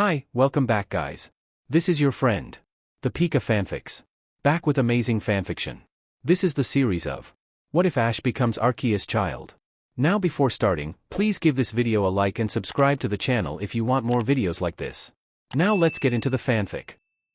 Hi, welcome back guys. This is your friend, the Pika Fanfics. Back with amazing fanfiction. This is the series of What If Ash Becomes Arceus' Child? Now before starting, please give this video a like and subscribe to the channel if you want more videos like this. Now let's get into the fanfic.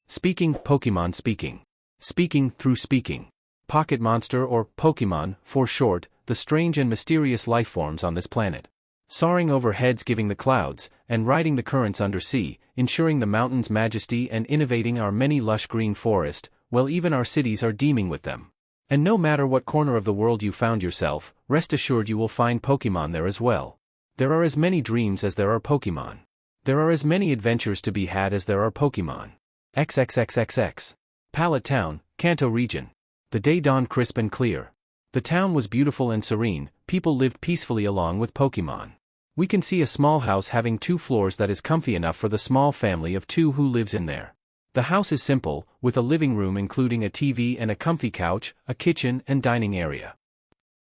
Speaking, Pokemon speaking. Speaking through speaking. Pocket monster or Pokemon, for short, the strange and mysterious life forms on this planet. Soaring over heads giving the clouds, and riding the currents undersea, ensuring the mountains' majesty and innovating our many lush green forest, well even our cities are teeming with them. And no matter what corner of the world you found yourself, rest assured you will find Pokemon there as well. There are as many dreams as there are Pokemon. There are as many adventures to be had as there are Pokemon. XXXXX. Pallet Town, Kanto region. The day dawned crisp and clear. The town was beautiful and serene, people lived peacefully along with Pokemon. We can see a small house having 2 floors that is comfy enough for the small family of 2 who lives in there. The house is simple, with a living room including a TV and a comfy couch, a kitchen and dining area.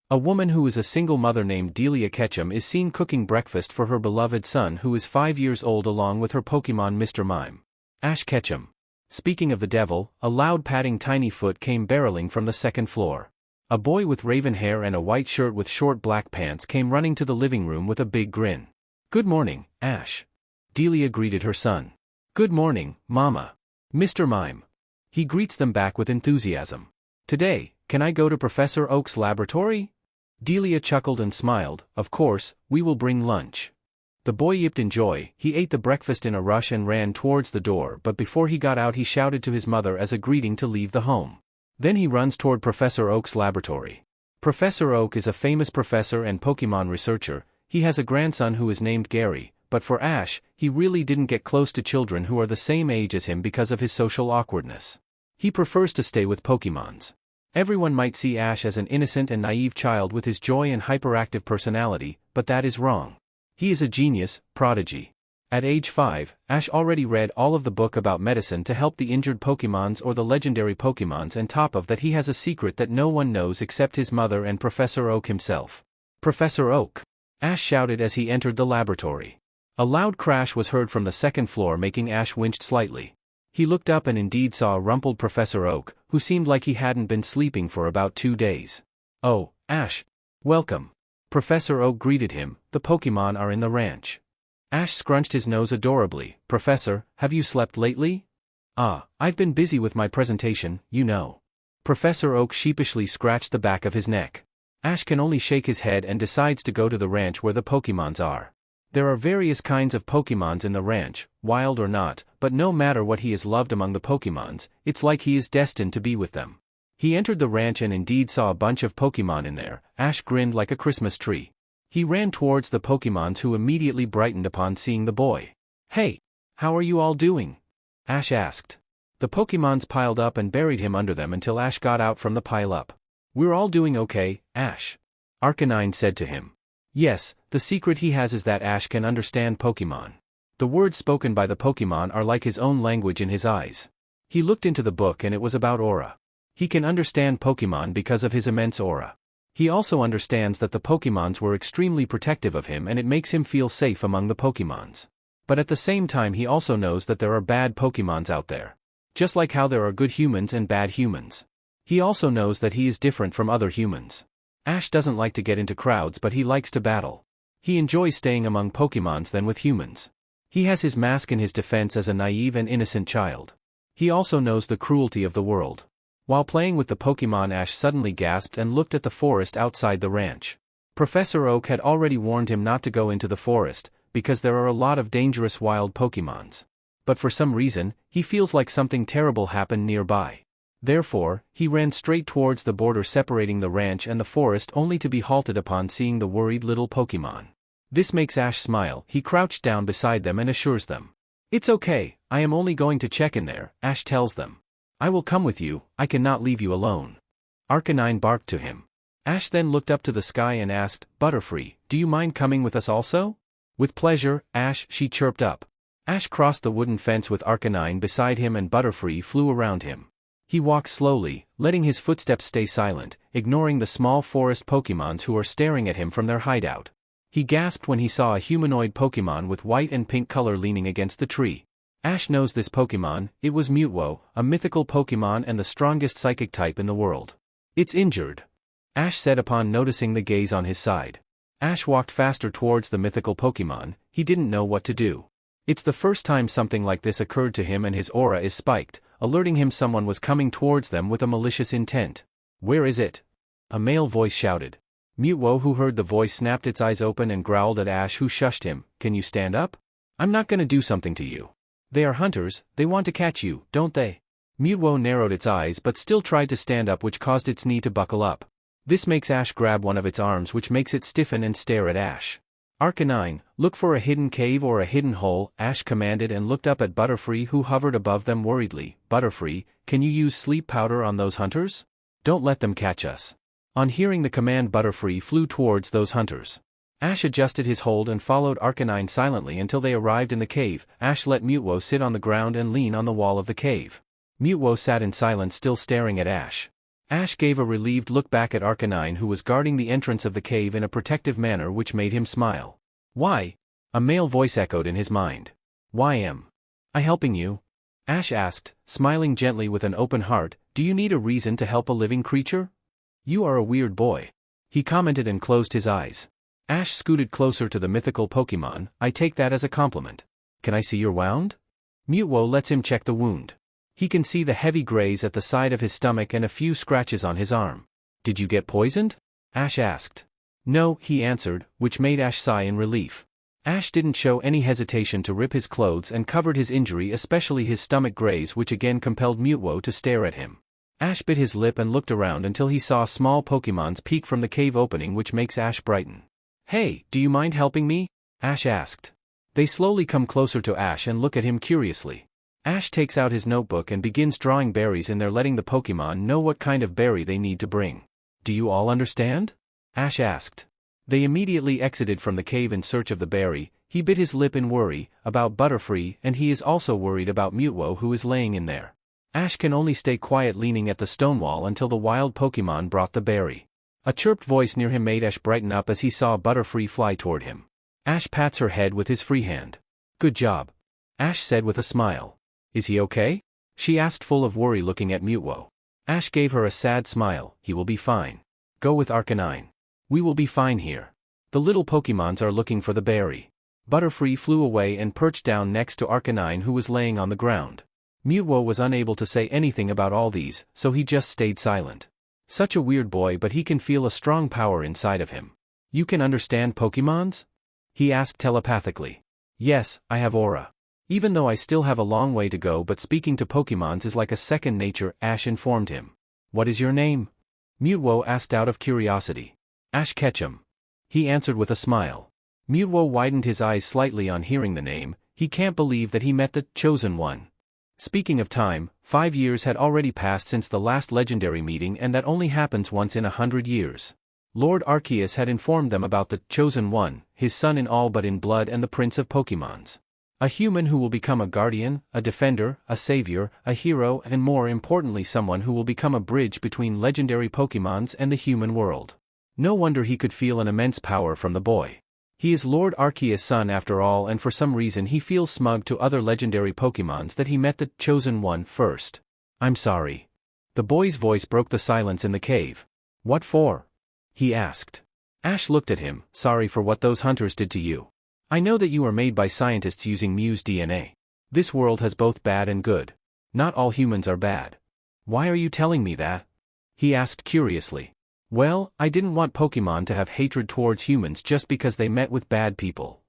A woman who is a single mother named Ketchum is seen cooking breakfast for her beloved son who is 5 years old along with her Pokemon Mr. Mime. Ash Ketchum. Speaking of the devil, a loud padding tiny foot came barreling from the 2nd floor. A boy with raven hair and a white shirt with short black pants came running to the living room with a big grin. "Good morning, Ash." Delia greeted her son. "Good morning, Mama." Mr. Mime. He greets them back with enthusiasm. "Today, can I go to Professor Oak's laboratory?" Delia chuckled and smiled. "Of course, we will bring lunch." The boy yipped in joy. He ate the breakfast in a rush and ran towards the door, but before he got out he shouted to his mother as a greeting to leave the home. Then he runs toward Professor Oak's laboratory. Professor Oak is a famous professor and Pokemon researcher. He has a grandson who is named Gary, but for Ash, he really didn't get close to children who are the same age as him because of his social awkwardness. He prefers to stay with Pokemons. Everyone might see Ash as an innocent and naive child with his joy and hyperactive personality, but that is wrong. He is a genius, prodigy. At age 5, Ash already read all of the book about medicine to help the injured Pokemons or the legendary Pokemons, and top of that he has a secret that no one knows except his mother and Professor Oak himself. "Professor Oak!" Ash shouted as he entered the laboratory. A loud crash was heard from the 2nd floor making Ash winced slightly. He looked up and indeed saw a rumpled Professor Oak, who seemed like he hadn't been sleeping for about 2 days. "Oh, Ash! Welcome!" Professor Oak greeted him. "The Pokemon are in the ranch." Ash scrunched his nose adorably. "Professor, have you slept lately?" "Ah, I've been busy with my presentation, you know." Professor Oak sheepishly scratched the back of his neck. Ash can only shake his head and decides to go to the ranch where the Pokemons are. There are various kinds of Pokemons in the ranch, wild or not, but no matter what he is loved among the Pokemons, it's like he is destined to be with them. He entered the ranch and indeed saw a bunch of Pokemon in there. Ash grinned like a Christmas tree. He ran towards the Pokemons who immediately brightened upon seeing the boy. "Hey! How are you all doing?" Ash asked. The Pokemons piled up and buried him under them until Ash got out from the pile-up. "We're all doing okay, Ash," Arcanine said to him. Yes, the secret he has is that Ash can understand Pokemon. The words spoken by the Pokemon are like his own language in his eyes. He looked into the book and it was about aura. He can understand Pokemon because of his immense aura. He also understands that the Pokemons were extremely protective of him and it makes him feel safe among the Pokemons. But at the same time he also knows that there are bad Pokemons out there. Just like how there are good humans and bad humans. He also knows that he is different from other humans. Ash doesn't like to get into crowds but he likes to battle. He enjoys staying among Pokemons than with humans. He has his mask in his defense as a naive and innocent child. He also knows the cruelty of the world. While playing with the Pokemon, Ash suddenly gasped and looked at the forest outside the ranch. Professor Oak had already warned him not to go into the forest, because there are a lot of dangerous wild Pokemons. But for some reason, he feels like something terrible happened nearby. Therefore, he ran straight towards the border separating the ranch and the forest only to be halted upon seeing the worried little Pokemon. This makes Ash smile. He crouched down beside them and assures them. "It's okay, I am only going to check in there," Ash tells them. "I will come with you, I cannot leave you alone." Arcanine barked to him. Ash then looked up to the sky and asked, "Butterfree, do you mind coming with us also?" "With pleasure, Ash," she chirped up. Ash crossed the wooden fence with Arcanine beside him and Butterfree flew around him. He walked slowly, letting his footsteps stay silent, ignoring the small forest Pokemons who are staring at him from their hideout. He gasped when he saw a humanoid Pokemon with white and pink color leaning against the tree. Ash knows this Pokemon. It was Mutwo, a mythical Pokemon and the strongest psychic type in the world. It's injured, Ash said upon noticing the gaze on his side. Ash walked faster towards the mythical Pokemon. He didn't know what to do. It's the first time something like this occurred to him, and his aura is spiked, alerting him someone was coming towards them with a malicious intent. Where is it? A male voice shouted. Mutwo, who heard the voice, snapped its eyes open and growled at Ash, who shushed him. Can you stand up? I'm not gonna do something to you. They are hunters, they want to catch you, don't they? Mutwo narrowed its eyes but still tried to stand up, which caused its knee to buckle up. This makes Ash grab one of its arms, which makes it stiffen and stare at Ash. Arcanine, look for a hidden cave or a hidden hole, Ash commanded and looked up at Butterfree, who hovered above them worriedly. Butterfree, can you use sleep powder on those hunters? Don't let them catch us. On hearing the command, Butterfree flew towards those hunters. Ash adjusted his hold and followed Arcanine silently until they arrived in the cave. Ash let Mutwo sit on the ground and lean on the wall of the cave. Mutwo sat in silence, still staring at Ash. Ash gave a relieved look back at Arcanine, who was guarding the entrance of the cave in a protective manner, which made him smile. Why? A male voice echoed in his mind. Why am I helping you? Ash asked, smiling gently with an open heart. Do you need a reason to help a living creature? You are a weird boy, he commented and closed his eyes. Ash scooted closer to the mythical Pokemon. I take that as a compliment. Can I see your wound? Mutwo lets him check the wound. He can see the heavy graze at the side of his stomach and a few scratches on his arm. Did you get poisoned? Ash asked. No, he answered, which made Ash sigh in relief. Ash didn't show any hesitation to rip his clothes and covered his injury, especially his stomach graze, which again compelled Mutwo to stare at him. Ash bit his lip and looked around until he saw small Pokemons peek from the cave opening, which makes Ash brighten. Hey, do you mind helping me? Ash asked. They slowly come closer to Ash and look at him curiously. Ash takes out his notebook and begins drawing berries in there, letting the Pokemon know what kind of berry they need to bring. Do you all understand? Ash asked. They immediately exited from the cave in search of the berry. He bit his lip in worry about Butterfree, and he is also worried about Mutwo, who is laying in there. Ash can only stay quiet, leaning at the stone wall until the wild Pokemon brought the berry. A chirped voice near him made Ash brighten up as he saw Butterfree fly toward him. Ash pats her head with his free hand. Good job, Ash said with a smile. Is he okay? She asked, full of worry, looking at Mutwo. Ash gave her a sad smile. He will be fine. Go with Arcanine. We will be fine here. The little Pokemons are looking for the berry. Butterfree flew away and perched down next to Arcanine, who was laying on the ground. Mutwo was unable to say anything about all these, so he just stayed silent. Such a weird boy, but he can feel a strong power inside of him. You can understand Pokemons? He asked telepathically. Yes, I have aura. Even though I still have a long way to go, but speaking to Pokemons is like a second nature, Ash informed him. What is your name? Mutwo asked out of curiosity. Ash Ketchum. He answered with a smile. Mutwo widened his eyes slightly on hearing the name. He can't believe that he met the Chosen One. Speaking of time, 5 years had already passed since the last legendary meeting, and that only happens once in 100 years. Lord Arceus had informed them about the Chosen One, his son in all but in blood and the Prince of Pokemons. A human who will become a guardian, a defender, a savior, a hero, and more importantly someone who will become a bridge between legendary Pokemons and the human world. No wonder he could feel an immense power from the boy. He is Lord Arceus' son after all, and for some reason he feels smug to other legendary Pokemons that he met the Chosen One first. I'm sorry. The boy's voice broke the silence in the cave. What for? He asked. Ash looked at him. Sorry for what those hunters did to you. I know that you are made by scientists using Mew's DNA. This world has both bad and good. Not all humans are bad. Why are you telling me that? He asked curiously. Well, I didn't want Pokemon to have hatred towards humans just because they met with bad people.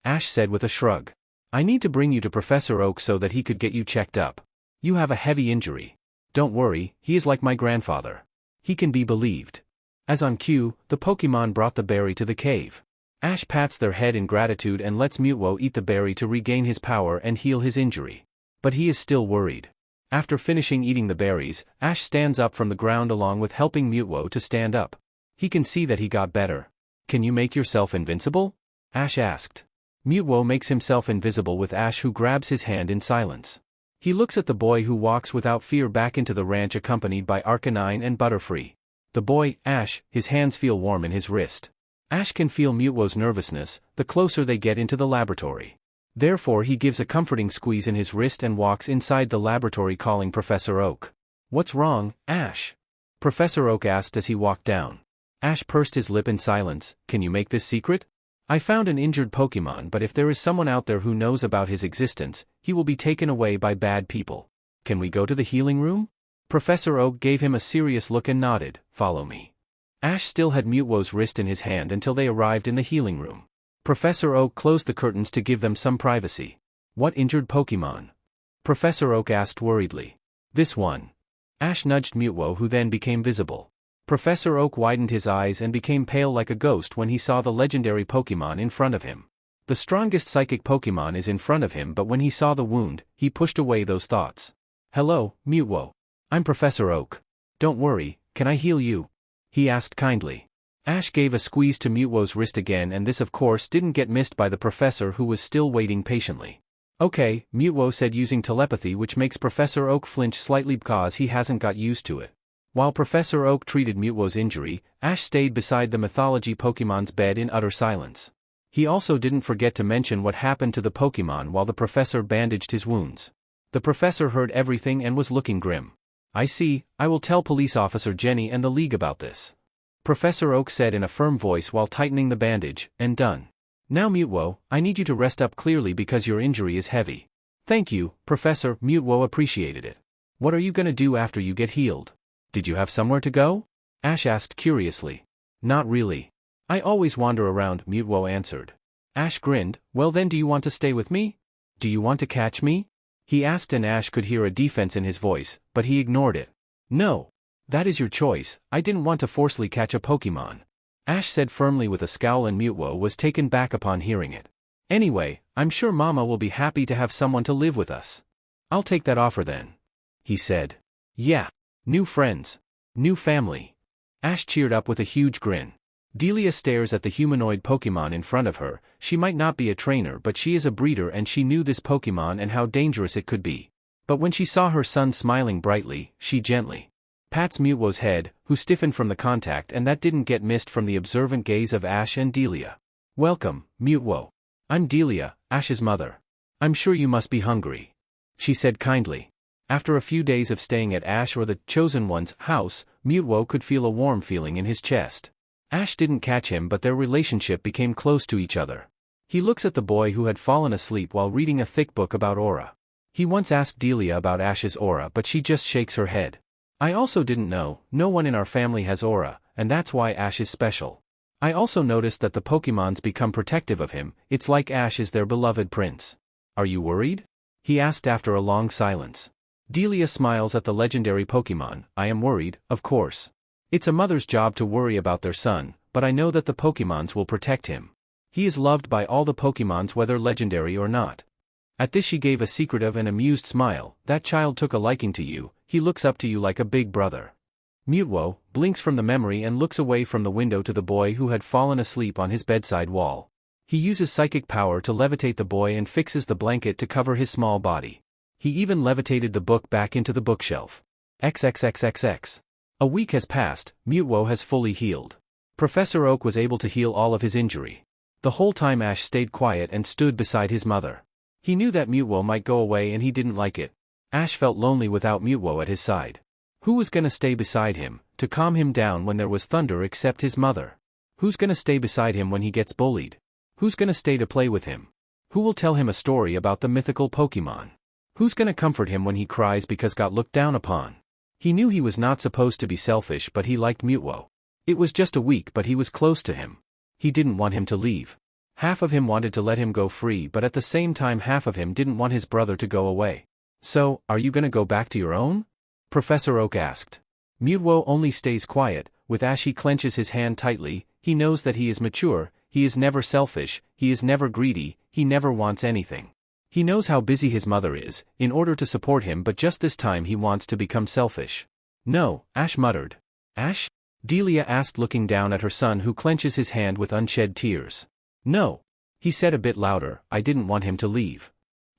Ash said with a shrug. I need to bring you to Professor Oak so that he could get you checked up. You have a heavy injury. Don't worry, he is like my grandfather. He can be believed. As on cue, the Pokemon brought the berry to the cave. Ash pats their head in gratitude and lets Mutwo eat the berry to regain his power and heal his injury. But he is still worried. After finishing eating the berries, Ash stands up from the ground along with helping Mutwo to stand up. He can see that he got better. Can you make yourself invincible? Ash asked. Mutwo makes himself invisible with Ash, who grabs his hand in silence. He looks at the boy, who walks without fear back into the ranch accompanied by Arcanine and Butterfree. The boy, Ash, his hands feel warm in his wrist. Ash can feel Mutwo's nervousness the closer they get into the laboratory. Therefore he gives a comforting squeeze in his wrist and walks inside the laboratory calling Professor Oak. "What's wrong, Ash?" Professor Oak asked as he walked down. Ash pursed his lip in silence. "Can you make this secret? I found an injured Pokemon, but if there is someone out there who knows about his existence, he will be taken away by bad people. Can we go to the healing room?" Professor Oak gave him a serious look and nodded. "Follow me." Ash still had Mutwo's wrist in his hand until they arrived in the healing room. Professor Oak closed the curtains to give them some privacy. "What injured Pokemon?" Professor Oak asked worriedly. "This one." Ash nudged Mutwo, who then became visible. Professor Oak widened his eyes and became pale like a ghost when he saw the legendary Pokemon in front of him. The strongest psychic Pokemon is in front of him, but when he saw the wound, he pushed away those thoughts. "Hello, Mutwo. I'm Professor Oak. Don't worry, can I heal you?" he asked kindly. Ash gave a squeeze to Mutwo's wrist again, and this of course didn't get missed by the professor, who was still waiting patiently. "Okay," Mutwo said using telepathy, which makes Professor Oak flinch slightly because he hasn't got used to it. While Professor Oak treated Mutwo's injury, Ash stayed beside the mythology Pokemon's bed in utter silence. He also didn't forget to mention what happened to the Pokemon while the professor bandaged his wounds. The professor heard everything and was looking grim. "I see, I will tell Police Officer Jenny and the League about this," Professor Oak said in a firm voice while tightening the bandage. "And done. Now Mutwo, I need you to rest up clearly because your injury is heavy." "Thank you, Professor." Mutwo appreciated it. "What are you gonna do after you get healed? Did you have somewhere to go?" Ash asked curiously. "Not really. I always wander around," Mutwo answered. Ash grinned. "Well then, do you want to stay with me? Do you want to catch me?" he asked, and Ash could hear a defense in his voice, but he ignored it. "No. That is your choice. I didn't want to forcefully catch a Pokemon," Ash said firmly with a scowl, and Mutwo was taken back upon hearing it. "Anyway, I'm sure Mama will be happy to have someone to live with us. I'll take that offer then," he said. "Yeah. New friends. New family." Ash cheered up with a huge grin. Delia stares at the humanoid Pokemon in front of her. She might not be a trainer, but she is a breeder, and she knew this Pokemon and how dangerous it could be. But when she saw her son smiling brightly, she gently pats Mutwo's head, who stiffened from the contact, and that didn't get missed from the observant gaze of Ash and Delia. "Welcome, Mutwo. I'm Delia, Ash's mother. I'm sure you must be hungry," she said kindly. After a few days of staying at Ash or the Chosen One's house, Mutwo could feel a warm feeling in his chest. Ash didn't catch him, but their relationship became close to each other. He looks at the boy who had fallen asleep while reading a thick book about aura. He once asked Delia about Ash's aura, but she just shakes her head. "I also didn't know. No one in our family has aura, and that's why Ash is special. I also noticed that the Pokemons become protective of him. It's like Ash is their beloved prince." "Are you worried?" he asked after a long silence. Delia smiles at the legendary Pokemon. "I am worried, of course. It's a mother's job to worry about their son, but I know that the Pokemons will protect him. He is loved by all the Pokemons, whether legendary or not." At this she gave a secretive and amused smile. "That child took a liking to you. He looks up to you like a big brother." Mutwo blinks from the memory and looks away from the window to the boy who had fallen asleep on his bedside wall. He uses psychic power to levitate the boy and fixes the blanket to cover his small body. He even levitated the book back into the bookshelf. XXXXX. A week has passed. Mutwo has fully healed. Professor Oak was able to heal all of his injury. The whole time Ash stayed quiet and stood beside his mother. He knew that Mutwo might go away and he didn't like it. Ash felt lonely without Mutwo at his side. Who was gonna stay beside him, to calm him down when there was thunder except his mother? Who's gonna stay beside him when he gets bullied? Who's gonna stay to play with him? Who will tell him a story about the mythical Pokemon? Who's gonna comfort him when he cries because got looked down upon? He knew he was not supposed to be selfish, but he liked Mutwo. It was just a week, but he was close to him. He didn't want him to leave. Half of him wanted to let him go free, but at the same time half of him didn't want his brother to go away. "So, are you gonna go back to your own?" Professor Oak asked. Mutwo only stays quiet. With Ash he clenches his hand tightly. He knows that he is mature, he is never selfish, he is never greedy, he never wants anything. He knows how busy his mother is, in order to support him, but just this time he wants to become selfish. "No," Ash muttered. "Ash?" Delia asked, looking down at her son, who clenches his hand with unshed tears. "No," he said a bit louder, "I didn't want him to leave."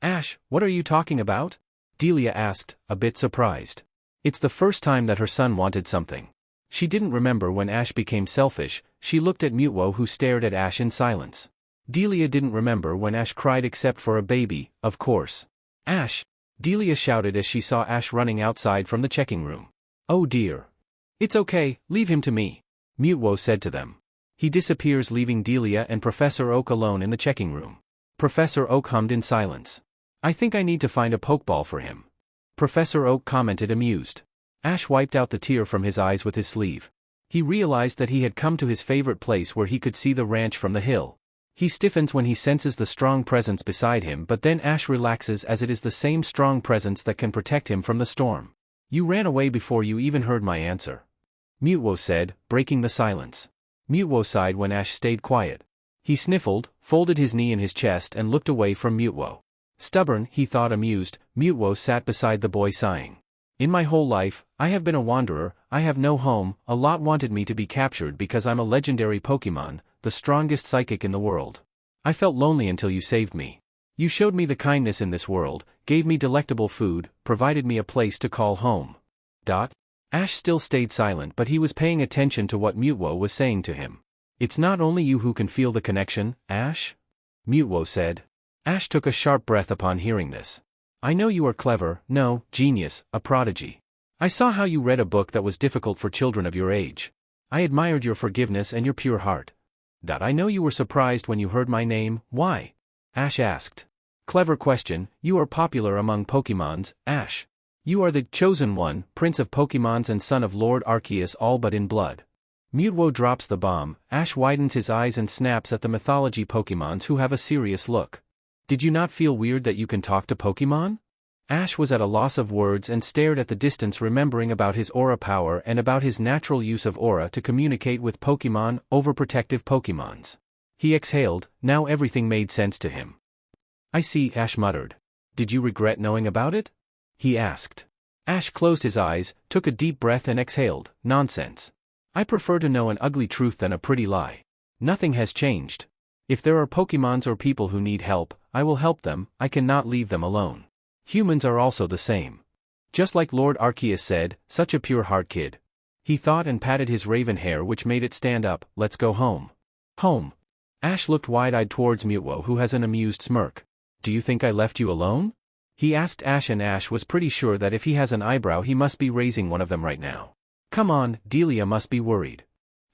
"Ash, what are you talking about?" Delia asked, a bit surprised. It's the first time that her son wanted something. She didn't remember when Ash became selfish. She looked at Mutwo, who stared at Ash in silence. Delia didn't remember when Ash cried except for a baby, of course. Ash! Delia shouted as she saw Ash running outside from the checking room. Oh dear. It's okay, leave him to me, Mutwo said to them. He disappears, leaving Delia and Professor Oak alone in the checking room. Professor Oak hummed in silence. I think I need to find a Pokeball for him. Professor Oak commented, amused. Ash wiped out the tear from his eyes with his sleeve. He realized that he had come to his favorite place where he could see the ranch from the hill. He stiffens when he senses the strong presence beside him, but then Ash relaxes as it is the same strong presence that can protect him from the storm. You ran away before you even heard my answer, Mutwo said, breaking the silence. Mutwo sighed when Ash stayed quiet. He sniffled, folded his knee in his chest and looked away from Mutwo. Stubborn, he thought, amused. Mutwo sat beside the boy sighing. In my whole life, I have been a wanderer, I have no home. A lot wanted me to be captured because I'm a legendary Pokemon, the strongest psychic in the world. I felt lonely until you saved me. You showed me the kindness in this world, gave me delectable food, provided me a place to call home. Ash still stayed silent, but he was paying attention to what Mutwo was saying to him. It's not only you who can feel the connection, Ash? Mutwo said. Ash took a sharp breath upon hearing this. I know you are clever, no, genius, a prodigy. I saw how you read a book that was difficult for children of your age. I admired your forgiveness and your pure heart. I know you were surprised when you heard my name, why? Ash asked. Clever question, you are popular among Pokemons, Ash. You are the chosen one, Prince of Pokemons and son of Lord Arceus, all but in blood. Mutwo drops the bomb. Ash widens his eyes and snaps at the mythology Pokemons who have a serious look. Did you not feel weird that you can talk to Pokemon? Ash was at a loss of words and stared at the distance, remembering about his aura power and about his natural use of aura to communicate with Pokemon, overprotective Pokemons. He exhaled, now everything made sense to him. I see, Ash muttered. Did you regret knowing about it? He asked. Ash closed his eyes, took a deep breath and exhaled. Nonsense. I prefer to know an ugly truth than a pretty lie. Nothing has changed. If there are Pokemons or people who need help, I will help them. I cannot leave them alone. Humans are also the same. Just like Lord Arceus said, such a pure heart kid. He thought and patted his raven hair, which made it stand up. Let's go home. Home. Ash looked wide-eyed towards Mutwo, who has an amused smirk. Do you think I left you alone? He asked Ash, and Ash was pretty sure that if he has an eyebrow he must be raising one of them right now. Come on, Delia must be worried.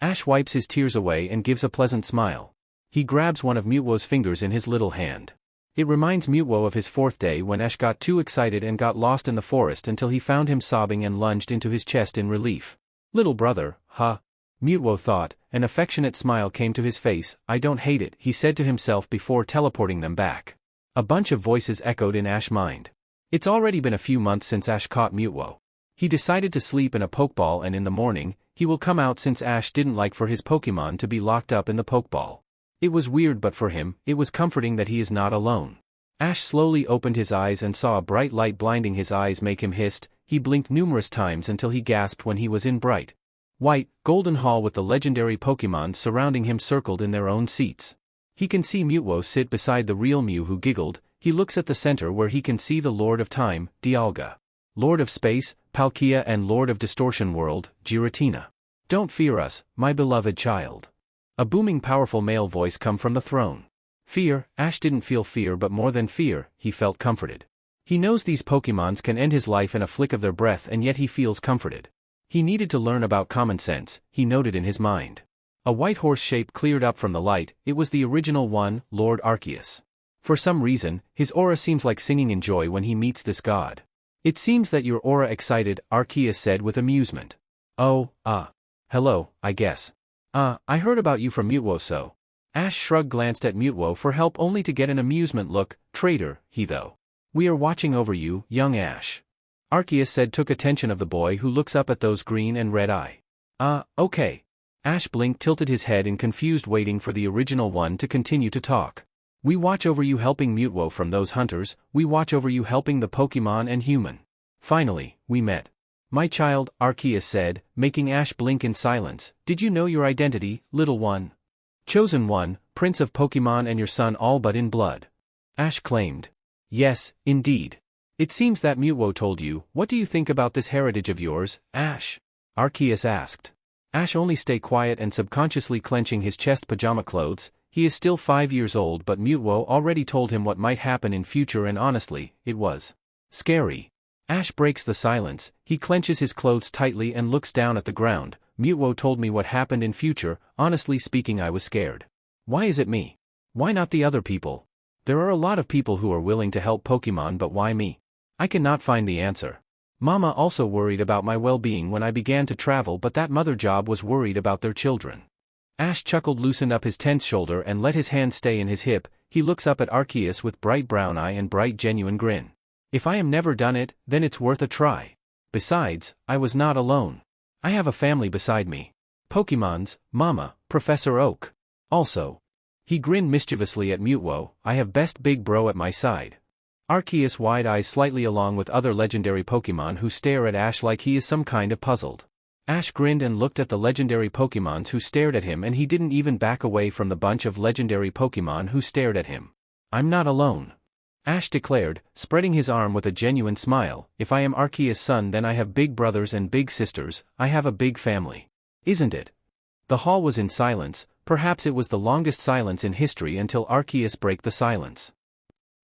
Ash wipes his tears away and gives a pleasant smile. He grabs one of Mutwo's fingers in his little hand. It reminds Mutwo of his 4th day when Ash got too excited and got lost in the forest until he found him sobbing and lunged into his chest in relief. Little brother, huh? Mutwo thought. An affectionate smile came to his face. I don't hate it, he said to himself before teleporting them back. A bunch of voices echoed in Ash's mind. It's already been a few months since Ash caught Mutwo. He decided to sleep in a Pokeball, and in the morning, he will come out, since Ash didn't like for his Pokemon to be locked up in the Pokeball. It was weird, but for him, it was comforting that he is not alone. Ash slowly opened his eyes and saw a bright light blinding his eyes, make him hissed. He blinked numerous times until he gasped when he was in bright white, golden hall with the legendary Pokemon surrounding him circled in their own seats. He can see Mutwo sit beside the real Mew, who giggled. He looks at the center where he can see the Lord of Time, Dialga, Lord of Space, Palkia, and Lord of Distortion World, Giratina. Don't fear us, my beloved child. A booming powerful male voice come from the throne. Fear? Ash didn't feel fear, but more than fear, he felt comforted. He knows these Pokemons can end his life in a flick of their breath, and yet he feels comforted. He needed to learn about common sense, he noted in his mind. A white horse shape cleared up from the light. It was the original one, Lord Arceus. For some reason, his aura seems like singing in joy when he meets this god. It seems that your aura excited, Arceus said with amusement. Oh, hello, I guess. I heard about you from Mutwo, so. Ash shrugged, glanced at Mutwo for help only to get an amusement look. Traitor, he though. We are watching over you, young Ash. Arceus said, took attention of the boy who looks up at those green and red eye. Okay. Ash blinked, tilted his head in confused, waiting for the original one to continue to talk. We watch over you helping Mutwo from those hunters, we watch over you helping the Pokemon and human. Finally, we met. My child, Arceus said, making Ash blink in silence. Did you know your identity, little one? Chosen one, Prince of Pokemon and your son all but in blood. Ash claimed. Yes, indeed. It seems that Mutwo told you. What do you think about this heritage of yours, Ash? Arceus asked. Ash only stay quiet and subconsciously clenching his chest pajama clothes. He is still 5 years old, but Mutwo already told him what might happen in future, and honestly, it was scary. Ash breaks the silence. He clenches his clothes tightly and looks down at the ground. Mutwo told me what happened in future. Honestly speaking, I was scared. Why is it me? Why not the other people? There are a lot of people who are willing to help Pokemon, but why me? I cannot find the answer. Mama also worried about my well-being when I began to travel, but that mother job was worried about their children. Ash chuckled, loosened up his tense shoulder and let his hand stay in his hip. He looks up at Arceus with bright brown eye and bright genuine grin. If I am never done it, then it's worth a try. Besides, I was not alone. I have a family beside me. Pokemons, Mama, Professor Oak. Also. He grinned mischievously at Mutwo. I have best big bro at my side. Arceus wide eyes slightly along with other legendary Pokemon who stare at Ash like he is some kind of puzzled. Ash grinned and looked at the legendary Pokemons who stared at him, and he didn't even back away from the bunch of legendary Pokemon who stared at him. I'm not alone. Ash declared, spreading his arm with a genuine smile. If I am Arceus' son, then I have big brothers and big sisters. I have a big family. Isn't it? The hall was in silence. Perhaps it was the longest silence in history until Arceus broke the silence.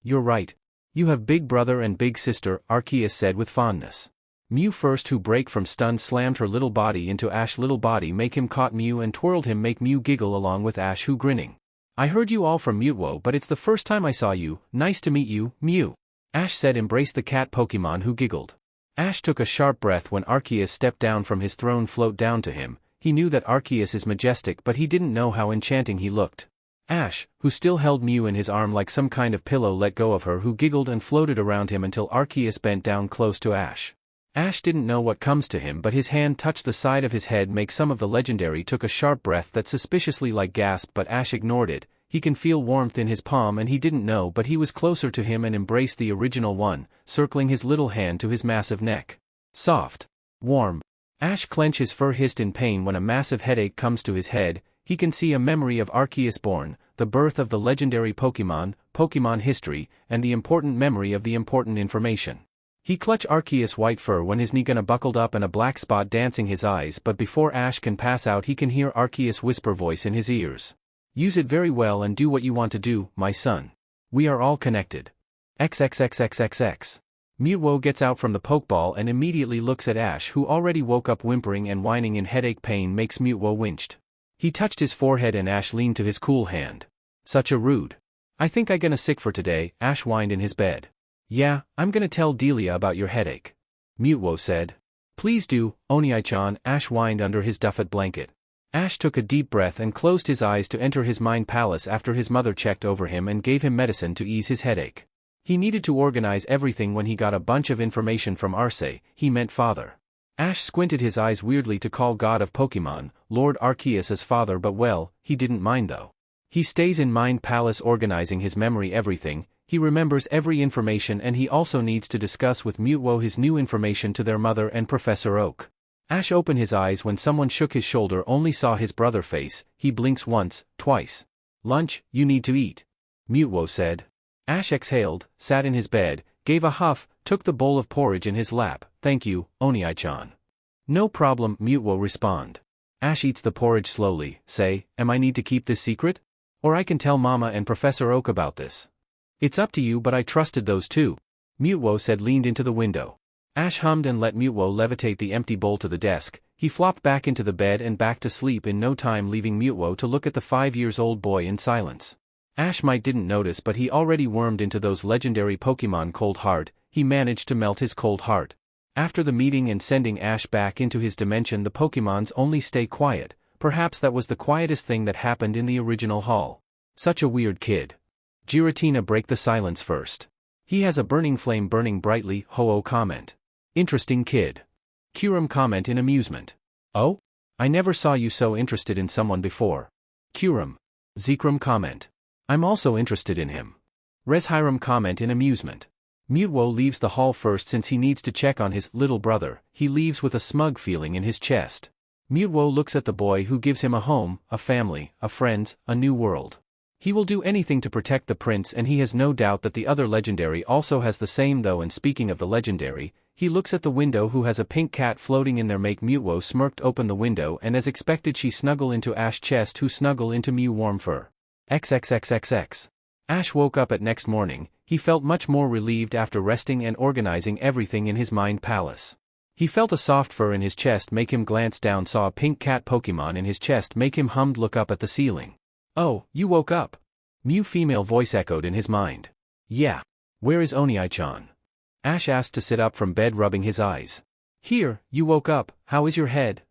You're right. You have big brother and big sister, Arceus said with fondness. Mew first, who break from stun, slammed her little body into Ash little body, make him caught Mew and twirled him, make Mew giggle along with Ash, who grinning. I heard you all from Mutwo, but it's the first time I saw you. Nice to meet you, Mew. Ash said, embrace the cat Pokemon, who giggled. Ash took a sharp breath when Arceus stepped down from his throne, float down to him. He knew that Arceus is majestic, but he didn't know how enchanting he looked. Ash, who still held Mew in his arm like some kind of pillow, let go of her, who giggled and floated around him until Arceus bent down close to Ash. Ash didn't know what comes to him, but his hand touched the side of his head, make some of the legendary took a sharp breath that suspiciously like gasp, but Ash ignored it. He can feel warmth in his palm, and he didn't know, but he was closer to him and embraced the original one, circling his little hand to his massive neck. Soft. Warm. Ash clench his fur, hissed in pain when a massive headache comes to his head. He can see a memory of Arceus born, the birth of the legendary Pokemon, Pokemon history, and the important memory of the important information. He clutched Arceus' white fur when his knee gonna buckled up and a black spot dancing his eyes, but before Ash can pass out, he can hear Arceus' whisper voice in his ears. Use it very well and do what you want to do, my son. We are all connected. XXXXXX. Mutwo gets out from the Pokeball and immediately looks at Ash, who already woke up whimpering and whining in headache pain, makes Mutwo winched. He touched his forehead and Ash leaned to his cool hand. Such a rude. I think I gonna sick for today, Ash whined in his bed. Yeah, I'm gonna tell Delia about your headache. Mutwo said. Please do, Oni-chan, Ash whined under his duffet blanket. Ash took a deep breath and closed his eyes to enter his mind palace after his mother checked over him and gave him medicine to ease his headache. He needed to organize everything when he got a bunch of information from Arceus, he meant father. Ash squinted his eyes weirdly to call God of Pokemon, Lord Arceus, as father, but well, he didn't mind though. He stays in Mind Palace organizing his memory everything, he remembers every information, and he also needs to discuss with Mutwo his new information to their mother and Professor Oak. Ash opened his eyes when someone shook his shoulder, only saw his brother face. He blinks once, twice. Lunch, you need to eat. Mutwo said. Ash exhaled, sat in his bed, gave a huff, took the bowl of porridge in his lap. Thank you, Oni-chan. No problem, Mutwo respond. Ash eats the porridge slowly, say, am I need to keep this secret? Or I can tell Mama and Professor Oak about this. It's up to you, but I trusted those two. Mutwo said, leaned into the window. Ash hummed and let Mutwo levitate the empty bowl to the desk. He flopped back into the bed and back to sleep in no time, leaving Mutwo to look at the 5-year-old boy in silence. Ash might didn't notice, but he already wormed into those legendary Pokemon cold heart. He managed to melt his cold heart. After the meeting and sending Ash back into his dimension, the Pokemons only stay quiet. Perhaps that was the quietest thing that happened in the original hall. Such a weird kid. Giratina break the silence first. He has a burning flame burning brightly, Ho-Oh comment. Interesting kid. Kyurem comment in amusement. Oh? I never saw you so interested in someone before. Kyurem. Zekrom comment. I'm also interested in him. Reshiram comment in amusement. Mutwo leaves the hall first since he needs to check on his little brother. He leaves with a smug feeling in his chest. Mutwo looks at the boy who gives him a home, a family, a friends, a new world. He will do anything to protect the prince, and he has no doubt that the other legendary also has the same though. And speaking of the legendary, he looks at the window who has a pink cat floating in there, make Mutwo smirked open the window, and as expected she snuggle into Ash's chest, who snuggle into Mew warm fur. XXXXX. Ash woke up at next morning. He felt much more relieved after resting and organizing everything in his mind palace. He felt a soft fur in his chest make him glance down, saw a pink cat Pokemon in his chest make him hummed, look up at the ceiling. Oh, you woke up? Mew female voice echoed in his mind. Yeah. Where is Onii-chan? Ash asked to sit up from bed, rubbing his eyes. Here, you woke up, how is your head?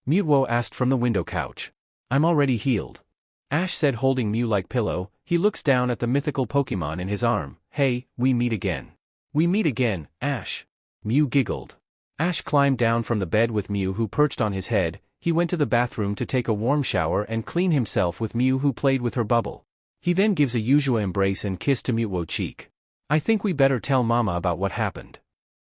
Mutwo asked from the window couch. I'm already healed. Ash said, holding Mew like pillow. He looks down at the mythical Pokemon in his arm. Hey, we meet again. We meet again, Ash. Mew giggled. Ash climbed down from the bed with Mew, who perched on his head. He went to the bathroom to take a warm shower and clean himself with Mew, who played with her bubble. He then gives a usual embrace and kiss to Mutwo cheek. I think we better tell Mama about what happened.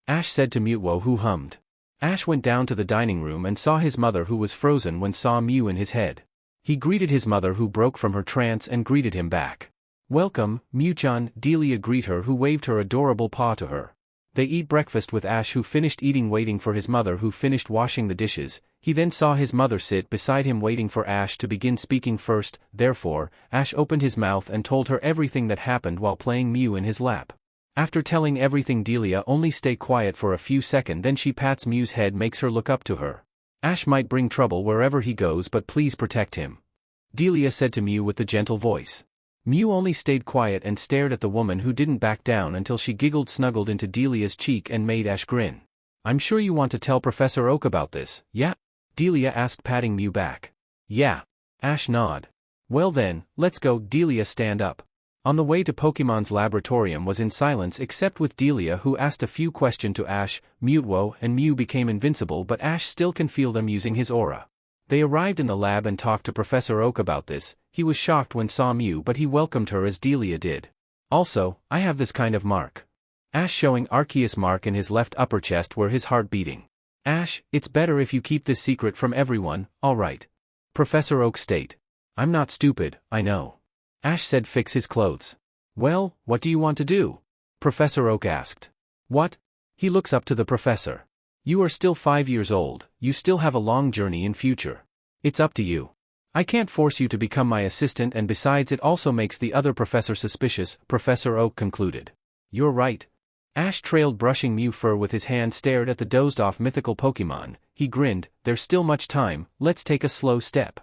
Ash said to Mutwo, who hummed. Ash went down to the dining room and saw his mother, who was frozen when saw Mew in his head. He greeted his mother, who broke from her trance and greeted him back. Welcome, Mew-chan, Delia greeted her, who waved her adorable paw to her. They eat breakfast with Ash, who finished eating, waiting for his mother, who finished washing the dishes. He then saw his mother sit beside him waiting for Ash to begin speaking first. Therefore, Ash opened his mouth and told her everything that happened while playing Mew in his lap. After telling everything, Delia only stay quiet for a few seconds, then she pats Mew's head, makes her look up to her. Ash might bring trouble wherever he goes, but please protect him, Delia said to Mew with the gentle voice. Mew only stayed quiet and stared at the woman, who didn't back down until she giggled, snuggled into Delia's cheek and made Ash grin. I'm sure you want to tell Professor Oak about this, yeah? Delia asked, patting Mew back. Yeah. Ash nodded. Well then, let's go. Delia stand up. On the way to Pokemon's laboratorium was in silence except with Delia, who asked a few questions to Ash. Mutwo and Mew became invincible, but Ash still can feel them using his aura. They arrived in the lab and talked to Professor Oak about this. He was shocked when saw Mew, but he welcomed her as Delia did. Also, I have this kind of mark. Ash showing Arceus mark in his left upper chest where his heart beating. Ash, it's better if you keep this secret from everyone, alright? Professor Oak state. I'm not stupid, I know. Ash said, fix his clothes. Well, what do you want to do? Professor Oak asked. What? He looks up to the professor. You are still 5 years old, you still have a long journey in future. It's up to you. I can't force you to become my assistant, and besides it also makes the other professor suspicious, Professor Oak concluded. You're right. Ash trailed, brushing Mew fur with his hand, stared at the dozed-off mythical Pokemon. He grinned, there's still much time, let's take a slow step.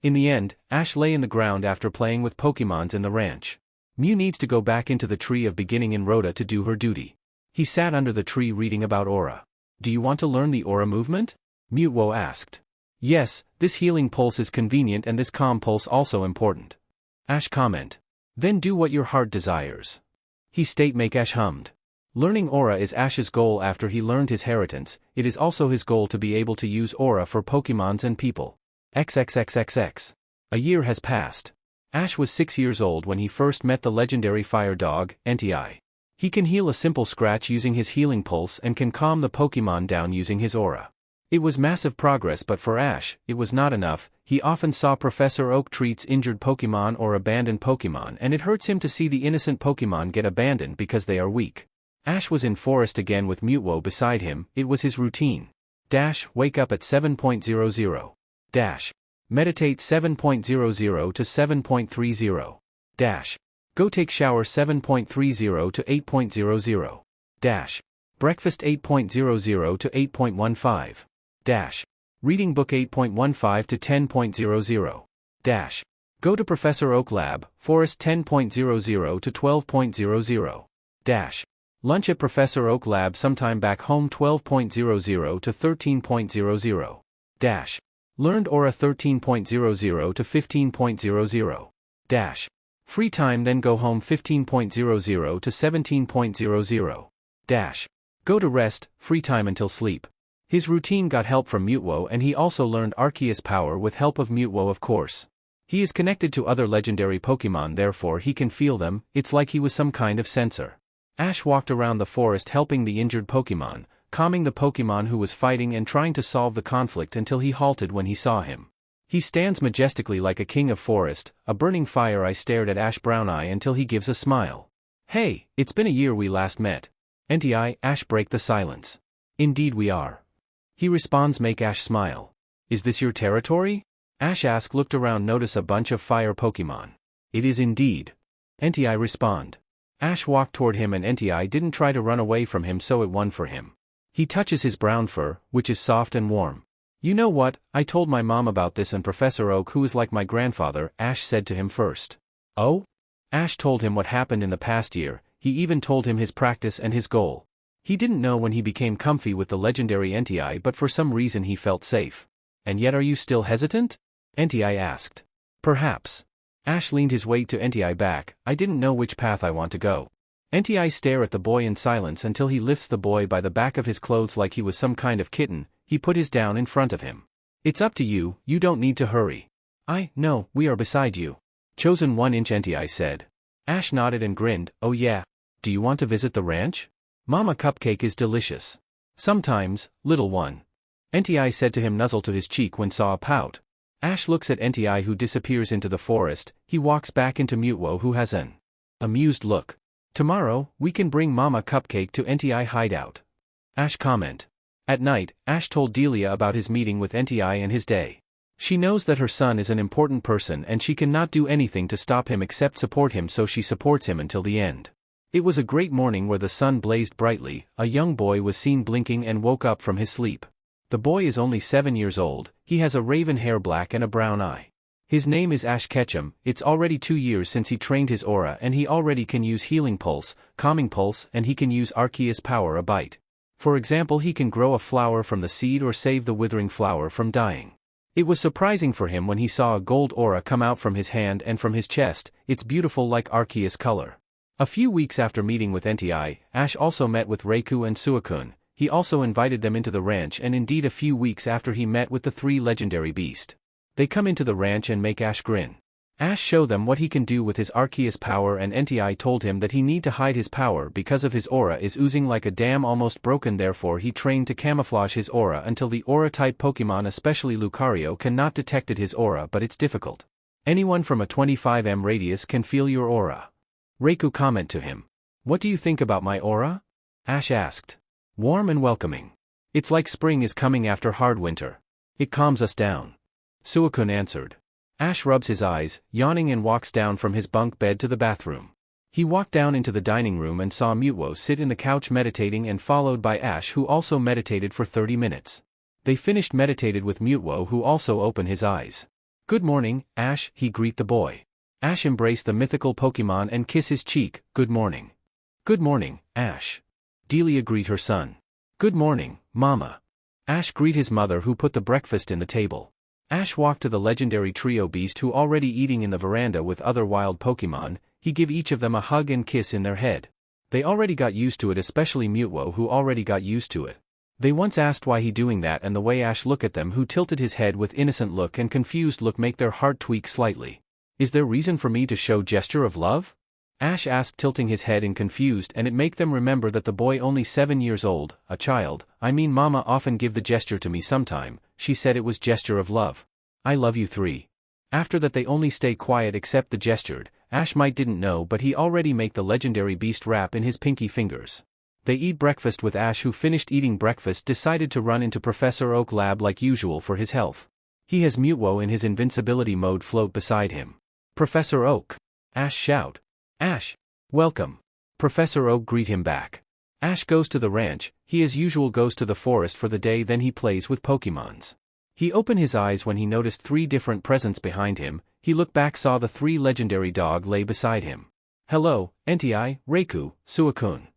In the end, Ash lay in the ground after playing with Pokemons in the ranch. Mew needs to go back into the tree of beginning in Rhoda to do her duty. He sat under the tree reading about aura. Do you want to learn the aura movement? Mutwo asked. Yes, this healing pulse is convenient and this calm pulse also important. Ash comment. Then do what your heart desires. He state, make Ash hummed. Learning aura is Ash's goal after he learned his inheritance. It is also his goal to be able to use aura for Pokemons and people. XXXXX. A year has passed. Ash was 6 years old when he first met the legendary fire dog, Entei. He can heal a simple scratch using his healing pulse and can calm the Pokemon down using his aura. It was massive progress, but for Ash, it was not enough. He often saw Professor Oak treats injured Pokemon or abandoned Pokemon, and it hurts him to see the innocent Pokemon get abandoned because they are weak. Ash was in forest again with Mutwo beside him. It was his routine. Dash, wake up at 7.00. Dash. Meditate 7.00 to 7.30. Dash. Go take shower 7.30 to 8.00. Dash. Breakfast 8.00 to 8.15. Dash. Reading book 8.15 to 10.00. Dash. Go to Professor Oak Lab, Forest 10.00 to 12.00. Dash. Lunch at Professor Oak Lab, sometime back home 12.00 to 13.00. Dash. Learned aura 13.00 to 15.00. Dash. Free time, then go home 15.00 to 17.00. Dash. Go to rest, free time until sleep. His routine got help from Mutwo, and he also learned Arceus power with help of Mutwo, of course. He is connected to other legendary Pokemon, therefore he can feel them. It's like he was some kind of sensor. Ash walked around the forest helping the injured Pokemon, calming the Pokemon who was fighting and trying to solve the conflict until he halted when he saw him. He stands majestically like a king of forest, a burning fire eye stared at Ash Brown Eye until he gives a smile. Hey, it's been a year we last met. Entei, Ash break the silence. Indeed we are. He responds, make Ash smile. Is this your territory? Ash asked, looked around, notice a bunch of fire Pokemon. It is indeed. Entei respond. Ash walked toward him and Entei didn't try to run away from him, so it won for him. He touches his brown fur, which is soft and warm. You know what, I told my mom about this and Professor Oak, who is like my grandfather, Ash said to him first. Oh? Ash told him what happened in the past year. He even told him his practice and his goal. He didn't know when he became comfy with the legendary Entei, but for some reason he felt safe. And yet are you still hesitant? Entei asked. Perhaps. Ash leaned his weight to Entei back. I didn't know which path I want to go. Entei stare at the boy in silence until he lifts the boy by the back of his clothes like he was some kind of kitten. He put his down in front of him. It's up to you, you don't need to hurry. No, we are beside you. Chosen 1-inch Entei said. Ash nodded and grinned. Oh yeah. Do you want to visit the ranch? Mama cupcake is delicious. Sometimes, little one. Entei said to him, nuzzle to his cheek when saw a pout. Ash looks at Entei, who disappears into the forest. He walks back into Mutuo, who has an amused look. Tomorrow, we can bring Mama cupcake to Entei hideout. Ash comment. At night, Ash told Delia about his meeting with Entei and his day. She knows that her son is an important person and she cannot do anything to stop him except support him, so she supports him until the end. It was a great morning where the sun blazed brightly. A young boy was seen blinking and woke up from his sleep. The boy is only 7 years old. He has a raven hair, black and a brown eye. His name is Ash Ketchum. It's already 2 years since he trained his aura and he already can use healing pulse, calming pulse, and he can use Arceus power a bite. For example, he can grow a flower from the seed or save the withering flower from dying. It was surprising for him when he saw a gold aura come out from his hand and from his chest. It's beautiful like Arceus color. A few weeks after meeting with Entei, Ash also met with Reiku and Suakun. He also invited them into the ranch, and indeed a few weeks after he met with the 3 legendary beasts. They come into the ranch and make Ash grin. Ash show them what he can do with his Arceus power, and Entei told him that he need to hide his power because of his aura is oozing like a dam, almost broken. Therefore he trained to camouflage his aura until the aura-type Pokemon, especially Lucario, cannot detect his aura, but it's difficult. Anyone from a 25m radius can feel your aura. Reiku comment to him. What do you think about my aura? Ash asked. Warm and welcoming. It's like spring is coming after hard winter. It calms us down. Suakun answered. Ash rubs his eyes, yawning, and walks down from his bunk bed to the bathroom. He walked down into the dining room and saw Mutuo sit in the couch meditating, and followed by Ash, who also meditated for 30 minutes. They finished meditated with Mutuo, who also opened his eyes. Good morning, Ash, he greet the boy. Ash embraced the mythical Pokemon and kiss his cheek. Good morning. Good morning, Ash. Delia greet her son. Good morning, Mama. Ash greet his mother, who put the breakfast in the table. Ash walked to the legendary trio beast, who already eating in the veranda with other wild Pokemon. He give each of them a hug and kiss in their head. They already got used to it, especially Mutuo, who already got used to it. They once asked why he doing that, and the way Ash look at them, who tilted his head with innocent look and confused look, make their heart tweak slightly. Is there reason for me to show gesture of love? Ash asked, tilting his head and confused, and it make them remember that the boy only 7 years old, a child. I mean, Mama often give the gesture to me sometime. She said it was gesture of love. I love you 3. After that they only stay quiet except the gestured. Ash might didn't know, but he already make the legendary beast wrap in his pinky fingers. They eat breakfast with Ash, who finished eating breakfast decided to run into Professor Oak lab like usual for his health. He has Mutuo in his invincibility mode float beside him. Professor Oak. Ash shout. Ash. Welcome. Professor Oak greet him back. Ash goes to the ranch. He as usual goes to the forest for the day, then he plays with Pokemons. He opened his eyes when he noticed 3 different presents behind him. He looked back, saw the 3 legendary dog lay beside him. Hello, Entei, Reiku, Suakun.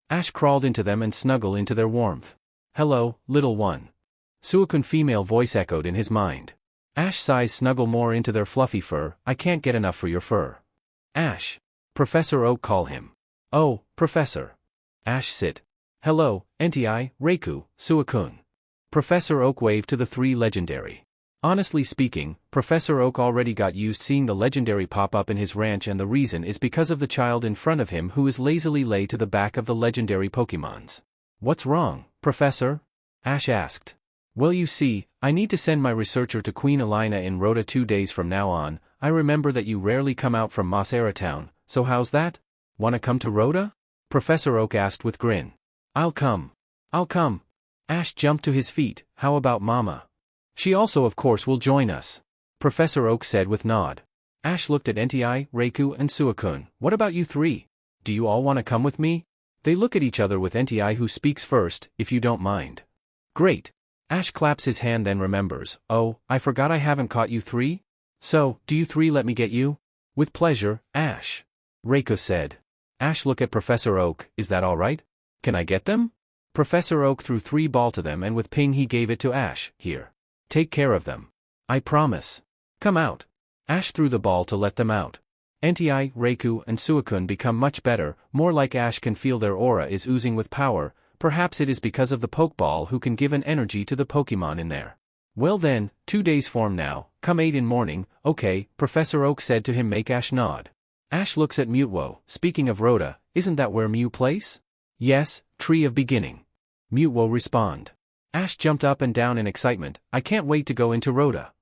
Ash crawled into them and snuggled into their warmth. Hello, little one. Suakun female voice echoed in his mind. Ash sighs, snuggle more into their fluffy fur. I can't get enough for your fur. Ash. Professor Oak call him. Oh, Professor. Ash sit. Hello, Entei, Reiku, Suakun. Professor Oak waved to the 3 legendary. Honestly speaking, Professor Oak already got used seeing the legendary pop up in his ranch, and the reason is because of the child in front of him who is lazily lay to the back of the legendary Pokemons. What's wrong, Professor? Ash asked. Well, you see, I need to send my researcher to Queen Elena in Rhoda 2 days from now on. I remember that you rarely come out from Mossera Town, so how's that? Wanna come to Rhoda? Professor Oak asked with grin. I'll come. I'll come. Ash jumped to his feet. How about Mama? She also of course will join us. Professor Oak said with nod. Ash looked at Entei, Reiku and Suakun. What about you three? Do you all want to come with me? They look at each other with Entei who speaks first, if you don't mind. Great. Ash claps his hand then remembers, oh, I forgot I haven't caught you three? So, do you three let me get you? With pleasure, Ash. Reiku said. Ash looked at Professor Oak, is that alright? Can I get them? Professor Oak threw 3 balls to them and with ping he gave it to Ash, here. Take care of them. I promise. Come out. Ash threw the ball to let them out. Entei, Reiku and Suakun become much better, more like Ash can feel their aura is oozing with power, perhaps it is because of the Pokeball who can give an energy to the Pokemon in there. Well then, 2 days form now, come 8 in morning, okay, Professor Oak said to him make Ash nod. Ash looks at Mutwo, speaking of Rhoda, isn't that where Mew place? Yes, Tree of Beginning. Mutwo respond. Ash jumped up and down in excitement, I can't wait to go into Rhoda.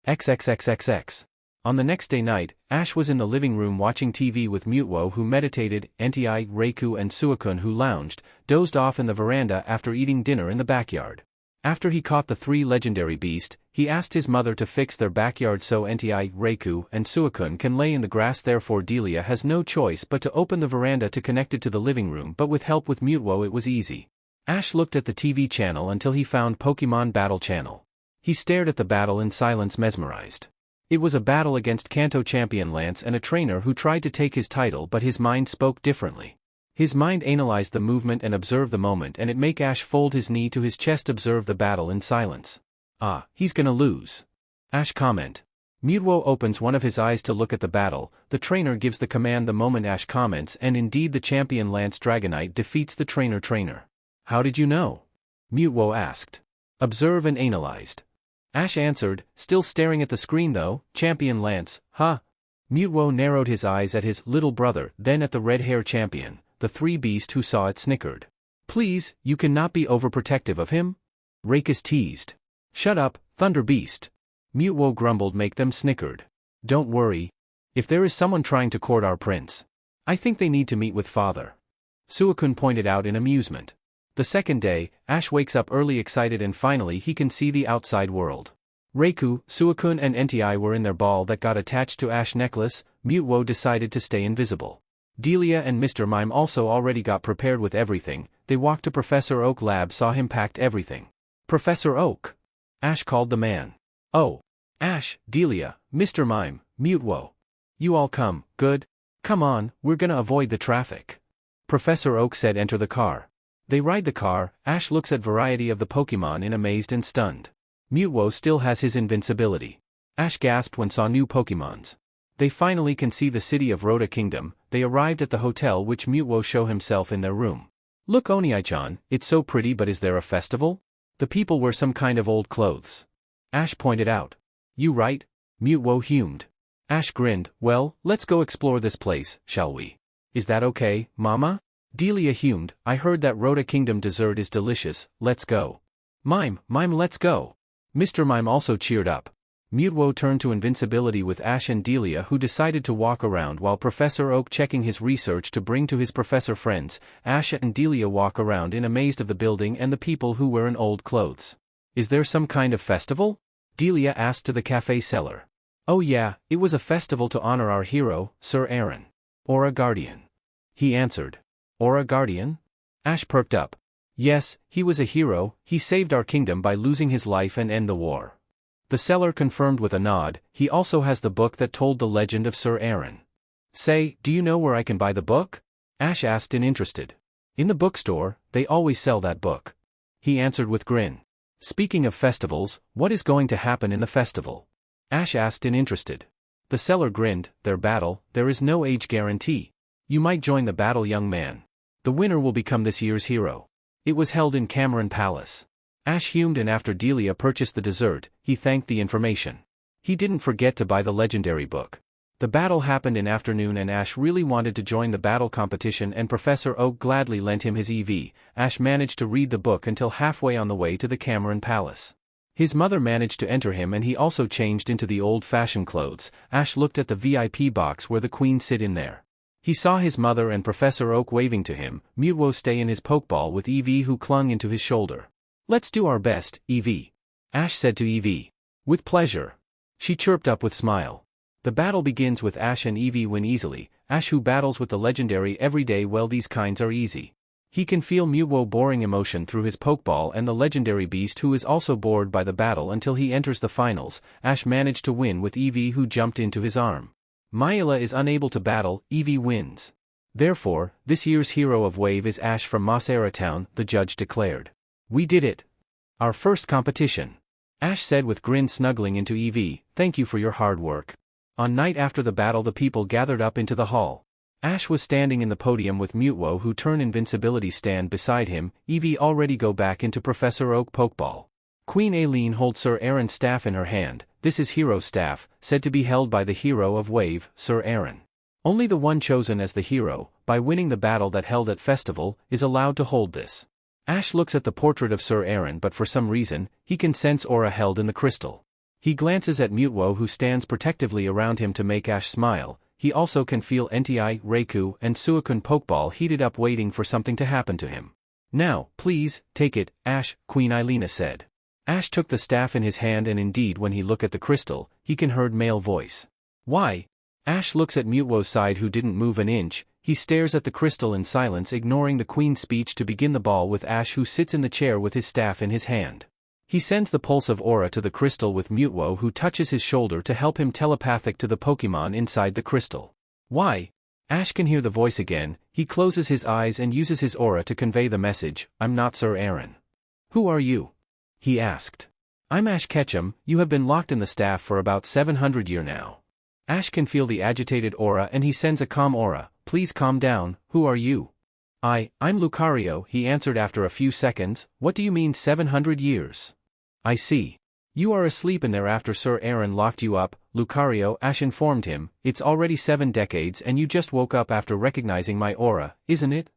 XXXXX. On the next day night, Ash was in the living room watching TV with Mutwo who meditated, Entei, Reiku and Suakun who lounged, dozed off in the veranda after eating dinner in the backyard. After he caught the 3 legendary beasts, he asked his mother to fix their backyard so Entei, Reiku and Suakun can lay in the grass therefore Delia has no choice but to open the veranda to connect it to the living room but with help with Mutwo it was easy. Ash looked at the TV channel until he found Pokemon Battle Channel. He stared at the battle in silence mesmerized. It was a battle against Kanto champion Lance and a trainer who tried to take his title but his mind spoke differently. His mind analyzed the movement and observed the moment and it make Ash fold his knee to his chest observe the battle in silence. Ah, he's gonna lose. Ash comment. Mutwo opens one of his eyes to look at the battle, the trainer gives the command the moment Ash comments and indeed the champion Lance Dragonite defeats the trainer. How did you know? Mutwo asked. Observe and analyzed. Ash answered, still staring at the screen though, Champion Lance, huh? Mutwo narrowed his eyes at his little brother, then at the red-hair champion, the 3 beasts who saw it snickered. Please, you cannot be overprotective of him? Rakus teased. Shut up, Thunder Beast. Mutwo grumbled make them snickered. Don't worry. If there is someone trying to court our prince, I think they need to meet with father. Suakun pointed out in amusement. The second day, Ash wakes up early excited and finally he can see the outside world. Reiku, Suakun and Entei were in their ball that got attached to Ash necklace, Mutwo decided to stay invisible. Delia and Mr. Mime also already got prepared with everything, they walked to Professor Oak lab saw him packed everything. Professor Oak! Ash called the man. Oh! Ash, Delia, Mr. Mime, Mutwo. You all come, good? Come on, we're gonna avoid the traffic. Professor Oak said enter the car. They ride the car, Ash looks at variety of the Pokemon in amazed and stunned. Mutwo still has his invincibility. Ash gasped when saw new Pokemons. They finally can see the city of Rhoda Kingdom, they arrived at the hotel which Mutwo show himself in their room. Look Onii-chan, it's so pretty but is there a festival? The people wear some kind of old clothes. Ash pointed out. You right? Mutwo hummed. Ash grinned, well, let's go explore this place, shall we? Is that okay, Mama? Delia hummed, I heard that Rhoda Kingdom dessert is delicious, let's go. Mime, let's go. Mr. Mime also cheered up. Mutwo turned to invincibility with Ash and Delia who decided to walk around while Professor Oak checking his research to bring to his professor friends. Ash and Delia walk around in amazed of the building and the people who wear in old clothes. Is there some kind of festival? Delia asked to the cafe seller. Oh yeah, it was a festival to honor our hero, Sir Aaron. Or a guardian. He answered. Or a guardian? Ash perked up. Yes, he was a hero, he saved our kingdom by losing his life and end the war. The seller confirmed with a nod, he also has the book that told the legend of Sir Aaron. Say, do you know where I can buy the book? Ash asked interested. In the bookstore, they always sell that book. He answered with grin. Speaking of festivals, what is going to happen in the festival? Ash asked interested. The seller grinned, their battle, there is no age guarantee. You might join the battle young man. The winner will become this year's hero. It was held in Cameron Palace. Ash hummed and after Delia purchased the dessert, he thanked the information. He didn't forget to buy the legendary book. The battle happened in afternoon and Ash really wanted to join the battle competition and Professor Oak gladly lent him his EV. Ash managed to read the book until halfway on the way to the Cameron Palace. His mother managed to enter him and he also changed into the old-fashioned clothes. Ash looked at the VIP box where the queen sit in there. He saw his mother and Professor Oak waving to him, Mutwo stay in his Pokeball with Eevee who clung into his shoulder. Let's do our best, Eevee. Ash said to Eevee. With pleasure. She chirped up with smile. The battle begins with Ash and Eevee win easily. Ash, who battles with the legendary every day, well, these kinds are easy. He can feel Mutwo boring emotion through his Pokeball, and the legendary beast, who is also bored by the battle until he enters the finals. Ash managed to win with Eevee, who jumped into his arm. Myela is unable to battle, Eevee wins. Therefore, this year's hero of Wave is Ash from Mossera Town, the judge declared. We did it. Our first competition. Ash said with grin, snuggling into Eevee, thank you for your hard work. On night after the battle, the people gathered up into the hall. Ash was standing in the podium with Mutwo, who turn invincibility stand beside him. Eevee already go back into Professor Oak Pokeball. Queen Aileen holds Sir Aaron's staff in her hand. This is hero staff, said to be held by the hero of Wave, Sir Aaron. Only the one chosen as the hero, by winning the battle that held at festival, is allowed to hold this. Ash looks at the portrait of Sir Aaron, but for some reason, he can sense aura held in the crystal. He glances at Mutwo, who stands protectively around him to make Ash smile. He also can feel Entei, Raikou, and Suicune Pokeball heated up, waiting for something to happen to him. Now, please, take it, Ash, Queen Aileen said. Ash took the staff in his hand, and indeed when he looked at the crystal, he can heard male voice. Why? Ash looks at Mutwo's side, who didn't move an inch. He stares at the crystal in silence, ignoring the queen's speech to begin the ball with Ash, who sits in the chair with his staff in his hand. He sends the pulse of aura to the crystal with Mutwo, who touches his shoulder to help him telepathic to the Pokemon inside the crystal. Why? Ash can hear the voice again. He closes his eyes and uses his aura to convey the message, I'm not Sir Aaron. Who are you? He asked. I'm Ash Ketchum. You have been locked in the staff for about 700 years now. Ash can feel the agitated aura, and he sends a calm aura. Please calm down. Who are you? I'm Lucario, he answered after a few seconds. What do you mean 700 years? I see. You are asleep in there after Sir Aaron locked you up, Lucario, Ash informed him. It's already 7 decades and you just woke up after recognizing my aura, isn't it?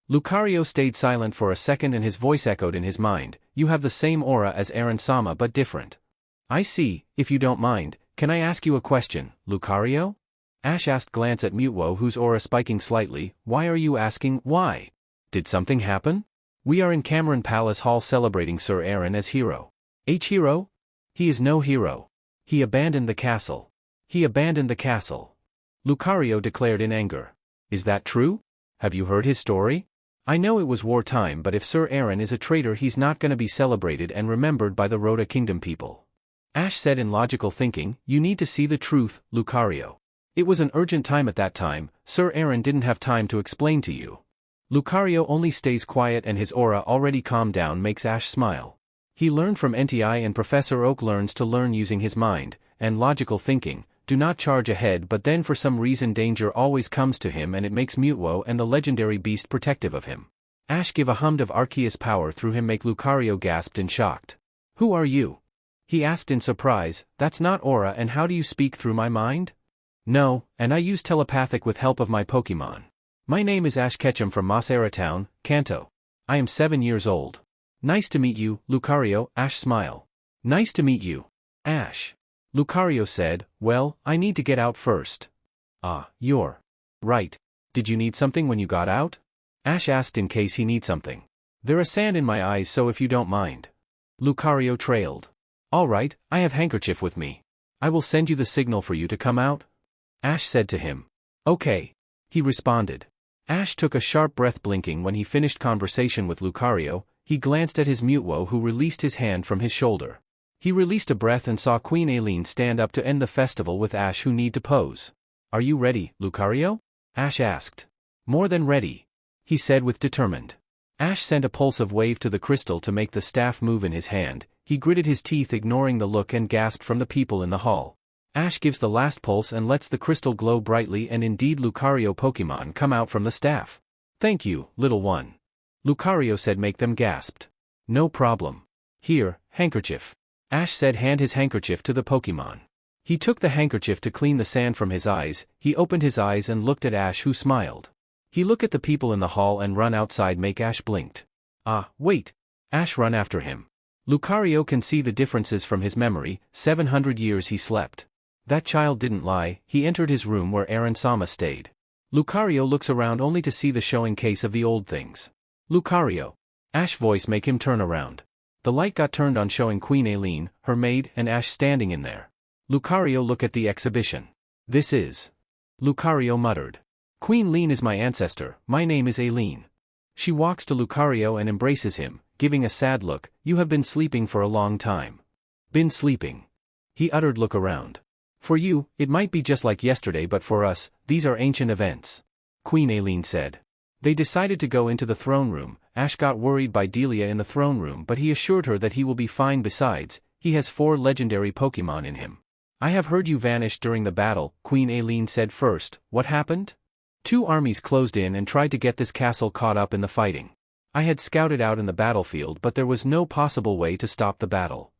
Lucario stayed silent for a second and his voice echoed in his mind. You have the same aura as Aaron-sama but different. I see. If you don't mind, can I ask you a question, Lucario? Ash asked, glance at Mutwo, whose aura spiking slightly. Why are you asking? Why? Did something happen? We are in Cameron Palace Hall celebrating Sir Aaron as hero. Hero? He is no hero. He abandoned the castle. He abandoned the castle. Lucario declared in anger. Is that true? Have you heard his story? I know it was wartime, but if Sir Aaron is a traitor, he's not gonna be celebrated and remembered by the Rhoda Kingdom people. Ash said in logical thinking, you need to see the truth, Lucario. It was an urgent time at that time. Sir Aaron didn't have time to explain to you. Lucario only stays quiet, and his aura already calmed down makes Ash smile. He learned from Entei, and Professor Oak learns to learn using his mind and logical thinking. Do not charge ahead, but then for some reason danger always comes to him, and it makes Mutwo and the legendary beast protective of him. Ash give a hum of Arceus power through him make Lucario gasped and shocked. Who are you? He asked in surprise. That's not aura, and how do you speak through my mind? No, and I use telepathic with help of my Pokemon. My name is Ash Ketchum from Mossera Town, Kanto. I am 7 years old. Nice to meet you, Lucario, Ash smile. Nice to meet you, Ash. Lucario said, well, I need to get out first. Ah, you're right. Did you need something when you got out? Ash asked in case he needs something. There is sand in my eyes, so if you don't mind. Lucario trailed. All right, I have handkerchief with me. I will send you the signal for you to come out. Ash said to him. Okay. He responded. Ash took a sharp breath, blinking when he finished conversation with Lucario. He glanced at his Mutwo, who released his hand from his shoulder. He released a breath and saw Queen Aileen stand up to end the festival with Ash, who need to pose. Are you ready, Lucario? Ash asked. More than ready, he said with determined. Ash sent a pulse of wave to the crystal to make the staff move in his hand. He gritted his teeth, ignoring the look and gasped from the people in the hall. Ash gives the last pulse and lets the crystal glow brightly, and indeed Lucario Pokemon come out from the staff. Thank you, little one. Lucario said, make them gasped. No problem. Here, handkerchief. Ash said, hand his handkerchief to the Pokemon. He took the handkerchief to clean the sand from his eyes. He opened his eyes and looked at Ash, who smiled. He looked at the people in the hall and run outside make Ash blinked. Ah, wait. Ash run after him. Lucario can see the differences from his memory. 700 years he slept. That child didn't lie. He entered his room where Aaron-sama stayed. Lucario looks around only to see the showing case of the old things. Lucario. Ash voice make him turn around. The light got turned on, showing Queen Aileen, her maid, and Ash standing in there. Lucario look at the exhibition. This is. Lucario muttered. Queen Lean is my ancestor, my name is Aileen. She walks to Lucario and embraces him, giving a sad look. You have been sleeping for a long time. Been sleeping. He uttered. Look around. For you, it might be just like yesterday, but for us, these are ancient events. Queen Aileen said. They decided to go into the throne room. Ash got worried by Delia in the throne room, but he assured her that he will be fine. Besides, he has 4 legendary Pokemon in him. I have heard you vanished during the battle, Queen Aileen said. First, what happened? 2 armies closed in and tried to get this castle caught up in the fighting. I had scouted out in the battlefield, but there was no possible way to stop the battle.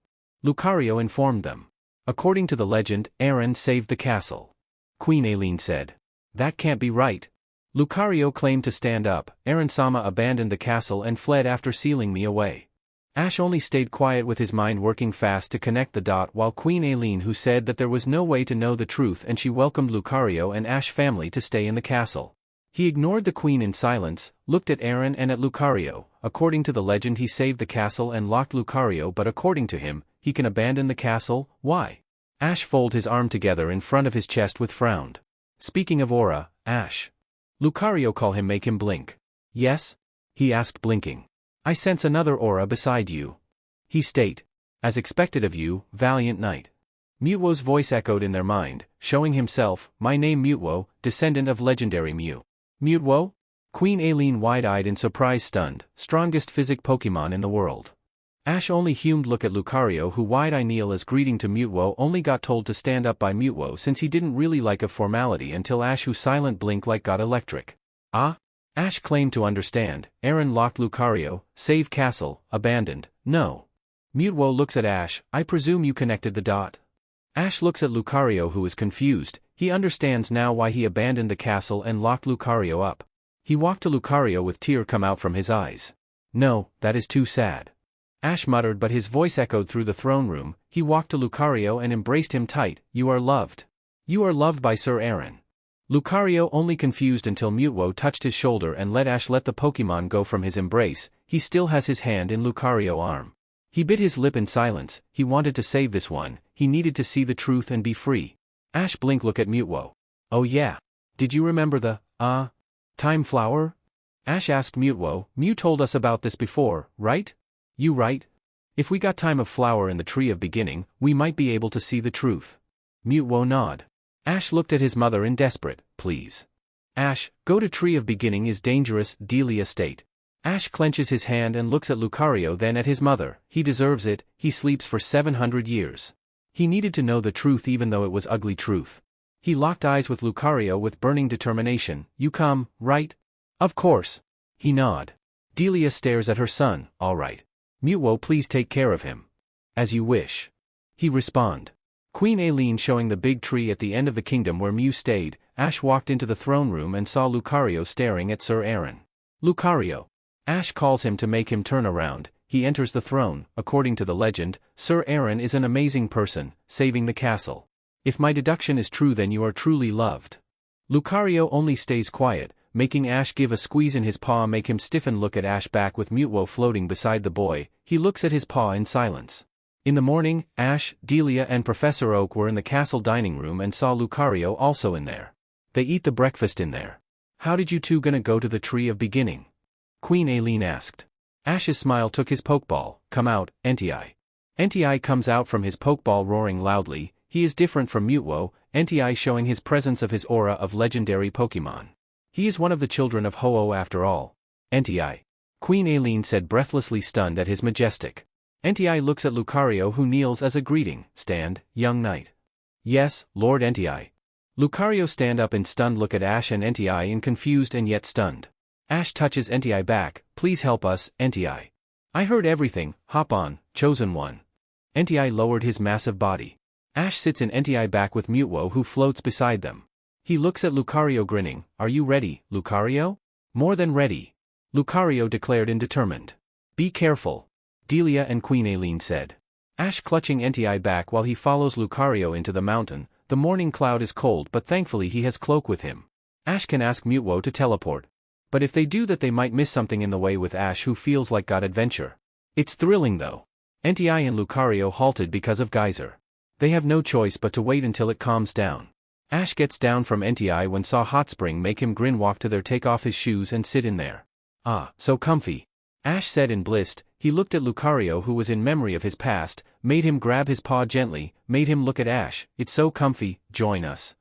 Lucario informed them. According to the legend, Aaron saved the castle. Queen Aileen said. That can't be right. Lucario claimed to stand up. Aaron-sama abandoned the castle and fled after sealing me away. Ash only stayed quiet with his mind working fast to connect the dot, while Queen Aileen, who said that there was no way to know the truth and she welcomed Lucario and Ash family to stay in the castle. He ignored the queen in silence, looked at Aaron and at Lucario. According to the legend, he saved the castle and locked Lucario, but according to him, he can abandon the castle. Why? Ash folded his arm together in front of his chest with frowned. Speaking of aura, Ash. Lucario call him, make him blink. Yes? He asked, blinking. I sense another aura beside you. He state. As expected of you, valiant knight. Mutwo's voice echoed in their mind, showing himself. My name Mutwo, descendant of legendary Mew. Mutwo? Queen Aileen wide-eyed in surprise, stunned. Strongest physic Pokemon in the world. Ash only hummed. Look at Lucario, who wide-eyed kneel as greeting to Mutwo. Only got told to stand up by Mutwo since he didn't really like a formality until Ash, who silent blink like got electric. Ah? Ash claimed to understand. Aaron locked Lucario, save castle, abandoned. No. Mutwo looks at Ash. I presume you connected the dot. Ash looks at Lucario, who is confused. He understands now why he abandoned the castle and locked Lucario up. He walked to Lucario with tear come out from his eyes. No, that is too sad. Ash muttered, but his voice echoed through the throne room. He walked to Lucario and embraced him tight. You are loved. You are loved by Sir Aaron. Lucario only confused until Mutwo touched his shoulder and let Ash let the Pokemon go from his embrace. He still has his hand in Lucario's arm. He bit his lip in silence. He wanted to save this one. He needed to see the truth and be free. Ash blinked. Look at Mutwo. Oh yeah. Did you remember the, time flower? Ash asked Mutwo. Mew told us about this before, right? You right? If we got time of flower in the tree of beginning, we might be able to see the truth. Mutwo nod. Ash looked at his mother in desperate, please. Ash, go to tree of beginning is dangerous, Delia state. Ash clenches his hand and looks at Lucario, then at his mother. He deserves it. He sleeps for 700 years. He needed to know the truth even though it was ugly truth. He locked eyes with Lucario with burning determination. You come, right? Of course. He nod. Delia stares at her son. All right. Mutwo, please take care of him. As you wish. He respond. Queen Aileen showing the big tree at the end of the kingdom where Mew stayed. Ash walked into the throne room and saw Lucario staring at Sir Aaron. Lucario. Ash calls him to make him turn around. He enters the throne. According to the legend, Sir Aaron is an amazing person, saving the castle. If my deduction is true, then you are truly loved. Lucario only stays quiet, making Ash give a squeeze in his paw, make him stiffen. Look at Ash back with Mutwo floating beside the boy. He looks at his paw in silence. In the morning, Ash, Delia and Professor Oak were in the castle dining room and saw Lucario also in there. They eat the breakfast in there. How did you two gonna go to the tree of beginning? Queen Aileen asked. Ash's smile took his pokeball. Come out, Entei. Entei comes out from his pokeball roaring loudly. He is different from Mutwo, Entei showing his presence of his aura of legendary Pokemon. He is one of the children of Ho-Oh after all. Entei. Queen Aileen said, breathlessly stunned at his majestic. Entei looks at Lucario, who kneels as a greeting. Stand, young knight. Yes, Lord Entei. Lucario stand up in stunned look at Ash and Entei in confused and yet stunned. Ash touches Entei back. Please help us, Entei. I heard everything. Hop on, chosen one. Entei lowered his massive body. Ash sits in Entei back with Mutwo, who floats beside them. He looks at Lucario grinning. Are you ready, Lucario? More than ready. Lucario declared and determined. Be careful. Delia and Queen Aileen said. Ash clutching Entei back while he follows Lucario into the mountain. The morning cloud is cold, but thankfully he has cloak with him. Ash can ask Mutwo to teleport. But if they do that, they might miss something in the way with Ash, who feels like got adventure. It's thrilling though. Entei and Lucario halted because of Geyser. They have no choice but to wait until it calms down. Ash gets down from NTI when saw hot spring make him grin walk to there take off his shoes and sit in there. Ah, so comfy. Ash said in bliss. He looked at Lucario who was in memory of his past, made him grab his paw gently, made him look at Ash. It's so comfy, join us.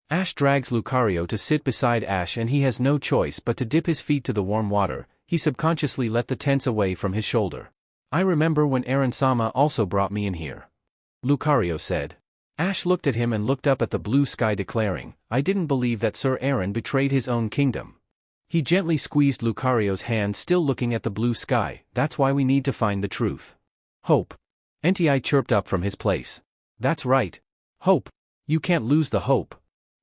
Ash drags Lucario to sit beside Ash and he has no choice but to dip his feet to the warm water. He subconsciously let the tense away from his shoulder. I remember when Aaron-sama also brought me in here. Lucario said. Ash looked at him and looked up at the blue sky declaring, I didn't believe that Sir Aaron betrayed his own kingdom. He gently squeezed Lucario's hand still looking at the blue sky. That's why we need to find the truth. Hope. NTI chirped up from his place. That's right. Hope. You can't lose the hope.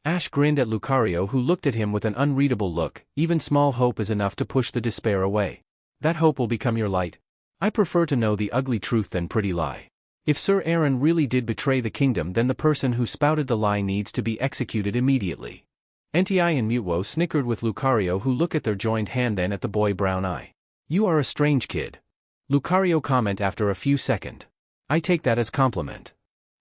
Ash grinned at Lucario who looked at him with an unreadable look. Even small hope is enough to push the despair away. That hope will become your light. I prefer to know the ugly truth than pretty lie. If Sir Aaron really did betray the kingdom, then the person who spouted the lie needs to be executed immediately. NTI and Mutuo snickered with Lucario who looked at their joined hand then at the boy brown eye. You are a strange kid. Lucario comment after a few seconds. I take that as compliment.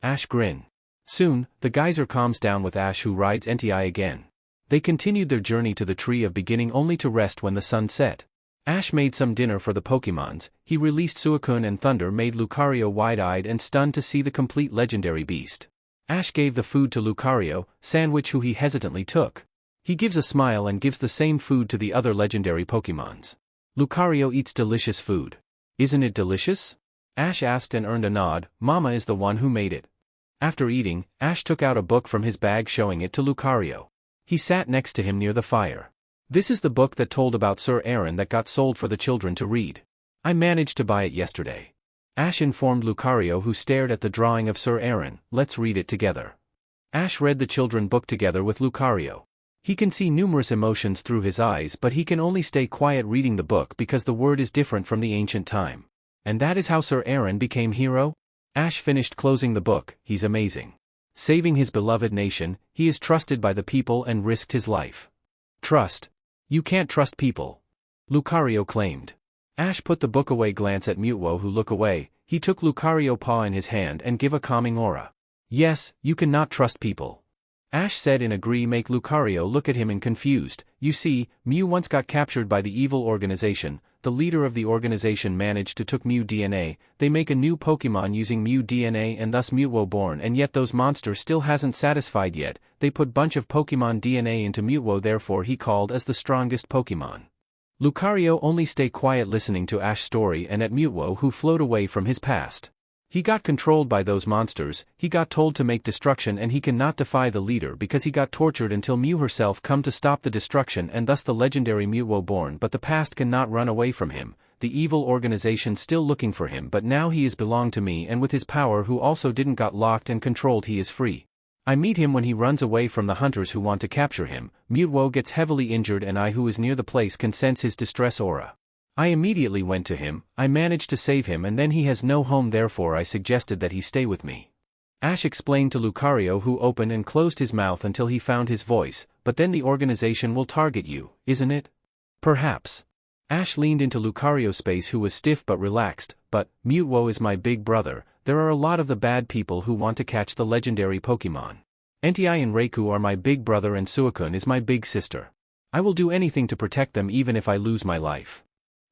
Ash grin. Soon, the geyser calms down with Ash who rides NTI again. They continued their journey to the Tree of Beginning only to rest when the sun set. Ash made some dinner for the Pokemons. He released Suicune and Thunder made Lucario wide-eyed and stunned to see the complete legendary beast. Ash gave the food to Lucario, sandwich who he hesitantly took. He gives a smile and gives the same food to the other legendary Pokemons. Lucario eats delicious food. Isn't it delicious? Ash asked and earned a nod. Mama is the one who made it. After eating, Ash took out a book from his bag showing it to Lucario. He sat next to him near the fire. This is the book that told about Sir Aaron that got sold for the children to read. I managed to buy it yesterday. Ash informed Lucario who stared at the drawing of Sir Aaron. Let's read it together. Ash read the children book together with Lucario. He can see numerous emotions through his eyes but he can only stay quiet reading the book because the word is different from the ancient time. And that is how Sir Aaron became hero? Ash finished closing the book. He's amazing. Saving his beloved nation, he is trusted by the people and risked his life. Trust? You can't trust people. Lucario claimed. Ash put the book away glance at Mutuo who look away. He took Lucario paw in his hand and give a calming aura. Yes, you cannot trust people. Ash said in agree make Lucario look at him in confused. You see, Mew once got captured by the evil organization. The leader of the organization managed to took Mew DNA. They make a new Pokemon using Mew DNA and thus Mutuo born and yet those monsters still hasn't satisfied yet. They put bunch of Pokemon DNA into Mutuo therefore he called as the strongest Pokemon. Lucario only stay quiet listening to Ash's story and at Mutuo who float away from his past. He got controlled by those monsters, he got told to make destruction and he cannot defy the leader because he got tortured until Mew herself come to stop the destruction and thus the legendary Mutuo born but the past cannot run away from him, the evil organization still looking for him but now he is belong to me and with his power who also didn't got locked and controlled he is free. I meet him when he runs away from the hunters who want to capture him, Mutuo gets heavily injured and I who is near the place can sense his distress aura. I immediately went to him, I managed to save him and then he has no home therefore I suggested that he stay with me. Ash explained to Lucario who opened and closed his mouth until he found his voice, but then the organization will target you, isn't it? Perhaps. Ash leaned into Lucario's space who was stiff but relaxed, but, Mutuo is my big brother, there are a lot of the bad people who want to catch the legendary Pokemon. NTI and Reiku are my big brother and Suicune is my big sister. I will do anything to protect them even if I lose my life.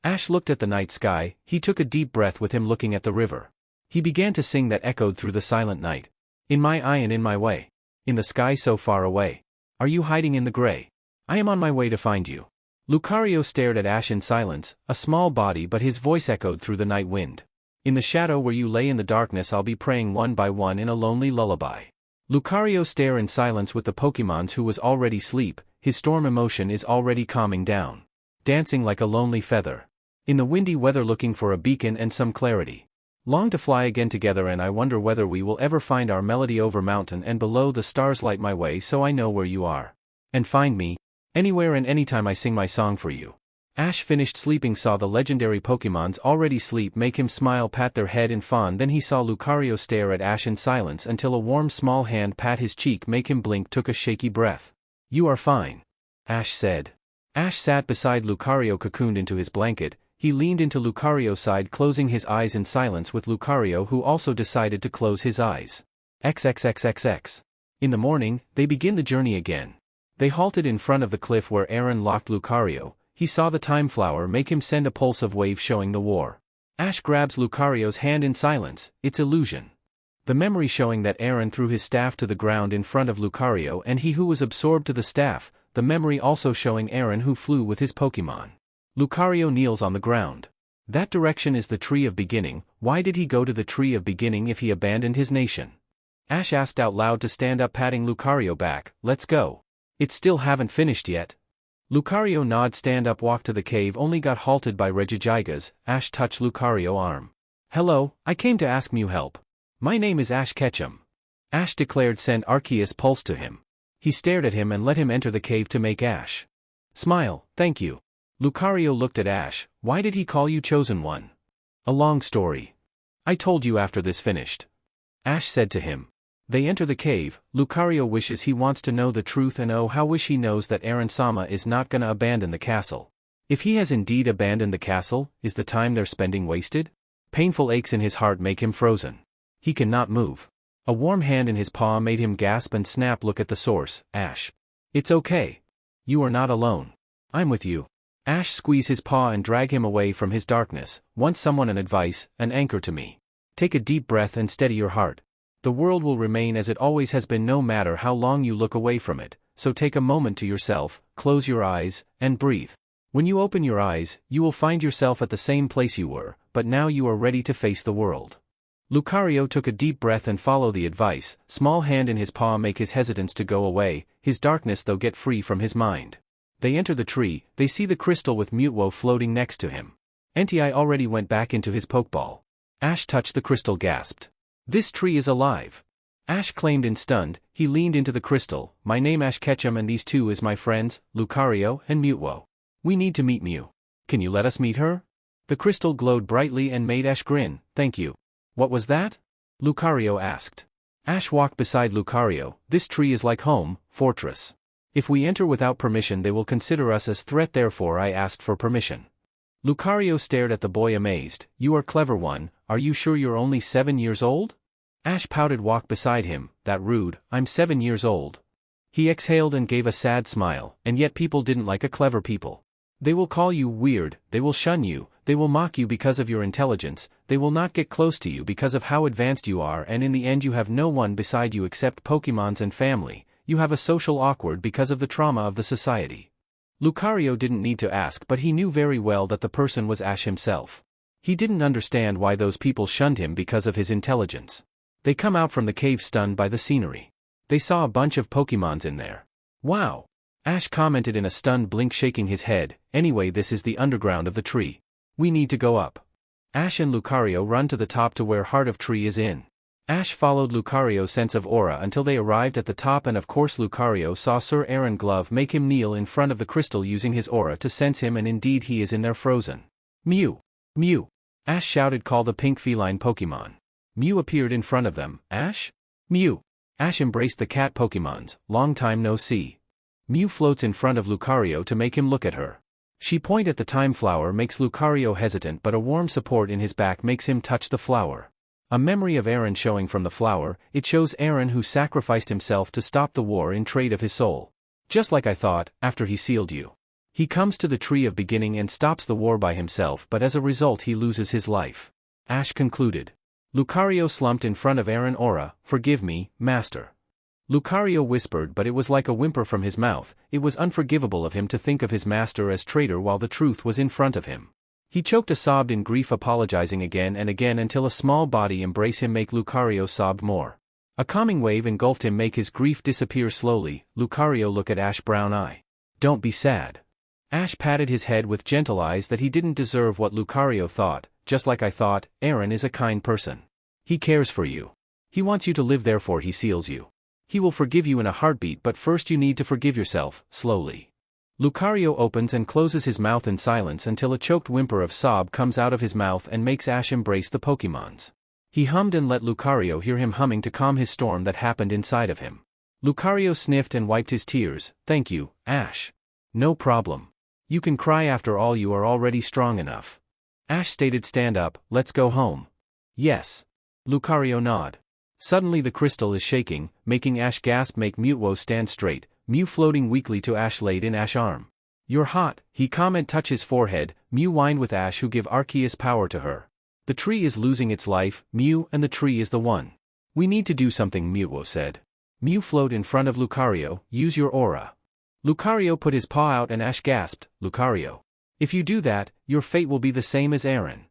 Ash looked at the night sky, he took a deep breath with him looking at the river. He began to sing that echoed through the silent night. In my eye and in my way. In the sky so far away. Are you hiding in the gray? I am on my way to find you. Lucario stared at Ash in silence, a small body but his voice echoed through the night wind. In the shadow where you lay in the darkness I'll be praying one by one in a lonely lullaby. Lucario stared in silence with the Pokemons who was already sleep, his storm emotion is already calming down. Dancing like a lonely feather. In the windy weather looking for a beacon and some clarity. Long to fly again together and I wonder whether we will ever find our melody over mountain and below the stars light my way so I know where you are. And find me. Anywhere and anytime I sing my song for you. Ash finished sleeping saw the legendary Pokemons already sleep make him smile pat their head in fawn then he saw Lucario stare at Ash in silence until a warm small hand pat his cheek make him blink took a shaky breath. You are fine. Ash said. Ash sat beside Lucario cocooned into his blanket. He leaned into Lucario's side closing his eyes in silence with Lucario who also decided to close his eyes. XXXXX. In the morning, they begin the journey again. They halted in front of the cliff where Aaron locked Lucario. He saw the time flower make him send a pulse of wave showing the war. Ash grabs Lucario's hand in silence, it's illusion. The memory showing that Aaron threw his staff to the ground in front of Lucario and he who was absorbed to the staff, the memory also showing Aaron who flew with his Pokemon. Lucario kneels on the ground. That direction is the Tree of Beginning. Why did he go to the Tree of Beginning if he abandoned his nation? Ash asked out loud to stand up, patting Lucario back. Let's go. It still haven't finished yet. Lucario nod, stand up, walk to the cave, only got halted by Regigigas. Ash touched Lucario arm. Hello, I came to ask Mew help. My name is Ash Ketchum. Ash declared, send Arceus pulse to him. He stared at him and let him enter the cave to make Ash smile. Thank you. Lucario looked at Ash. Why did he call you Chosen One? A long story. I told you after this finished. Ash said to him. They enter the cave. Lucario wishes he wants to know the truth, and oh how wish he knows that Aaron-sama is not gonna abandon the castle. If he has indeed abandoned the castle, is the time they're spending wasted? Painful aches in his heart make him frozen. He cannot move. A warm hand in his paw made him gasp and snap. Look at the source, Ash. It's okay. You are not alone. I'm with you. Ash squeeze his paw and drag him away from his darkness. Want someone, an advice, an anchor to me. Take a deep breath and steady your heart. The world will remain as it always has been no matter how long you look away from it, so take a moment to yourself, close your eyes, and breathe. When you open your eyes, you will find yourself at the same place you were, but now you are ready to face the world. Lucario took a deep breath and followed the advice. Small hand in his paw make his hesitance to go away, his darkness though get free from his mind. They enter the tree. They see the crystal with Mutwo floating next to him. Entei already went back into his Pokeball. Ash touched the crystal, gasped. This tree is alive. Ash claimed in stunned. He leaned into the crystal. My name Ash Ketchum and these two is my friends, Lucario and Mutwo. We need to meet Mew. Can you let us meet her? The crystal glowed brightly and made Ash grin. Thank you. What was that? Lucario asked. Ash walked beside Lucario. This tree is like home, fortress. If we enter without permission they will consider us as threat, therefore I asked for permission. Lucario stared at the boy amazed. You are clever one, are you sure you're only 7 years old? Ash pouted, walked beside him. That rude, I'm 7 years old. He exhaled and gave a sad smile, and yet people didn't like a clever people. They will call you weird, they will shun you, they will mock you because of your intelligence, they will not get close to you because of how advanced you are, and in the end you have no one beside you except Pokemons and family. You have a social awkward because of the trauma of the society. Lucario didn't need to ask, but he knew very well that the person was Ash himself. He didn't understand why those people shunned him because of his intelligence. They come out from the cave stunned by the scenery. They saw a bunch of Pokemons in there. Wow! Ash commented in a stunned blink, shaking his head. Anyway, this is the underground of the tree. We need to go up. Ash and Lucario run to the top to where Heart of Tree is in. Ash followed Lucario's sense of aura until they arrived at the top, and of course Lucario saw Sir Aaron Glove make him kneel in front of the crystal using his aura to sense him, and indeed he is in there frozen. Mew! Mew! Ash shouted, call the pink feline Pokemon. Mew appeared in front of them. Ash? Mew! Ash embraced the cat Pokemons. Long time no see. Mew floats in front of Lucario to make him look at her. She point at the time flower makes Lucario hesitant, but a warm support in his back makes him touch the flower. A memory of Aaron showing from the flower. It shows Aaron who sacrificed himself to stop the war in trade of his soul. Just like I thought, after he sealed you. He comes to the Tree of Beginning and stops the war by himself, but as a result he loses his life. Ash concluded. Lucario slumped in front of Aaron. Aura, forgive me, master. Lucario whispered, but it was like a whimper from his mouth. It was unforgivable of him to think of his master as traitor while the truth was in front of him. He choked, sobbed in grief, apologizing again and again until a small body embrace him make Lucario sob more. A calming wave engulfed him, make his grief disappear slowly. Lucario look at Ash, brown eye. Don't be sad. Ash patted his head with gentle eyes that he didn't deserve what Lucario thought. Just like I thought, Aaron is a kind person. He cares for you. He wants you to live, therefore he seals you. He will forgive you in a heartbeat, but first you need to forgive yourself, slowly. Lucario opens and closes his mouth in silence until a choked whimper of sob comes out of his mouth and makes Ash embrace the Pokemons. He hummed and let Lucario hear him humming to calm his storm that happened inside of him. Lucario sniffed and wiped his tears. Thank you, Ash. No problem. You can cry, after all you are already strong enough. Ash stated, stand up, let's go home. Yes. Lucario nod. Suddenly the crystal is shaking, making Ash gasp, make Mutwo stand straight, Mew floating weakly to Ash laid in Ash arm. You're hot, he comment touch his forehead, Mew whined with Ash who give Arceus power to her. The tree is losing its life, Mew, and the tree is the one. We need to do something, Mutwo said. Mew float in front of Lucario, use your aura. Lucario put his paw out and Ash gasped, Lucario. If you do that, your fate will be the same as Aaron.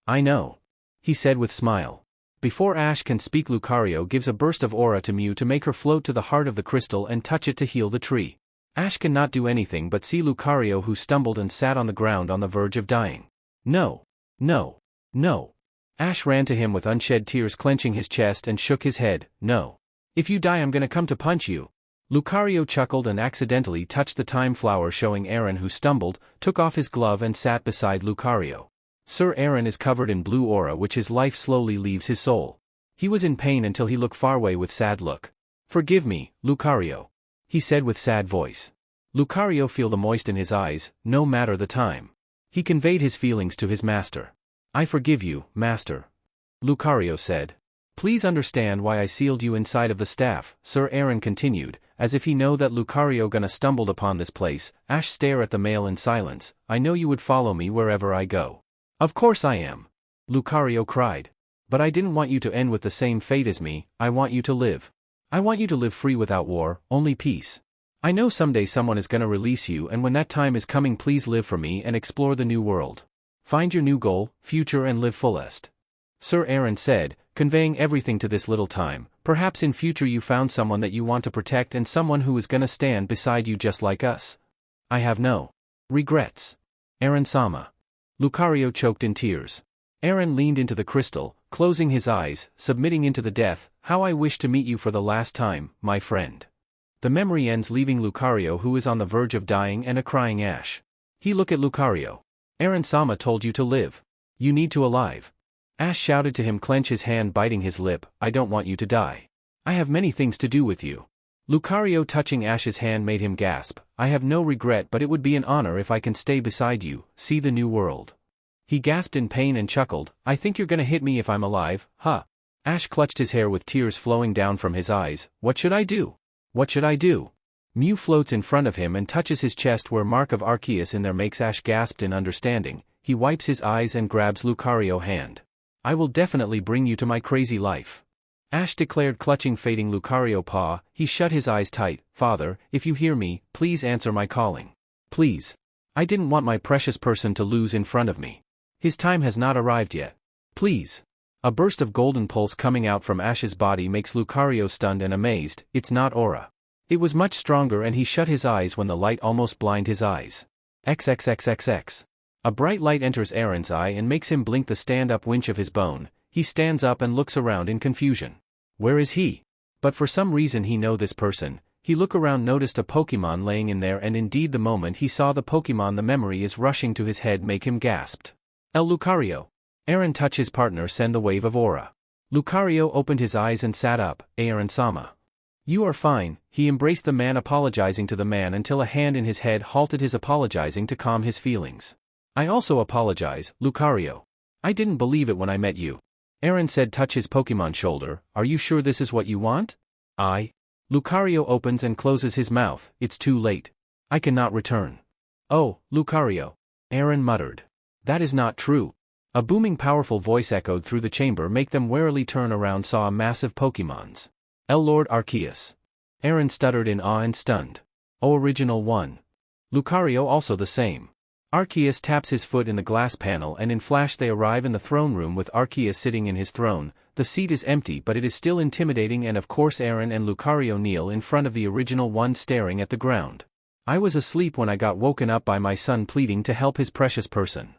I know. He said with smile. Before Ash can speak, Lucario gives a burst of aura to Mew to make her float to the heart of the crystal and touch it to heal the tree. Ash cannot do anything but see Lucario who stumbled and sat on the ground on the verge of dying. No. No. No. Ash ran to him with unshed tears, clenching his chest and shook his head, no. If you die I'm gonna come to punch you. Lucario chuckled and accidentally touched the time flower, showing Aaron who stumbled, took off his glove and sat beside Lucario. Sir Aaron is covered in blue aura which his life slowly leaves his soul. He was in pain until he looked far away with sad look. Forgive me, Lucario. He said with sad voice. Lucario feel the moist in his eyes, no matter the time. He conveyed his feelings to his master. I forgive you, master. Lucario said. Please understand why I sealed you inside of the staff, Sir Aaron continued, as if he know that Lucario gonna stumbled upon this place. Ash stare at the male in silence. I know you would follow me wherever I go. Of course I am. Lucario cried. But I didn't want you to end with the same fate as me, I want you to live. I want you to live free without war, only peace. I know someday someone is gonna release you, and when that time is coming please live for me and explore the new world. Find your new goal, future, and live fullest. Sir Aaron said, conveying everything to this little time. Perhaps in future you found someone that you want to protect and someone who is gonna stand beside you just like us. I have no regrets. Aaron-sama. Lucario choked in tears. Aaron leaned into the crystal, closing his eyes, submitting into the death. How I wish to meet you for the last time, my friend. The memory ends, leaving Lucario who is on the verge of dying and a crying Ash. He looked at Lucario. Aaron-sama told you to live. You need to alive. Ash shouted to him, clench his hand, biting his lip. I don't want you to die. I have many things to do with you. Lucario touching Ash's hand made him gasp. I have no regret, but it would be an honor if I can stay beside you, see the new world. He gasped in pain and chuckled. I think you're gonna hit me if I'm alive, huh? Ash clutched his hair with tears flowing down from his eyes. What should I do? What should I do? Mew floats in front of him and touches his chest where mark of Arceus in there makes Ash gasped in understanding. He wipes his eyes and grabs Lucario's hand. I will definitely bring you to my crazy life. Ash declared, clutching fading Lucario paw. He shut his eyes tight. Father, if you hear me, please answer my calling. Please. I didn't want my precious person to lose in front of me. His time has not arrived yet. Please. A burst of golden pulse coming out from Ash's body makes Lucario stunned and amazed. It's not aura. It was much stronger and he shut his eyes when the light almost blinded his eyes. XXXXX. A bright light enters Aaron's eye and makes him blink the stand-up winch of his bone. He stands up and looks around in confusion. Where is he? But for some reason he know this person. He look around, noticed a Pokemon laying in there, and indeed the moment he saw the Pokemon the memory is rushing to his head make him gasped. El Lucario. Aaron touch his partner, send the wave of aura. Lucario opened his eyes and sat up. Aaron-sama. You are fine. He embraced the man, apologizing to the man until a hand in his head halted his apologizing to calm his feelings. I also apologize, Lucario. I didn't believe it when I met you. Aaron said, touch his Pokemon shoulder. Are you sure this is what you want? Lucario opens and closes his mouth. It's too late. I cannot return. Oh, Lucario. Aaron muttered. That is not true. A booming powerful voice echoed through the chamber, make them warily turn around, saw a massive Pokemons. El Lord Arceus. Aaron stuttered in awe and stunned. Oh, original one. Lucario also the same. Arceus taps his foot in the glass panel and in flash they arrive in the throne room with Arceus sitting in his throne. The seat is empty but it is still intimidating, and of course Aaron and Lucario kneel in front of the original one staring at the ground. I was asleep when I got woken up by my son pleading to help his precious person.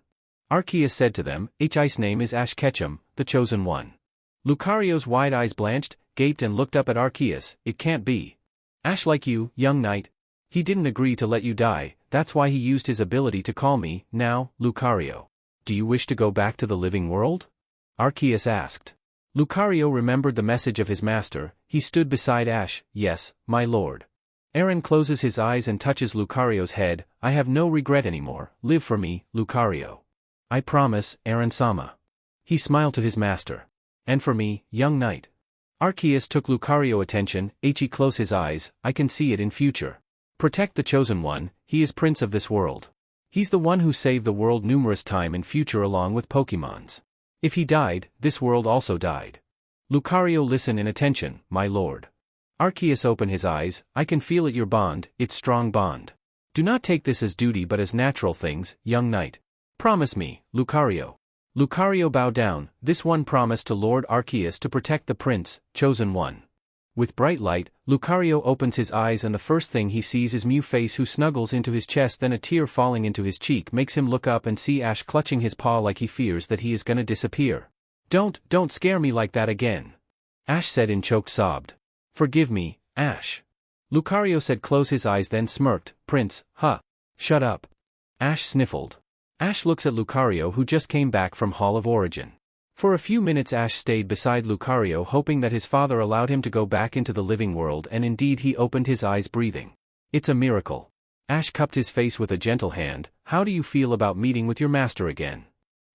Arceus said to them, His name is Ash Ketchum, the chosen one. Lucario's wide eyes blanched, gaped and looked up at Arceus. It can't be. Ash like you, young knight. He didn't agree to let you die, that's why he used his ability to call me. Now, Lucario. Do you wish to go back to the living world? Arceus asked. Lucario remembered the message of his master. He stood beside Ash. Yes, my lord. Aaron closes his eyes and touches Lucario's head. I have no regret anymore. Live for me, Lucario. I promise, Aaron-sama. He smiled to his master. And for me, young knight. Arceus took Lucario attention, close his eyes, I can see it in future. Protect the Chosen One, he is prince of this world. He's the one who saved the world numerous time in future along with Pokemons. If he died, this world also died. Lucario listen in attention, my lord. Arceus open his eyes, I can feel it your bond, it's strong bond. Do not take this as duty but as natural things, young knight. Promise me, Lucario. Lucario bowed down, this one promised to Lord Arceus to protect the prince, Chosen One. With bright light, Lucario opens his eyes and the first thing he sees is Mew face who snuggles into his chest, then a tear falling into his cheek makes him look up and see Ash clutching his paw like he fears that he is gonna disappear. Don't scare me like that again. Ash said in choked sobbed. Forgive me, Ash. Lucario said close his eyes then smirked, Prince, huh. Shut up. Ash sniffled. Ash looks at Lucario who just came back from Hall of Origin. For a few minutes Ash stayed beside Lucario hoping that his father allowed him to go back into the living world, and indeed he opened his eyes breathing. It's a miracle. Ash cupped his face with a gentle hand, how do you feel about meeting with your master again?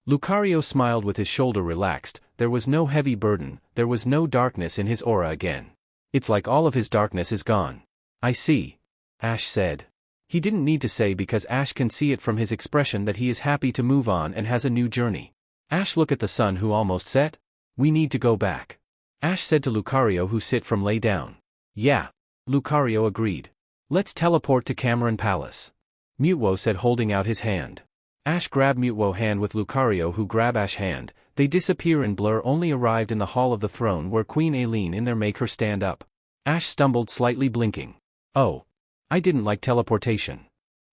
Lucario smiled with his shoulder relaxed, there was no heavy burden, there was no darkness in his aura again. It's like all of his darkness is gone. I see. Ash said. He didn't need to say because Ash can see it from his expression that he is happy to move on and has a new journey. Ash look at the sun who almost set. We need to go back. Ash said to Lucario who sit from lay down. Yeah. Lucario agreed. Let's teleport to Cameron Palace. Mutwo said holding out his hand. Ash grabbed Mutwo hand with Lucario who grab Ash hand, they disappear and Blur only arrived in the Hall of the Throne where Queen Aileen in there make her stand up. Ash stumbled slightly blinking. Oh. I didn't like teleportation.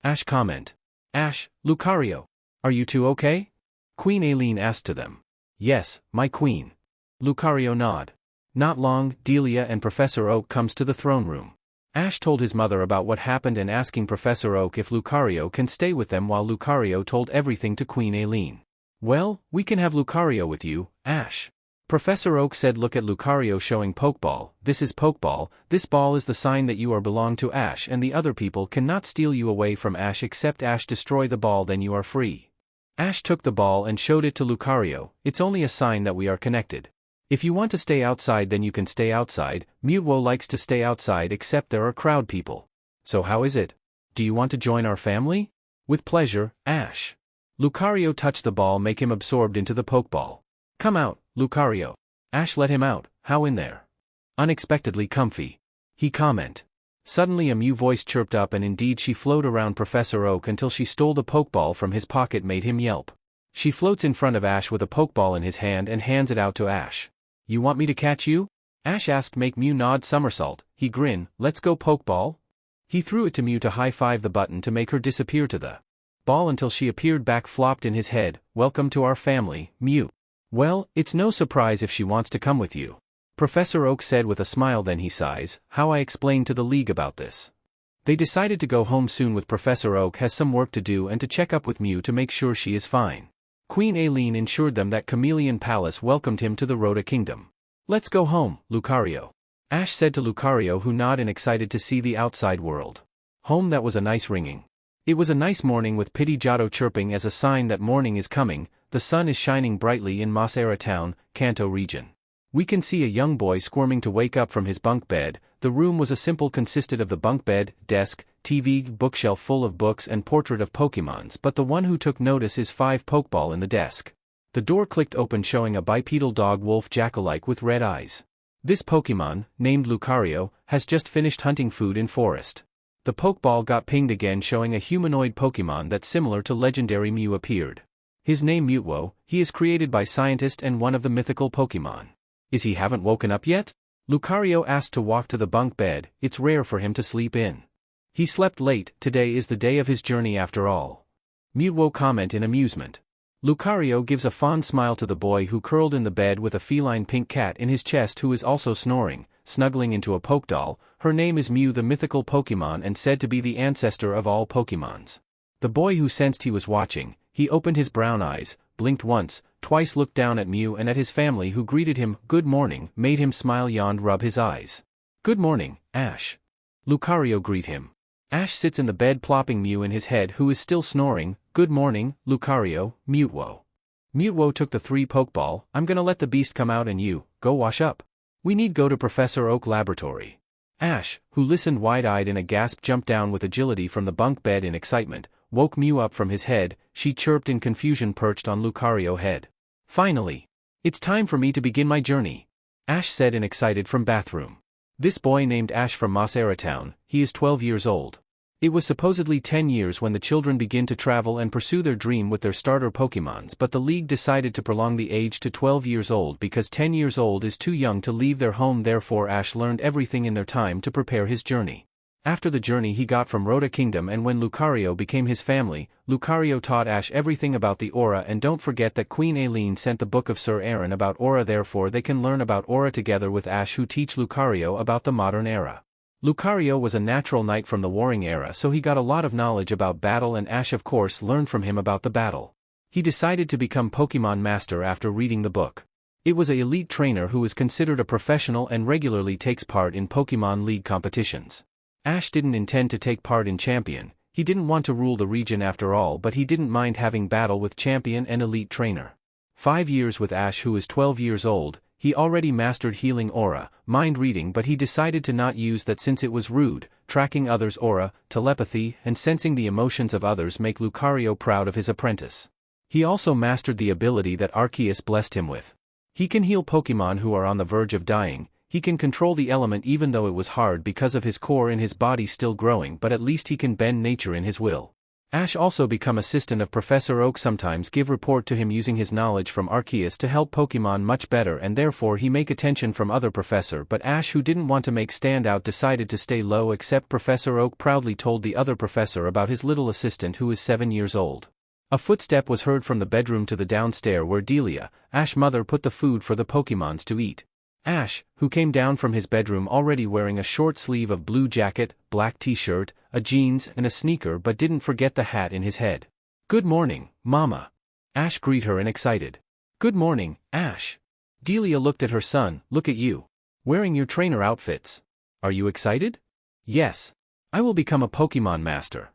Ash comment. Ash, Lucario. Are you two okay? Queen Aileen asked to them. Yes, my queen. Lucario nod. Not long, Delia and Professor Oak comes to the throne room. Ash told his mother about what happened and asking Professor Oak if Lucario can stay with them while Lucario told everything to Queen Aileen. Well, we can have Lucario with you, Ash. Professor Oak said look at Lucario showing Pokeball, this is Pokeball, this ball is the sign that you are belong to Ash and the other people cannot steal you away from Ash except Ash destroy the ball then you are free. Ash took the ball and showed it to Lucario, it's only a sign that we are connected. If you want to stay outside then you can stay outside, Mutwo likes to stay outside except there are crowd people. So how is it? Do you want to join our family? With pleasure, Ash. Lucario touched the ball make him absorbed into the Pokeball. Come out, Lucario. Ash let him out, how in there? Unexpectedly comfy. He comment. Suddenly a Mew voice chirped up and indeed she flowed around Professor Oak until she stole the Pokeball from his pocket made him yelp. She floats in front of Ash with a Pokeball in his hand and hands it out to Ash. You want me to catch you? Ash asked make Mew nod somersault, he grin, let's go Pokeball? He threw it to Mew to high-five the button to make her disappear to the ball until she appeared back flopped in his head, welcome to our family, Mew. Well, it's no surprise if she wants to come with you. Professor Oak said with a smile then he sighs, how I explained to the League about this. They decided to go home soon with Professor Oak has some work to do and to check up with Mew to make sure she is fine. Queen Aileen ensured them that Chameleon Palace welcomed him to the Rhoda Kingdom. Let's go home, Lucario. Ash said to Lucario who nodded and excited to see the outside world. Home that was a nice ringing. It was a nice morning with Pidgeotto chirping as a sign that morning is coming, the sun is shining brightly in Masera Town, Kanto region. We can see a young boy squirming to wake up from his bunk bed. The room was a simple consisted of the bunk bed, desk, TV, bookshelf full of books and portrait of Pokemons but the one who took notice is 5 Pokeball in the desk. The door clicked open showing a bipedal dog wolf jack-alike with red eyes. This Pokemon, named Lucario, has just finished hunting food in forest. The Pokeball got pinged again showing a humanoid Pokemon that similar to legendary Mew appeared. His name Mutwo, he is created by scientist and one of the mythical Pokemon. Is he haven't woken up yet? Lucario asked to walk to the bunk bed, it's rare for him to sleep in. He slept late, today is the day of his journey after all. Mutwo comment in amusement. Lucario gives a fond smile to the boy who curled in the bed with a feline pink cat in his chest who is also snoring, snuggling into a Pokedoll. Her name is Mew the mythical Pokemon and said to be the ancestor of all Pokemons. The boy who sensed he was watching, he opened his brown eyes, blinked once, twice looked down at Mew and at his family who greeted him, good morning, made him smile yawned rub his eyes. Good morning, Ash. Lucario greet him. Ash sits in the bed plopping Mew in his head who is still snoring, good morning, Lucario, Mutwo. Mutwo took the 3 Pokeball, I'm gonna let the beast come out and you, go wash up. We need go to Professor Oak laboratory. Ash, who listened wide-eyed in a gasp, jumped down with agility from the bunk bed in excitement, woke Mew up from his head. She chirped in confusion, perched on Lucario's head. Finally! It's time for me to begin my journey, Ash said in excited from bathroom. This boy named Ash from Mossera Town, he is 12 years old. It was supposedly 10 years when the children begin to travel and pursue their dream with their starter Pokémons, but the League decided to prolong the age to 12 years old because 10 years old is too young to leave their home. Therefore Ash learned everything in their time to prepare his journey. After the journey he got from Rhoda Kingdom, and when Lucario became his family, Lucario taught Ash everything about the aura. And don't forget that Queen Aileen sent the book of Sir Aaron about aura, therefore they can learn about aura together with Ash, who teach Lucario about the modern era. Lucario was a natural knight from the warring era, so he got a lot of knowledge about battle, and Ash of course learned from him about the battle. He decided to become Pokemon Master after reading the book. It was an elite trainer who is considered a professional and regularly takes part in Pokemon League competitions. Ash didn't intend to take part in Champion, he didn't want to rule the region after all, but he didn't mind having battle with Champion and elite trainer. 5 years with Ash, who is 12 years old, he already mastered healing aura, mind reading, but he decided to not use that since it was rude. Tracking others' aura, telepathy, and sensing the emotions of others make Lucario proud of his apprentice. He also mastered the ability that Arceus blessed him with. He can heal Pokemon who are on the verge of dying. He can control the element even though it was hard because of his core in his body still growing, but at least he can bend nature in his will. Ash also become assistant of Professor Oak, sometimes give report to him using his knowledge from Arceus to help Pokemon much better, and therefore he make attention from other professor, but Ash, who didn't want to make stand out, decided to stay low, except Professor Oak proudly told the other professor about his little assistant who is 7 years old. A footstep was heard from the bedroom to the downstairs where Delia, Ash's mother, put the food for the Pokemons to eat. Ash, who came down from his bedroom already wearing a short sleeve of blue jacket, black t-shirt, a jeans, and a sneaker, but didn't forget the hat in his head. "Good morning, Mama." Ash greeted her and excited. "Good morning, Ash." Delia looked at her son. "Look at you. Wearing your trainer outfits. Are you excited?" "Yes. I will become a Pokemon Master,"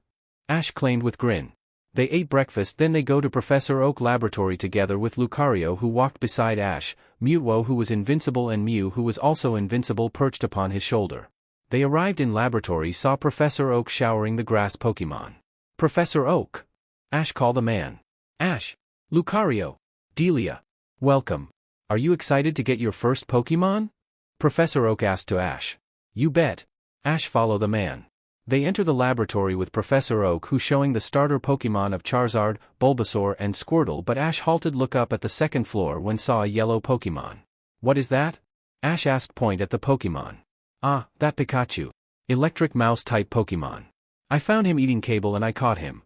Ash claimed with grin. They ate breakfast, then they go to Professor Oak laboratory together with Lucario, who walked beside Ash, Mewtwo, who was invincible, and Mew, who was also invincible, perched upon his shoulder. They arrived in laboratory, saw Professor Oak showering the grass Pokemon. "Professor Oak," Ash called the man. "Ash, Lucario, Delia, welcome. Are you excited to get your first Pokemon?" Professor Oak asked to Ash. "You bet." Ash followed the man. They enter the laboratory with Professor Oak, who showing the starter Pokemon of Charizard, Bulbasaur, and Squirtle, but Ash halted, look up at the second floor when saw a yellow Pokemon. "What is that?" Ash asked, point at the Pokemon. "Ah, that Pikachu. Electric mouse-type Pokemon. I found him eating cable and I caught him."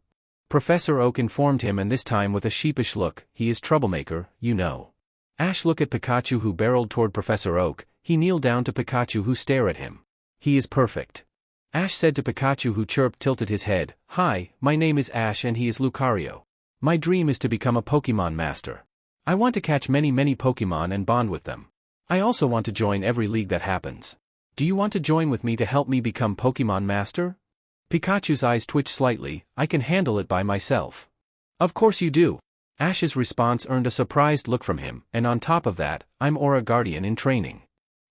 Professor Oak informed him, and this time with a sheepish look. "He is troublemaker, you know." Ash looked at Pikachu, who barreled toward Professor Oak. He kneeled down to Pikachu, who stared at him. "He is perfect," Ash said to Pikachu, who chirped, tilted his head. "Hi, my name is Ash and he is Lucario. My dream is to become a Pokemon Master. I want to catch many Pokemon and bond with them. I also want to join every league that happens. Do you want to join with me to help me become Pokemon Master?" Pikachu's eyes twitched slightly. "I can handle it by myself." "Of course you do." Ash's response earned a surprised look from him, and on top of that, "I'm Aura Guardian in training."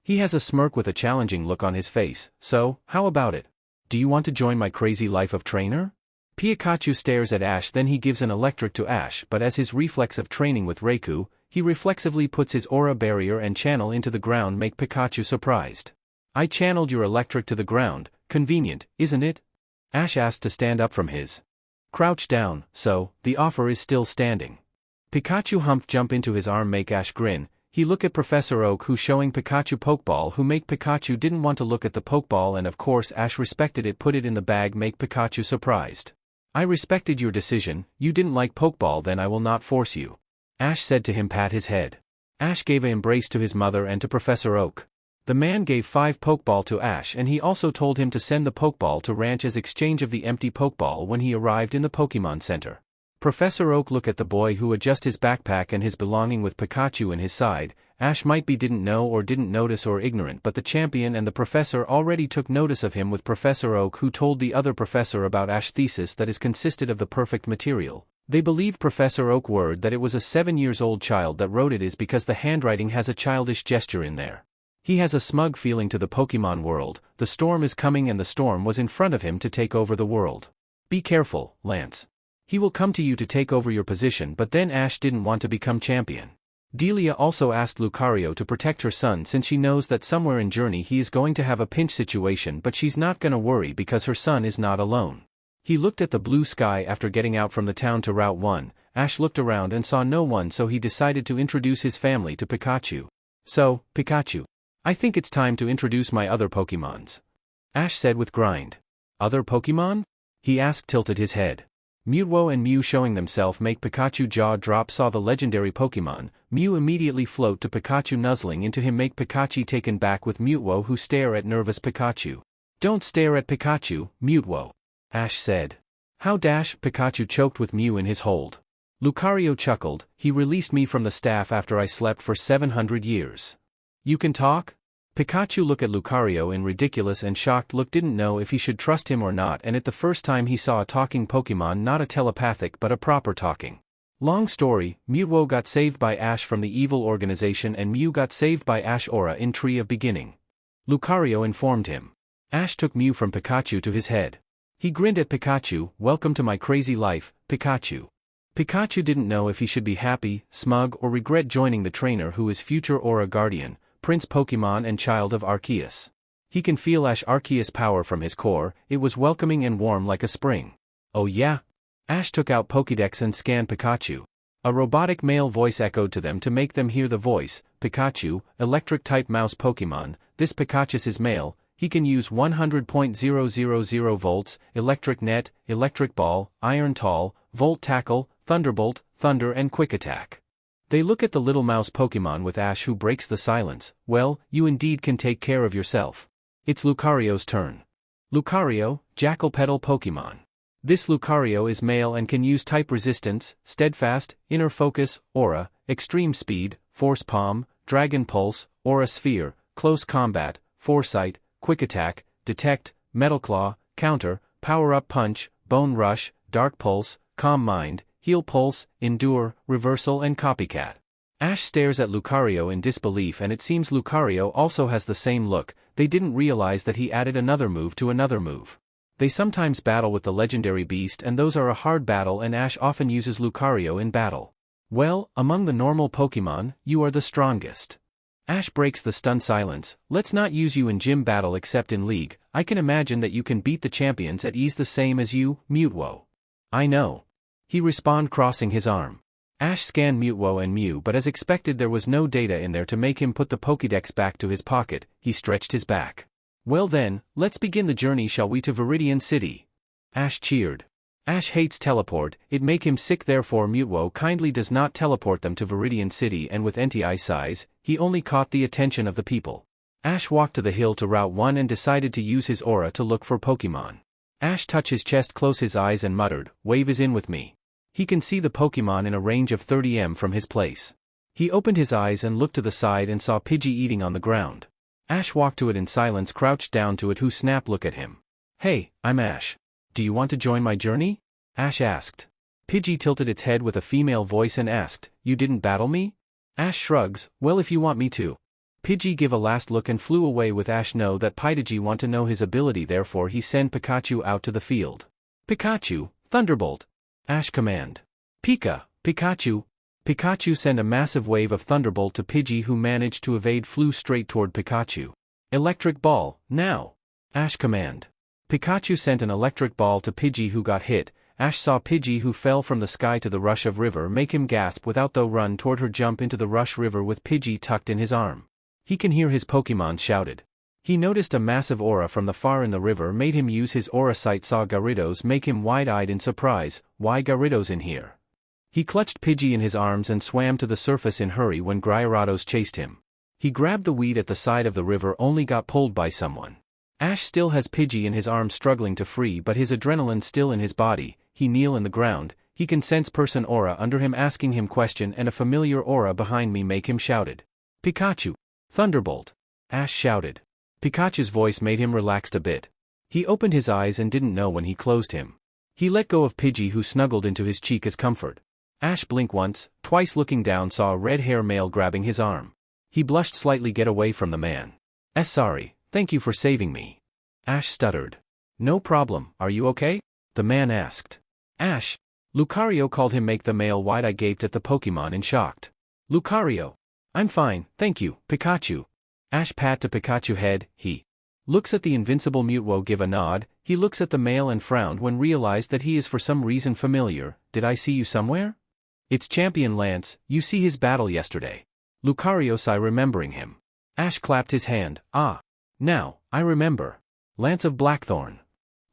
He has a smirk with a challenging look on his face. "So, how about it? Do you want to join my crazy life of trainer?" Pikachu stares at Ash, then he gives an electric to Ash, but as his reflex of training with Raikou, he reflexively puts his aura barrier and channel into the ground, make Pikachu surprised. "I channeled your electric to the ground, convenient, isn't it?" Ash asked to stand up from his crouch down. "So, the offer is still standing." Pikachu humped jump into his arm, make Ash grin. He looked at Professor Oak, who showing Pikachu Pokeball, who make Pikachu didn't want to look at the Pokeball, and of course Ash respected it, put it in the bag, make Pikachu surprised. "I respected your decision. You didn't like Pokeball, then I will not force you," Ash said to him, pat his head. Ash gave an embrace to his mother and to Professor Oak. The man gave 5 Pokeball to Ash, and he also told him to send the Pokeball to Ranch as exchange of the empty Pokeball when he arrived in the Pokemon Center. Professor Oak looked at the boy, who adjusted his backpack and his belonging with Pikachu in his side. Ash might be didn't know or didn't notice or ignorant, but the champion and the professor already took notice of him with Professor Oak, who told the other professor about Ash's thesis that is consisted of the perfect material. They believed Professor Oak word that it was a 7-year-old child that wrote it is because the handwriting has a childish gesture in there. He has a smug feeling to the Pokemon world. The storm is coming and the storm was in front of him to take over the world. Be careful, Lance. He will come to you to take over your position, but then Ash didn't want to become champion. Delia also asked Lucario to protect her son since she knows that somewhere in Journey he is going to have a pinch situation, but she's not gonna worry because her son is not alone. He looked at the blue sky after getting out from the town to Route 1. Ash looked around and saw no one, so he decided to introduce his family to Pikachu. So, Pikachu, I think it's time to introduce my other Pokemons. Ash said with grind. Other Pokemon? He asked, tilted his head. Mewtwo and Mew showing themselves make Pikachu jaw drop. Saw the legendary Pokemon. Mew immediately float to Pikachu, nuzzling into him, make Pikachu taken back with Mewtwo who stare at nervous Pikachu. Don't stare at Pikachu, Mewtwo, Ash said. How dash? Pikachu choked with Mew in his hold. Lucario chuckled. He released me from the staff after I slept for 700 years. You can talk? Pikachu looked at Lucario in ridiculous and shocked look, didn't know if he should trust him or not, and it the first time he saw a talking Pokemon, not a telepathic but a proper talking. Long story, Mewtwo got saved by Ash from the evil organization and Mew got saved by Ash Aura in Tree of Beginning. Lucario informed him. Ash took Mew from Pikachu to his head. He grinned at Pikachu. Welcome to my crazy life, Pikachu. Pikachu didn't know if he should be happy, smug, or regret joining the trainer who is future Aura Guardian, Prince Pokemon and child of Arceus. He can feel Ash Arceus power from his core. It was welcoming and warm like a spring. Oh yeah? Ash took out Pokédex and scanned Pikachu. A robotic male voice echoed to them to make them hear the voice. Pikachu, electric-type mouse Pokemon. This Pikachu is male. He can use 100.000 volts, electric net, electric ball, iron tall, volt tackle, thunderbolt, thunder and quick attack. They look at the little mouse Pokemon with Ash who breaks the silence. Well, you indeed can take care of yourself. It's Lucario's turn. Lucario, Jackal Petal Pokemon. This Lucario is male and can use type resistance, steadfast, inner focus, aura, extreme speed, force palm, dragon pulse, aura sphere, close combat, foresight, quick attack, detect, metal claw, counter, power up punch, bone rush, dark pulse, calm mind, heal pulse, endure, reversal and copycat. Ash stares at Lucario in disbelief, and it seems Lucario also has the same look. They didn't realize that he added another move to another move. They sometimes battle with the legendary beast, and those are a hard battle, and Ash often uses Lucario in battle. Well, among the normal Pokemon, you are the strongest. Ash breaks the stunned silence. Let's not use you in gym battle except in League. I can imagine that you can beat the champions at ease the same as you, Mewtwo. I know. He responded, crossing his arm. Ash scanned Mewtwo and Mew, but as expected there was no data in there to make him put the Pokédex back to his pocket. He stretched his back. Well then, let's begin the journey, shall we, to Viridian City? Ash cheered. Ash hates teleport, it make him sick, therefore Mewtwo kindly does not teleport them to Viridian City, and with NTI size, he only caught the attention of the people. Ash walked to the hill to Route 1 and decided to use his aura to look for Pokemon. Ash touched his chest, closed his eyes and muttered, "Wave is in with me." He can see the Pokemon in a range of 30 m from his place. He opened his eyes and looked to the side and saw Pidgey eating on the ground. Ash walked to it in silence, crouched down to it. Who snap? Look at him. Hey, I'm Ash. Do you want to join my journey? Ash asked. Pidgey tilted its head with a female voice and asked, "You didn't battle me?" Ash shrugs, "Well, if you want me to." Pidgey give a last look and flew away with Ash know that Pidgey want to know his ability, therefore he sent Pikachu out to the field. Pikachu, Thunderbolt. Ash command. Pika, Pikachu. Pikachu sent a massive wave of Thunderbolt to Pidgey, who managed to evade, flew straight toward Pikachu. Electric Ball, now. Ash command. Pikachu sent an electric ball to Pidgey, who got hit. Ash saw Pidgey, who fell from the sky to the rush of river, make him gasp without though run toward her, jump into the rush river with Pidgey tucked in his arm. He can hear his Pokemon shouted. He noticed a massive aura from the far in the river, made him use his aura sight, saw Gyarados, make him wide-eyed in surprise. Why Gyarados in here? He clutched Pidgey in his arms and swam to the surface in hurry when Gyarados chased him. He grabbed the weed at the side of the river, only got pulled by someone. Ash still has Pidgey in his arms, struggling to free, but his adrenaline still in his body. He kneel in the ground. He can sense person aura under him asking him question, and a familiar aura behind me make him shouted. Pikachu. Thunderbolt. Ash shouted. Pikachu's voice made him relaxed a bit. He opened his eyes and didn't know when he closed him. He let go of Pidgey, who snuggled into his cheek as comfort. Ash blinked once, twice, looking down, saw a red-haired male grabbing his arm. He blushed slightly get away from the man. Sorry, thank you for saving me. Ash stuttered. No problem, are you okay? The man asked. Ash. Lucario called him make the male wide-eyed gaped at the Pokemon in shocked. Lucario. I'm fine, thank you, Pikachu. Ash pat to Pikachu head, he looks at the invincible Mutwo give a nod, he looks at the male and frowned when realized that he is for some reason familiar. Did I see you somewhere? It's Champion Lance, you see his battle yesterday. Lucario sighed remembering him. Ash clapped his hand, ah. Now, I remember. Lance of Blackthorn.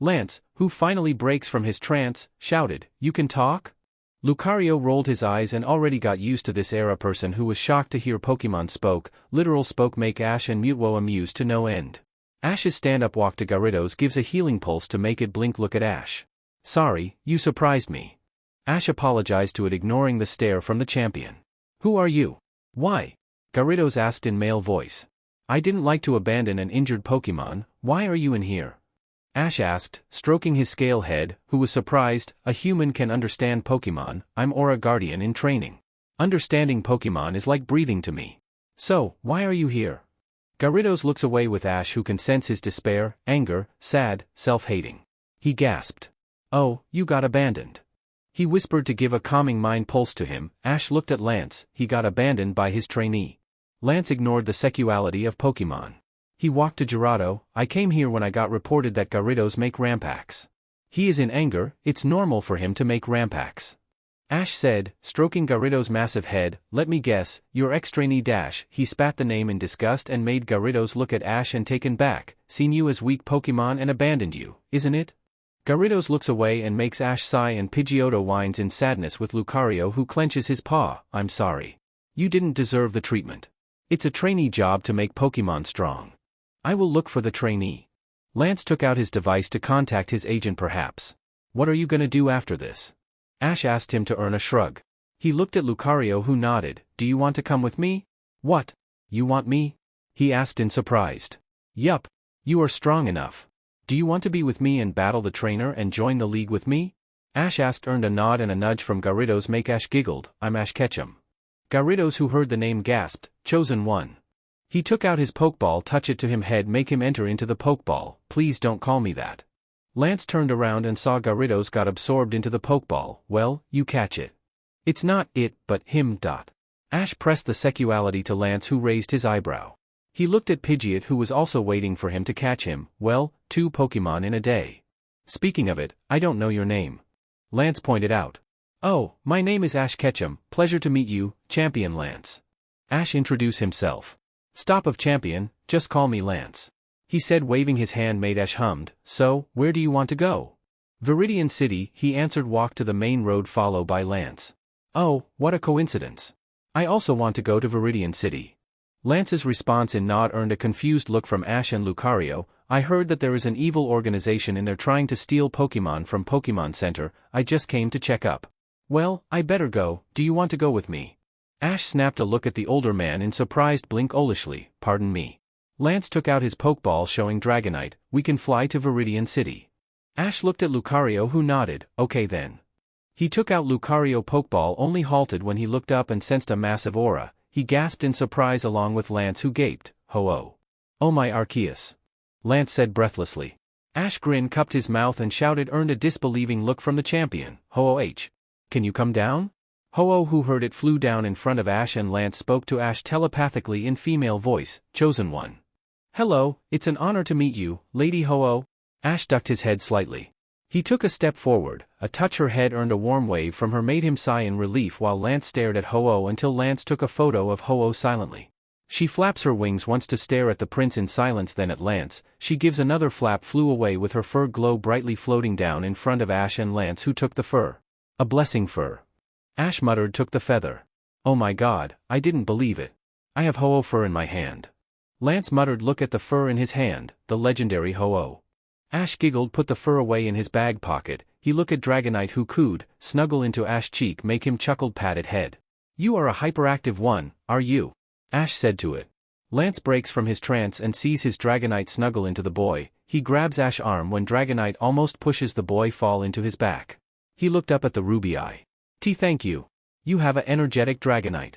Lance, who finally breaks from his trance, shouted, you can talk? Lucario rolled his eyes and already got used to this era person who was shocked to hear Pokemon spoke, literal spoke make Ash and Mutwo amused to no end. Ash's stand-up walk to Gyarados gives a healing pulse to make it blink look at Ash. Sorry, you surprised me. Ash apologized to it ignoring the stare from the champion. Who are you? Why? Gyarados asked in male voice. I didn't like to abandon an injured Pokemon, why are you in here? Ash asked, stroking his scale head, who was surprised, a human can understand Pokemon, I'm Aura Guardian in training. Understanding Pokemon is like breathing to me. So, why are you here? Gyarados looks away with Ash who can sense his despair, anger, sad, self-hating. He gasped. Oh, you got abandoned. He whispered to give a calming mind pulse to him. Ash looked at Lance, he got abandoned by his trainee. Lance ignored the sexuality of Pokemon. He walked to Gyarados, I came here when I got reported that Gyarados make Rampax. He is in anger, it's normal for him to make Rampax. Ash said, stroking Gyarados' massive head, let me guess, your ex-trainee Dash. He spat the name in disgust and made Gyarados look at Ash and taken back, seen you as weak Pokemon and abandoned you, isn't it? Gyarados looks away and makes Ash sigh and Pidgeotto whines in sadness with Lucario who clenches his paw, I'm sorry. You didn't deserve the treatment. It's a trainee job to make Pokemon strong. I will look for the trainee. Lance took out his device to contact his agent perhaps. What are you gonna do after this? Ash asked him to earn a shrug. He looked at Lucario who nodded, do you want to come with me? What? You want me? He asked in surprise. Yup. You are strong enough. Do you want to be with me and battle the trainer and join the league with me? Ash asked earned a nod and a nudge from Gyarados make Ash giggled, I'm Ash Ketchum. Gyarados who heard the name gasped, chosen one. He took out his Pokeball touch it to him head make him enter into the Pokeball, please don't call me that. Lance turned around and saw Gyarados got absorbed into the Pokeball, well, you catch it. It's not it, but him. Ash pressed the sexuality to Lance who raised his eyebrow. He looked at Pidgeot who was also waiting for him to catch him, well, 2 Pokemon in a day. Speaking of it, I don't know your name. Lance pointed out. Oh, my name is Ash Ketchum, pleasure to meet you, Champion Lance. Ash introduced himself. Stop of Champion, just call me Lance. He said waving his hand made Ash hummed, so, where do you want to go? Viridian City, he answered walk to the main road followed by Lance. Oh, what a coincidence. I also want to go to Viridian City. Lance's response in nod earned a confused look from Ash and Lucario, I heard that there is an evil organization in there trying to steal Pokemon from Pokemon Center, I just came to check up. Well, I better go, do you want to go with me? Ash snapped a look at the older man in surprised blink olishly, pardon me. Lance took out his Pokeball showing Dragonite, we can fly to Viridian City. Ash looked at Lucario who nodded, okay then. He took out Lucario Pokeball only halted when he looked up and sensed a massive aura, he gasped in surprise along with Lance who gaped, ho-oh. Oh my Arceus. Lance said breathlessly. Ash grin cupped his mouth and shouted earned a disbelieving look from the champion, ho-oh-h. Can you come down? Ho-Oh who heard it flew down in front of Ash and Lance spoke to Ash telepathically in female voice, chosen one. Hello, it's an honor to meet you, Lady Ho-Oh. Ash ducked his head slightly. He took a step forward, a touch her head earned a warm wave from her made him sigh in relief while Lance stared at Ho-Oh until Lance took a photo of Ho-Oh silently. She flaps her wings once to stare at the prince in silence then at Lance, she gives another flap flew away with her fur glow brightly floating down in front of Ash and Lance who took the fur. A blessing fur. Ash muttered took the feather. Oh my god, I didn't believe it. I have Ho-Oh fur in my hand. Lance muttered look at the fur in his hand, the legendary Ho-Oh. Ash giggled put the fur away in his bag pocket, he looked at Dragonite who cooed, snuggle into Ash cheek make him chuckled patted head. You are a hyperactive one, are you? Ash said to it. Lance breaks from his trance and sees his Dragonite snuggle into the boy, he grabs Ash's arm when Dragonite almost pushes the boy fall into his back. He looked up at the ruby eye. Thank you. You have a energetic Dragonite.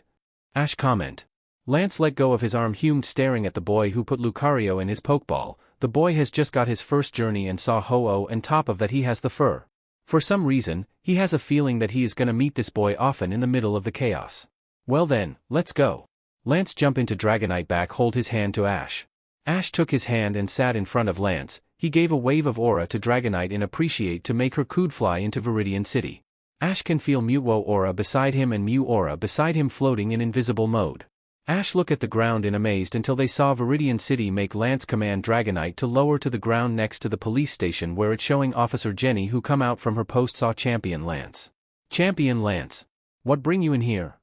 Ash comment. Lance let go of his arm, humed, staring at the boy who put Lucario in his Pokeball. The boy has just got his first journey and saw Ho-Oh, and top of that he has the fur. For some reason, he has a feeling that he is gonna meet this boy often in the middle of the chaos. Well then, let's go. Lance jump into Dragonite back, hold his hand to Ash. Ash took his hand and sat in front of Lance. He gave a wave of aura to Dragonite in appreciate to make her could fly into Viridian City. Ash can feel Mewtwo aura beside him and Mew aura beside him floating in invisible mode. Ash looked at the ground in amazed until they saw Viridian City make Lance command Dragonite to lower to the ground next to the police station, where it's showing Officer Jenny, who come out from her post, saw Champion Lance. Champion Lance. What bring you in here?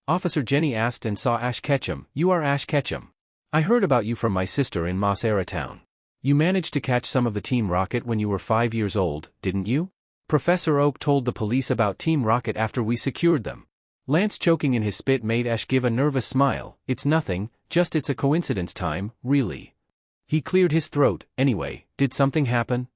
Officer Jenny asked, and saw Ash Ketchum. You are Ash Ketchum. I heard about you from my sister in Moss Era Town. You managed to catch some of the Team Rocket when you were 5 years old, didn't you? Professor Oak told the police about Team Rocket after we secured them. Lance, choking in his spit, made Ash give a nervous smile. It's nothing, just it's a coincidence time, really. He cleared his throat. Anyway, did something happen?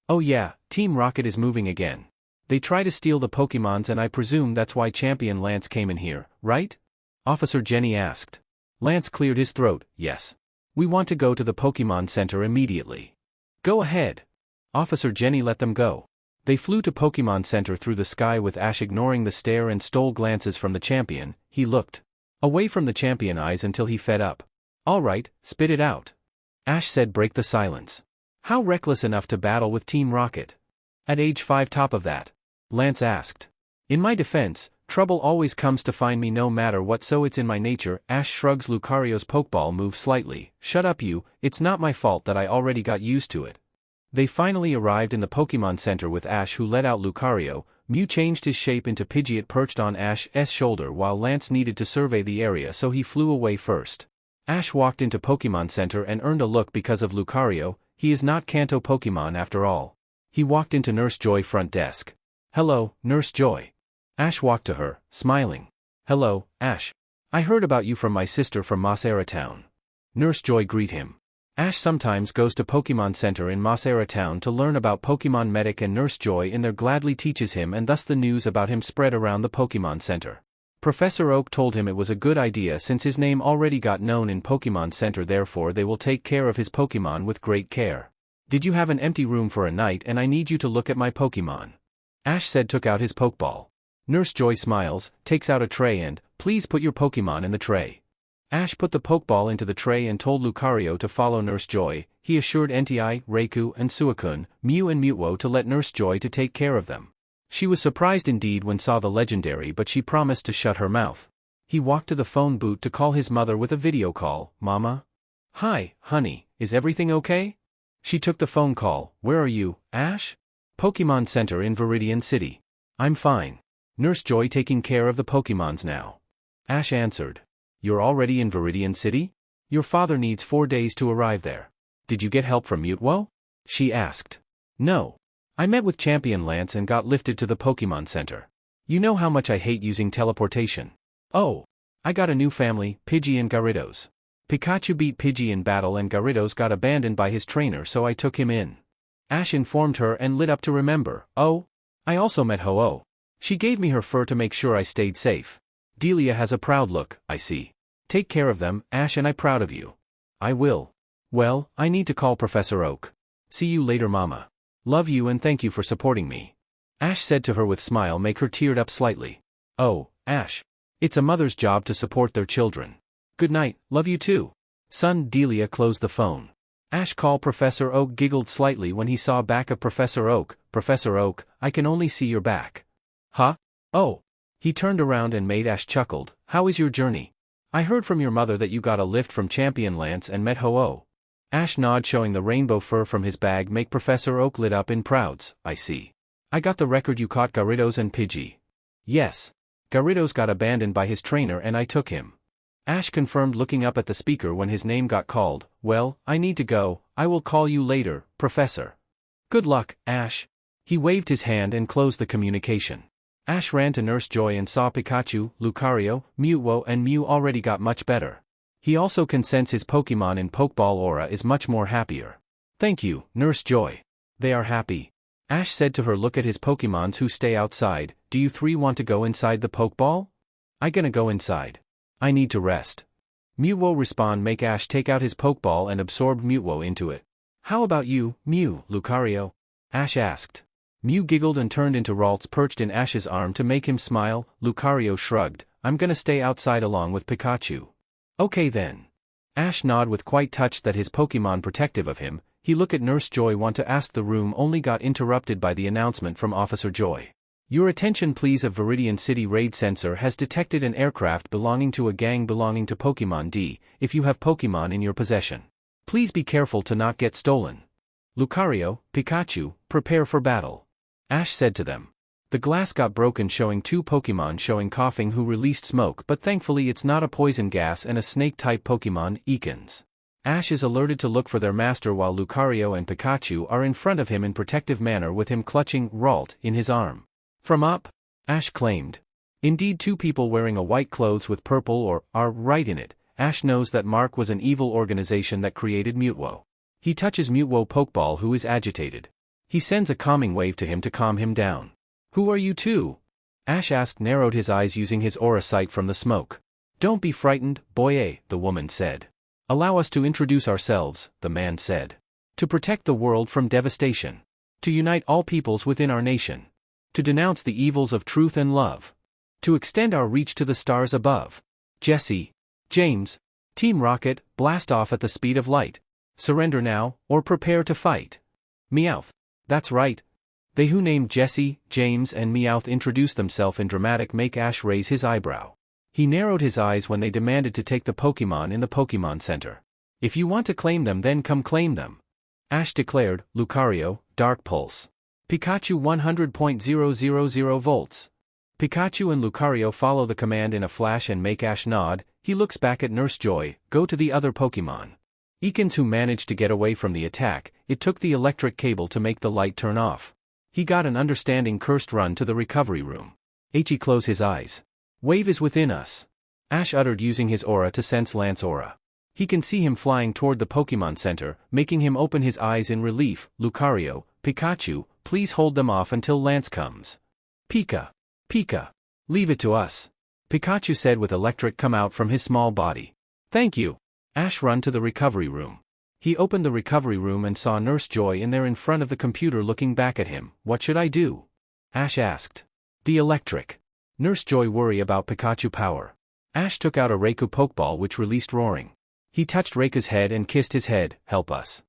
Oh yeah, Team Rocket is moving again. They try to steal the Pokemons, and I presume that's why Champion Lance came in here, right? Officer Jenny asked. Lance cleared his throat. Yes. We want to go to the Pokemon Center immediately. Go ahead. Officer Jenny let them go. They flew to Pokemon Center through the sky, with Ash ignoring the stare and stole glances from the champion. He looked away from the champion eyes until he fed up. All right, spit it out. Ash said, break the silence. How reckless enough to battle with Team Rocket? At age 5, top of that? Lance asked. In my defense, trouble always comes to find me no matter what, so it's in my nature. Ash shrugs. Lucario's Pokeball moved slightly. Shut up you, it's not my fault that I already got used to it. They finally arrived in the Pokemon Center with Ash, who let out Lucario. Mew changed his shape into Pidgeot, perched on Ash's shoulder, while Lance needed to survey the area, so he flew away first. Ash walked into Pokemon Center and earned a look because of Lucario. He is not Kanto Pokemon after all. He walked into Nurse Joy front desk. Hello, Nurse Joy. Ash walked to her, smiling. Hello, Ash. I heard about you from my sister from Moss Era Town. Nurse Joy greet him. Ash sometimes goes to Pokemon Center in Moss Era Town to learn about Pokemon Medic, and Nurse Joy in there gladly teaches him, and thus the news about him spread around the Pokemon Center. Professor Oak told him it was a good idea since his name already got known in Pokemon Center, therefore they will take care of his Pokemon with great care. Did you have an empty room for a night, and I need you to look at my Pokemon? Ash said, took out his Pokeball. Nurse Joy smiles, takes out a tray and, please put your Pokemon in the tray. Ash put the Pokeball into the tray and told Lucario to follow Nurse Joy. He assured Entei, Raikou, and Suicune, Mew and Mewtwo to let Nurse Joy to take care of them. She was surprised indeed when saw the legendary, but she promised to shut her mouth. He walked to the phone booth to call his mother with a video call. Mama? Hi, honey, is everything okay? She took the phone call. Where are you, Ash? Pokemon Center in Viridian City. I'm fine. Nurse Joy taking care of the Pokemons now. Ash answered. You're already in Viridian City? Your father needs 4 days to arrive there. Did you get help from Mewtwo? She asked. No. I met with Champion Lance and got lifted to the Pokemon Center. You know how much I hate using teleportation. Oh. I got a new family, Pidgey and Gyarados. Pikachu beat Pidgey in battle and Gyarados got abandoned by his trainer, so I took him in. Ash informed her and lit up to remember. Oh. I also met Ho-Oh. She gave me her fur to make sure I stayed safe. Delia has a proud look, I see. Take care of them, Ash, and I'm proud of you. I will. Well, I need to call Professor Oak. See you later, Mama. Love you and thank you for supporting me. Ash said to her with smile, make her teared up slightly. Oh, Ash. It's a mother's job to support their children. Good night, love you too. Son. Delia closed the phone. Ash called Professor Oak, giggled slightly when he saw back of Professor Oak. Professor Oak, I can only see your back. Huh? Oh. He turned around and made Ash chuckled. How is your journey? I heard from your mother that you got a lift from Champion Lance and met Ho-Oh. Ash nodded, showing the rainbow fur from his bag, make Professor Oak lit up in prouds. I see. I got the record you caught Gyarados and Pidgey. Yes. Gyarados got abandoned by his trainer and I took him. Ash confirmed, looking up at the speaker when his name got called. Well, I need to go. I will call you later, Professor. Good luck, Ash. He waved his hand and closed the communication. Ash ran to Nurse Joy and saw Pikachu, Lucario, Mewtwo, and Mew already got much better. He also can sense his Pokemon in Pokeball aura is much more happier. Thank you, Nurse Joy. They are happy. Ash said to her, look at his Pokemons who stay outside. Do you three want to go inside the Pokeball? I gonna go inside. I need to rest. Mutwo respond make Ash take out his Pokeball and absorb Mutwo into it. How about you, Mew, Lucario? Ash asked. Mew giggled and turned into Ralts perched in Ash's arm to make him smile. Lucario shrugged, I'm gonna stay outside along with Pikachu. Okay then. Ash nodded with quite touched that his Pokemon protective of him. He looked at Nurse Joy want to ask the room only got interrupted by the announcement from Officer Joy. Your attention please, a Viridian City raid sensor has detected an aircraft belonging to a gang belonging to Pokemon D. If you have Pokemon in your possession, please be careful to not get stolen. Lucario, Pikachu, prepare for battle. Ash said to them. The glass got broken showing two Pokemon showing coughing who released smoke, but thankfully it's not a poison gas and a snake-type Pokemon, Ekans. Ash is alerted to look for their master while Lucario and Pikachu are in front of him in protective manner with him clutching Ralt in his arm. From up, Ash claimed. Indeed, two people wearing a white clothes with purple or are right in it. Ash knows that Mark was an evil organization that created Mutwo. He touches Mutwo Pokeball who is agitated. He sends a calming wave to him to calm him down. Who are you two? Ash asked, narrowed his eyes using his aura sight from the smoke. Don't be frightened, boy, the woman said. Allow us to introduce ourselves, the man said. To protect the world from devastation. To unite all peoples within our nation. To denounce the evils of truth and love. To extend our reach to the stars above. Jesse. James. Team Rocket, blast off at the speed of light. Surrender now, or prepare to fight. Meowth. That's right. They who named Jesse, James and Meowth introduced themselves in dramatic make Ash raise his eyebrow. He narrowed his eyes when they demanded to take the Pokemon in the Pokemon Center. If you want to claim them then come claim them. Ash declared, Lucario, Dark Pulse. Pikachu 100.000 volts. Pikachu and Lucario follow the command in a flash and make Ash nod. He looks back at Nurse Joy, go to the other Pokemon. Ekans who managed to get away from the attack, it took the electric cable to make the light turn off. He got an understanding cursed run to the recovery room. He closed his eyes. Wave is within us. Ash uttered using his aura to sense Lance aura. He can see him flying toward the Pokemon Center, making him open his eyes in relief. Lucario, Pikachu, please hold them off until Lance comes. Pika. Pika. Leave it to us. Pikachu said with electric come out from his small body. Thank you. Ash run to the recovery room. He opened the recovery room and saw Nurse Joy in there in front of the computer looking back at him. What should I do? Ash asked. The electric. Nurse Joy worry about Pikachu power. Ash took out a Raikou Pokeball which released roaring. He touched Raikou's head and kissed his head. Help us.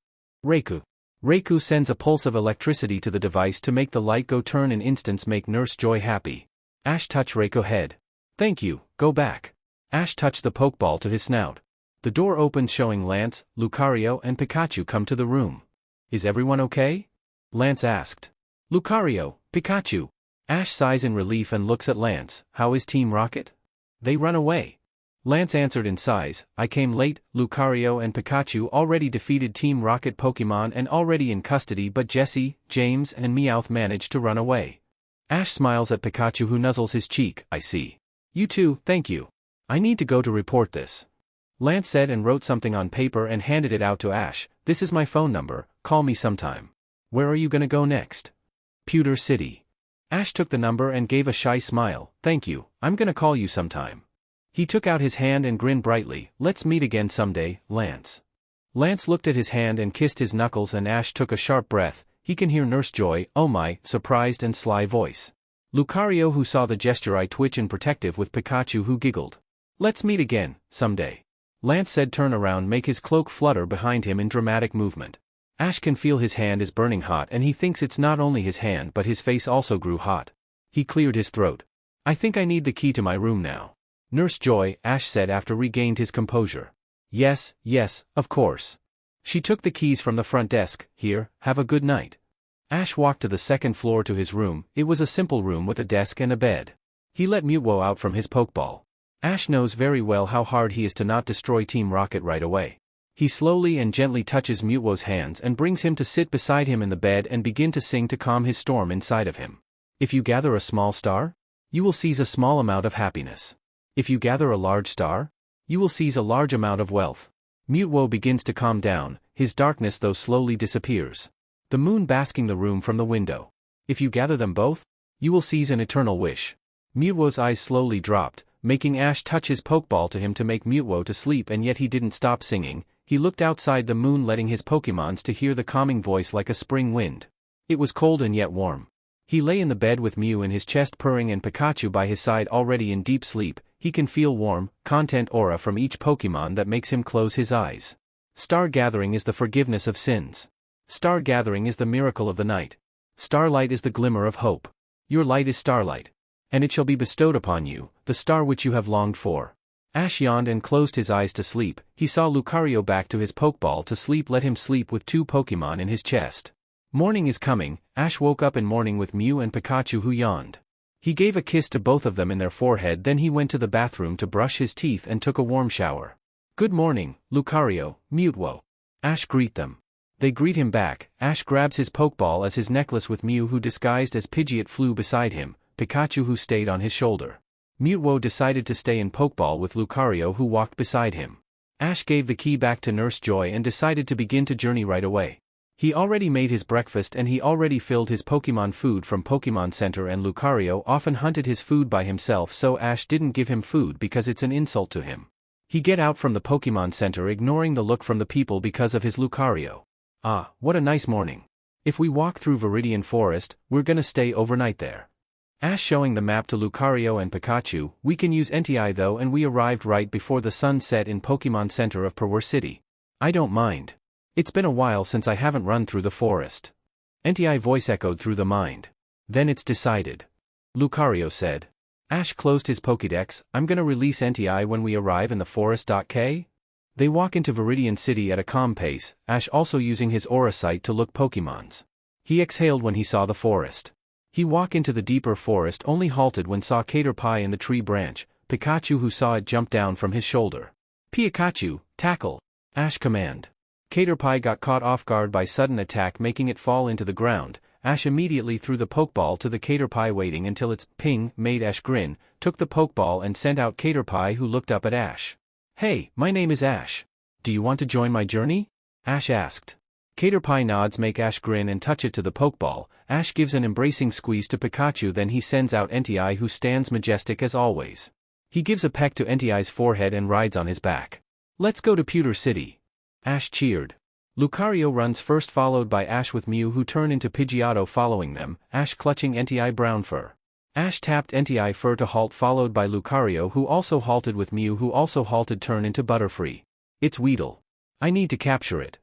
Raikou. Raikou sends a pulse of electricity to the device to make the light go turn in instance make Nurse Joy happy. Ash touched Raikou's head. Thank you, go back. Ash touched the Pokeball to his snout. The door opened showing Lance, Lucario and Pikachu come to the room. Is everyone okay? Lance asked. Lucario, Pikachu. Ash sighs in relief and looks at Lance. How is Team Rocket? They run away. Lance answered in sighs, I came late. Lucario and Pikachu already defeated Team Rocket Pokemon and already in custody, but Jesse, James and Meowth managed to run away. Ash smiles at Pikachu who nuzzles his cheek. I see. You too, thank you. I need to go to report this. Lance said and wrote something on paper and handed it out to Ash. This is my phone number, call me sometime. Where are you gonna go next? Pewter City. Ash took the number and gave a shy smile. Thank you, I'm gonna call you sometime. He took out his hand and grinned brightly. Let's meet again someday, Lance. Lance looked at his hand and kissed his knuckles and Ash took a sharp breath. He can hear Nurse Joy, oh my, surprised and sly voice. Lucario who saw the gesture eye twitch and protective with Pikachu who giggled. Let's meet again, someday. Lance said turn around make his cloak flutter behind him in dramatic movement. Ash can feel his hand is burning hot and he thinks it's not only his hand but his face also grew hot. He cleared his throat. I think I need the key to my room now. Nurse Joy, Ash said after regained his composure. Yes, of course. She took the keys from the front desk. Here, have a good night. Ash walked to the second floor to his room. It was a simple room with a desk and a bed. He let Mutwo out from his Pokeball. Ash knows very well how hard he is to not destroy Team Rocket right away. He slowly and gently touches Mutwo's hands and brings him to sit beside him in the bed and begin to sing to calm his storm inside of him. If you gather a small star, you will seize a small amount of happiness. If you gather a large star, you will seize a large amount of wealth. Mutwo begins to calm down, his darkness though slowly disappears. The moon basking the room from the window. If you gather them both, you will seize an eternal wish. Mutwo's eyes slowly dropped, making Ash touch his Pokeball to him to make Mutwo to sleep, and yet he didn't stop singing. He looked outside the moon, letting his Pokemons to hear the calming voice like a spring wind. It was cold and yet warm. He lay in the bed with Mew in his chest purring and Pikachu by his side already in deep sleep. He can feel warm, content aura from each Pokemon that makes him close his eyes. Star gathering is the forgiveness of sins. Star gathering is the miracle of the night. Starlight is the glimmer of hope. Your light is starlight. And it shall be bestowed upon you, the star which you have longed for. Ash yawned and closed his eyes to sleep. He saw Lucario back to his Pokeball to sleep. Let him sleep with 2 Pokemon in his chest. Morning is coming. Ash woke up in morning with Mew and Pikachu, who yawned. He gave a kiss to both of them in their forehead, then he went to the bathroom to brush his teeth and took a warm shower. Good morning, Lucario, Mutwo. Ash greet them. They greet him back. Ash grabs his Pokeball as his necklace with Mew, who disguised as Pidgeot flew beside him, Pikachu who stayed on his shoulder. Mutwo decided to stay in Pokeball with Lucario, who walked beside him. Ash gave the key back to Nurse Joy and decided to begin to journey right away. He already made his breakfast and he already filled his Pokemon food from Pokemon Center, and Lucario often hunted his food by himself, so Ash didn't give him food because it's an insult to him. He get out from the Pokemon Center ignoring the look from the people because of his Lucario. Ah, what a nice morning. If we walk through Viridian Forest, we're gonna stay overnight there. Ash showing the map to Lucario and Pikachu. We can use NTI though, and we arrived right before the sun set in Pokemon Center of Perwer City. I don't mind. It's been a while since I haven't run through the forest. NTI voice echoed through the mind. Then it's decided. Lucario said. Ash closed his Pokédex. I'm gonna release NTI when we arrive in the forest. K? They walk into Viridian City at a calm pace, Ash also using his aura sight to look Pokemons. He exhaled when he saw the forest. He walked into the deeper forest, only halted when saw Caterpie in the tree branch. Pikachu who saw it jumped down from his shoulder. Pikachu, tackle! Ash command. Caterpie got caught off guard by sudden attack, making it fall into the ground. Ash immediately threw the Pokeball to the Caterpie, waiting until its ping made Ash grin, took the Pokeball and sent out Caterpie, who looked up at Ash. Hey, my name is Ash. Do you want to join my journey? Ash asked. Caterpie nods, make Ash grin and touch it to the Pokeball. Ash gives an embracing squeeze to Pikachu, then he sends out NTI, who stands majestic as always. He gives a peck to NTI's forehead and rides on his back. Let's go to Pewter City. Ash cheered. Lucario runs first, followed by Ash with Mew, who turn into Pidgeotto following them, Ash clutching NTI brown fur. Ash tapped NTI fur to halt, followed by Lucario, who also halted, with Mew, who also halted, turn into Butterfree. It's Weedle. I need to capture it.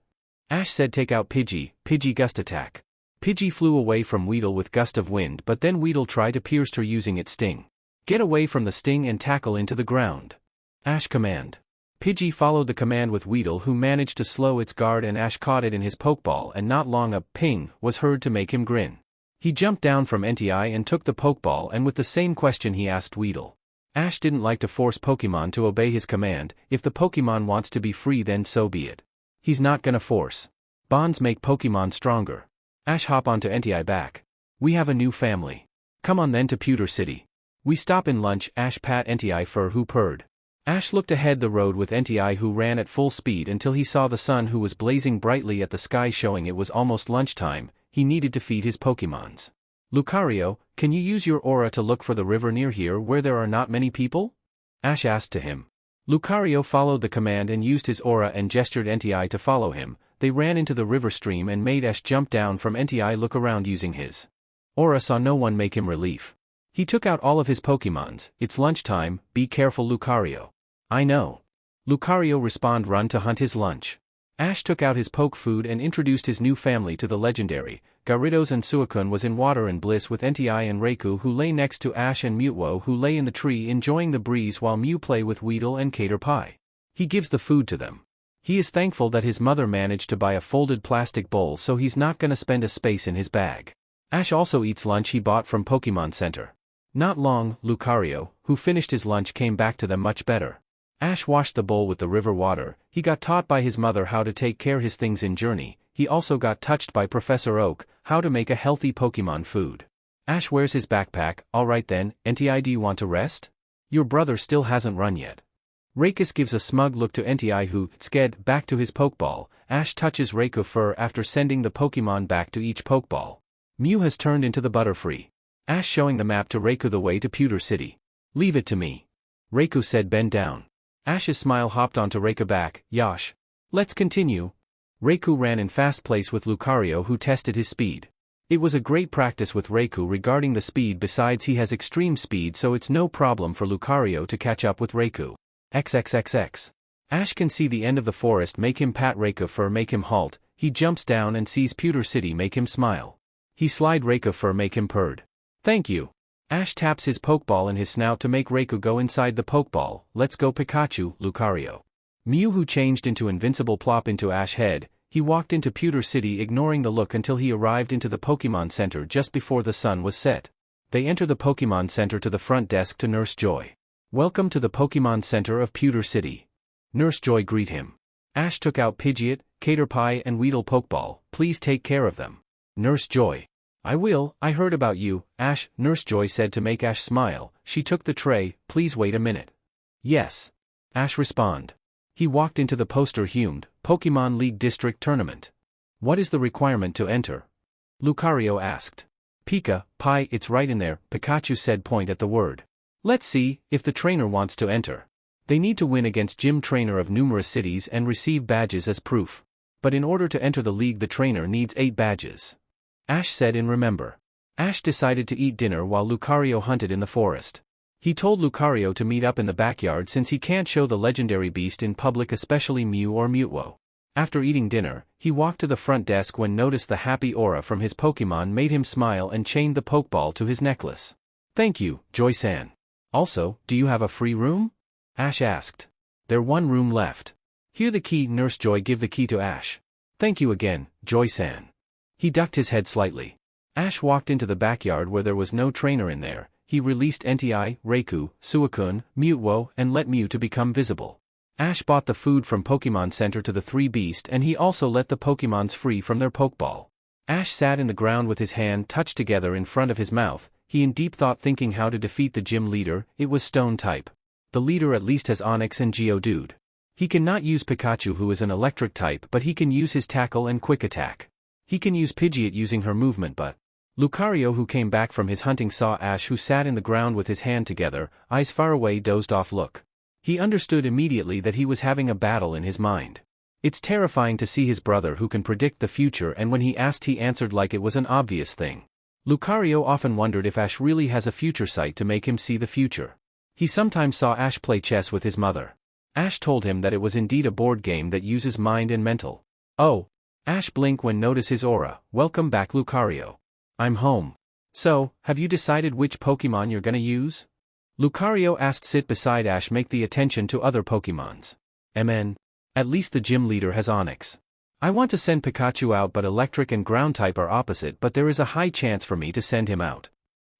Ash said take out Pidgey, Pidgey gust attack. Pidgey flew away from Weedle with gust of wind, but then Weedle tried to pierce her using its sting. Get away from the sting and tackle into the ground. Ash command. Pidgey followed the command with Weedle, who managed to slow its guard, and Ash caught it in his Pokeball, and not long a ping was heard to make him grin. He jumped down from NTI and took the Pokeball, and with the same question he asked Weedle. Ash didn't like to force Pokemon to obey his command. If the Pokemon wants to be free, then so be it. He's not gonna force. Bonds make Pokemon stronger. Ash hop onto NTI back. We have a new family. Come on then to Pewter City. We stop in lunch. Ash pat NTI fur, who purred. Ash looked ahead the road with NTI, who ran at full speed until he saw the sun, who was blazing brightly at the sky, showing it was almost lunchtime. He needed to feed his Pokemons. Lucario, can you use your aura to look for the river near here where there are not many people? Ash asked to him. Lucario followed the command and used his aura and gestured NTI to follow him. They ran into the river stream and made Ash jump down from NTI, look around using his aura, saw no one, make him relief. He took out all of his Pokemons. It's lunchtime, be careful Lucario. I know. Lucario respond, run to hunt his lunch. Ash took out his poke food and introduced his new family to the legendary. Gyarados and Suicune was in water and bliss with NTI and Raikou, who lay next to Ash, and Mutwo, who lay in the tree enjoying the breeze while Mew play with Weedle and Caterpie. He gives the food to them. He is thankful that his mother managed to buy a folded plastic bowl, so he's not gonna spend a space in his bag. Ash also eats lunch he bought from Pokemon Center. Not long, Lucario, who finished his lunch, came back to them much better. Ash washed the bowl with the river water. He got taught by his mother how to take care his things in journey. He also got touched by Professor Oak, how to make a healthy Pokemon food. Ash wears his backpack. Alright then, NTI, do you want to rest? Your brother still hasn't run yet. Raikus gives a smug look to NTI, who sked back to his Pokeball. Ash touches Raikou fur after sending the Pokemon back to each Pokeball. Mew has turned into the Butterfree. Ash showing the map to Raikou the way to Pewter City. Leave it to me. Reiku said bend down. Ash's smile hopped onto Reika's back. Yosh. Let's continue. Reiku ran in fast place with Lucario who tested his speed. It was a great practice with Reiku regarding the speed, besides he has extreme speed, so it's no problem for Lucario to catch up with Reiku. XXXX. Ash can see the end of the forest make him pat Reiku fur make him halt, he jumps down and sees Pewter City make him smile. He slide Reiku fur make him purred. Thank you. Ash taps his Pokeball in his snout to make Reiku go inside the Pokeball. Let's go Pikachu, Lucario. Mew who changed into invincible plop into Ash head. He walked into Pewter City ignoring the look until he arrived into the Pokemon Center just before the sun was set. They enter the Pokemon Center to the front desk to Nurse Joy. Welcome to the Pokemon Center of Pewter City. Nurse Joy greet him. Ash took out Pidgeot, Caterpie and Weedle Pokeball. Please take care of them. Nurse Joy. I will, I heard about you, Ash, Nurse Joy said to make Ash smile. She took the tray. Please wait a minute. Yes. Ash respond. He walked into the poster-humed Pokemon League District Tournament. What is the requirement to enter? Lucario asked. Pika, Pi, it's right in there, Pikachu said point at the word. Let's see, if the trainer wants to enter. They need to win against gym trainer of numerous cities and receive badges as proof. But in order to enter the league the trainer needs 8 badges. Ash said in remember. Ash decided to eat dinner while Lucario hunted in the forest. He told Lucario to meet up in the backyard since he can't show the legendary beast in public, especially Mew or Mutwo. After eating dinner, he walked to the front desk when noticed the happy aura from his Pokemon made him smile and chained the Pokeball to his necklace. Thank you, Joy-san. Also, do you have a free room? Ash asked. There's one room left. Here the key, Nurse Joy give the key to Ash. Thank you again, Joy-san. He ducked his head slightly. Ash walked into the backyard where there was no trainer in there. He released Entei, Reiku, Suicune, Mutwo and let Mew to become visible. Ash bought the food from Pokemon Center to the 3 beasts and he also let the Pokemons free from their Pokeball. Ash sat in the ground with his hand touched together in front of his mouth, he in deep thought thinking how to defeat the gym leader. It was Stone type. The leader at least has Onix and Geodude. He cannot use Pikachu who is an electric type, but he can use his tackle and quick attack. He can use Pidgeot using her movement, but Lucario who came back from his hunting saw Ash who sat in the ground with his hand together, eyes far away, dozed off look. He understood immediately that he was having a battle in his mind. It's terrifying to see his brother who can predict the future, and when he asked he answered like it was an obvious thing. Lucario often wondered if Ash really has a future sight to make him see the future. He sometimes saw Ash play chess with his mother. Ash told him that it was indeed a board game that uses mind and mental. Oh. Ash blinked when noticed his aura. Welcome back, Lucario. I'm home. So, have you decided which Pokemon you're gonna use? Lucario asked. Sit beside Ash, make the attention to other Pokemons. MN. At least the gym leader has Onix. I want to send Pikachu out, but electric and ground type are opposite, but there is a high chance for me to send him out.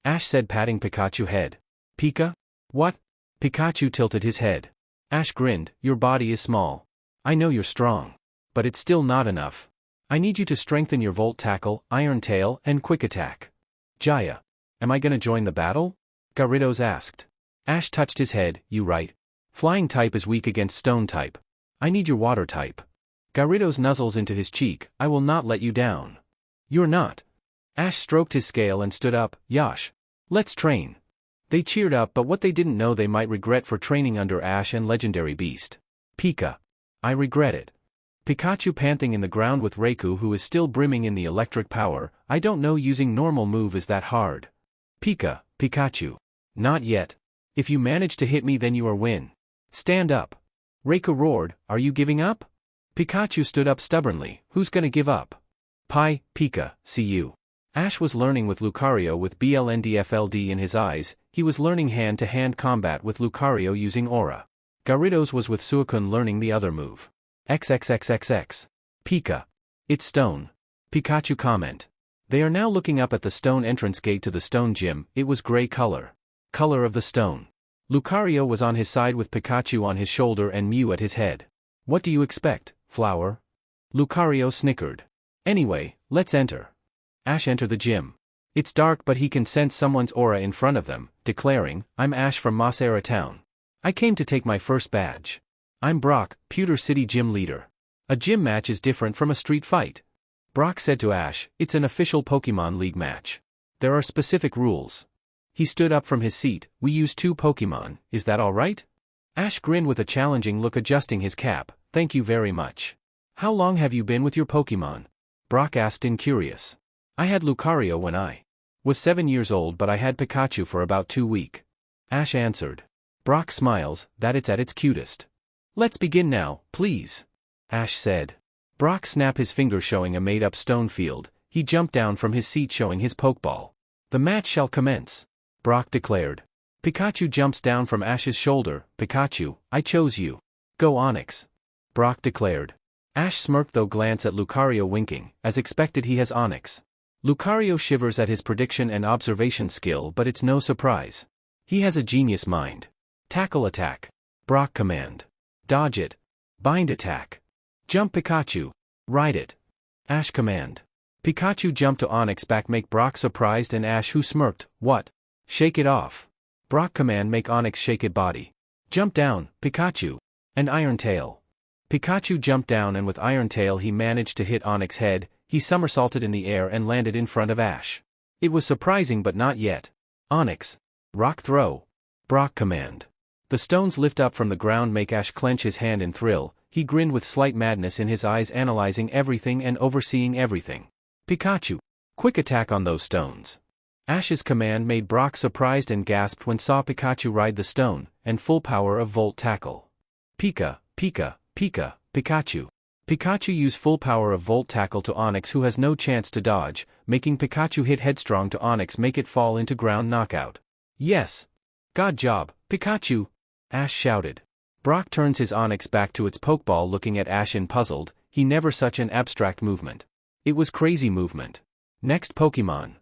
Ash said patting Pikachu's head. Pika? What? Pikachu tilted his head. Ash grinned. Your body is small. I know you're strong. But it's still not enough. I need you to strengthen your Volt Tackle, Iron Tail, and Quick Attack. Jaya. Am I gonna join the battle? Gyarados asked. Ash touched his head. You right. Flying type is weak against Stone type. I need your Water type. Gyarados nuzzles into his cheek. I will not let you down. You're not. Ash stroked his scale and stood up. Yosh. Let's train. They cheered up, but what they didn't know they might regret for training under Ash and Legendary Beast. Pika. I regret it. Pikachu panting in the ground with Reiku who is still brimming in the electric power. I don't know, using normal move is that hard. Pika, Pikachu. Not yet. If you manage to hit me then you are win. Stand up. Reiku roared, are you giving up? Pikachu stood up stubbornly. Who's gonna give up? Pi, Pika, see you. Ash was learning with Lucario with BLNDFLD in his eyes. He was learning hand-to-hand combat with Lucario using Aura. Gyarados was with Suicune learning the other move. XXXXX. Pika. It's Stone. Pikachu comment. They are now looking up at the stone entrance gate to the stone gym. It was gray color. Color of the stone. Lucario was on his side with Pikachu on his shoulder and Mew at his head. What do you expect, Flower? Lucario snickered. Anyway, let's enter. Ash entered the gym. It's dark but he can sense someone's aura in front of them, declaring, I'm Ash from Masera Town. I came to take my first badge. I'm Brock, Pewter City gym leader. A gym match is different from a street fight. Brock said to Ash, it's an official Pokemon League match. There are specific rules. He stood up from his seat. We use 2 Pokemon, is that alright? Ash grinned with a challenging look, adjusting his cap. Thank you very much. How long have you been with your Pokemon? Brock asked in curious. I had Lucario when I was 7 years old, but I had Pikachu for about 2 weeks. Ash answered. Brock smiles, that it's at its cutest. Let's begin now, please. Ash said. Brock snapped his fingers, showing a made-up stone field. He jumped down from his seat, showing his Pokeball. The match shall commence, Brock declared. Pikachu jumps down from Ash's shoulder. Pikachu, I chose you. Go Onix, Brock declared. Ash smirked, though glance at Lucario, winking. As expected, he has Onix. Lucario shivers at his prediction and observation skill, but it's no surprise. He has a genius mind. Tackle attack, Brock command. Dodge it. Bind attack. Jump Pikachu. Ride it. Ash command. Pikachu jumped to Onix back, make Brock surprised and Ash, who smirked. What? Shake it off. Brock command, make Onix shake it body. Jump down, Pikachu. And Iron Tail. Pikachu jumped down, and with Iron Tail he managed to hit Onix head. He somersaulted in the air and landed in front of Ash. It was surprising, but not yet. Onix. Rock throw. Brock command. The stones lift up from the ground, make Ash clench his hand in thrill. He grinned with slight madness in his eyes, analyzing everything and overseeing everything. Pikachu. Quick attack on those stones. Ash's command made Brock surprised and gasped when saw Pikachu ride the stone, and full power of Volt Tackle. Pika, Pika, Pika, Pikachu. Pikachu use full power of Volt Tackle to Onix, who has no chance to dodge, making Pikachu hit headstrong to Onix, make it fall into ground knockout. Yes. God job, Pikachu, Ash shouted. Brock turns his Onix back to its Pokeball, looking at Ash in puzzled. He never such an abstract movement. It was crazy movement. Next Pokemon.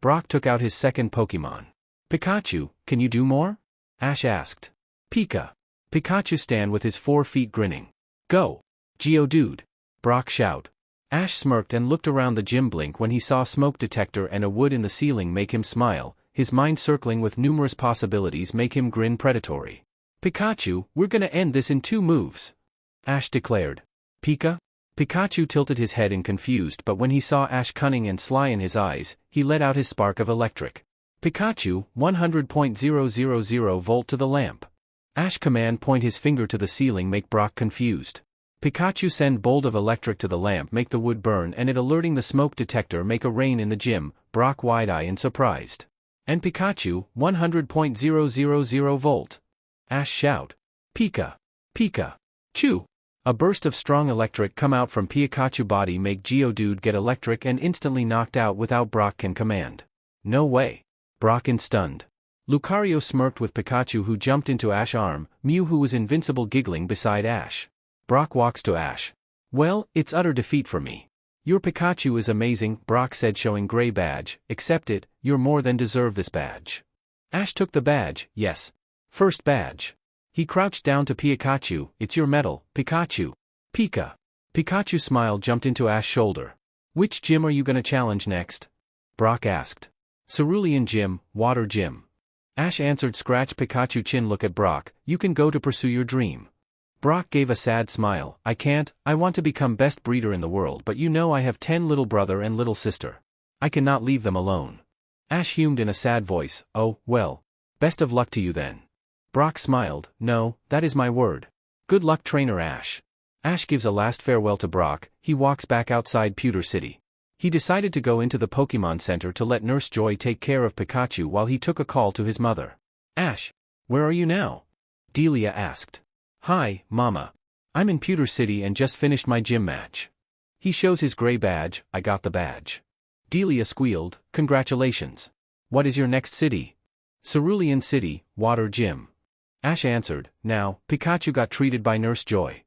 Brock took out his second Pokemon. Pikachu, can you do more? Ash asked. Pika. Pikachu stand with his 4 feet, grinning. Go. Geodude. Brock shout. Ash smirked and looked around the gym, blink when he saw smoke detector and a wood in the ceiling, make him smile. His mind circling with numerous possibilities, make him grin predatory. Pikachu, we're gonna end this in 2 moves, Ash declared. Pika? Pikachu tilted his head in confused, but when he saw Ash cunning and sly in his eyes, he let out his spark of electric. Pikachu, 100.000 volt to the lamp. Ash command, point his finger to the ceiling, make Brock confused. Pikachu send bolt of electric to the lamp, make the wood burn, and it alerting the smoke detector, make a rain in the gym. Brock wide-eye and surprised. And Pikachu, 100.000 volt. Ash shout. Pika. Pika. Chew. A burst of strong electric come out from Pikachu body, make Geodude get electric and instantly knocked out without Brock can command. No way. Brock in stunned. Lucario smirked with Pikachu, who jumped into Ash's arm. Mew, who was invincible, giggling beside Ash. Brock walks to Ash. Well, it's utter defeat for me. Your Pikachu is amazing, Brock said, showing gray badge. Accept it, you're more than deserve this badge. Ash took the badge. Yes. First badge. He crouched down to Pikachu. It's your medal, Pikachu. Pika. Pikachu smiled, jumped into Ash's shoulder. Which gym are you gonna challenge next? Brock asked. Cerulean Gym, Water Gym. Ash answered. Scratch Pikachu chin, look at Brock. You can go to pursue your dream. Brock gave a sad smile. I can't. I want to become best breeder in the world, but you know I have 10 little brother and little sister. I cannot leave them alone. Ash hummed in a sad voice. Oh, well. Best of luck to you then. Brock smiled. No, that is my word. Good luck, trainer Ash. Ash gives a last farewell to Brock. He walks back outside Pewter City. He decided to go into the Pokemon Center to let Nurse Joy take care of Pikachu while he took a call to his mother. Ash, where are you now? Delia asked. Hi, Mama. I'm in Pewter City and just finished my gym match. He shows his gray badge. I got the badge. Delia squealed. Congratulations. What is your next city? Cerulean City, Water Gym. Ash answered. Now, Pikachu got treated by Nurse Joy.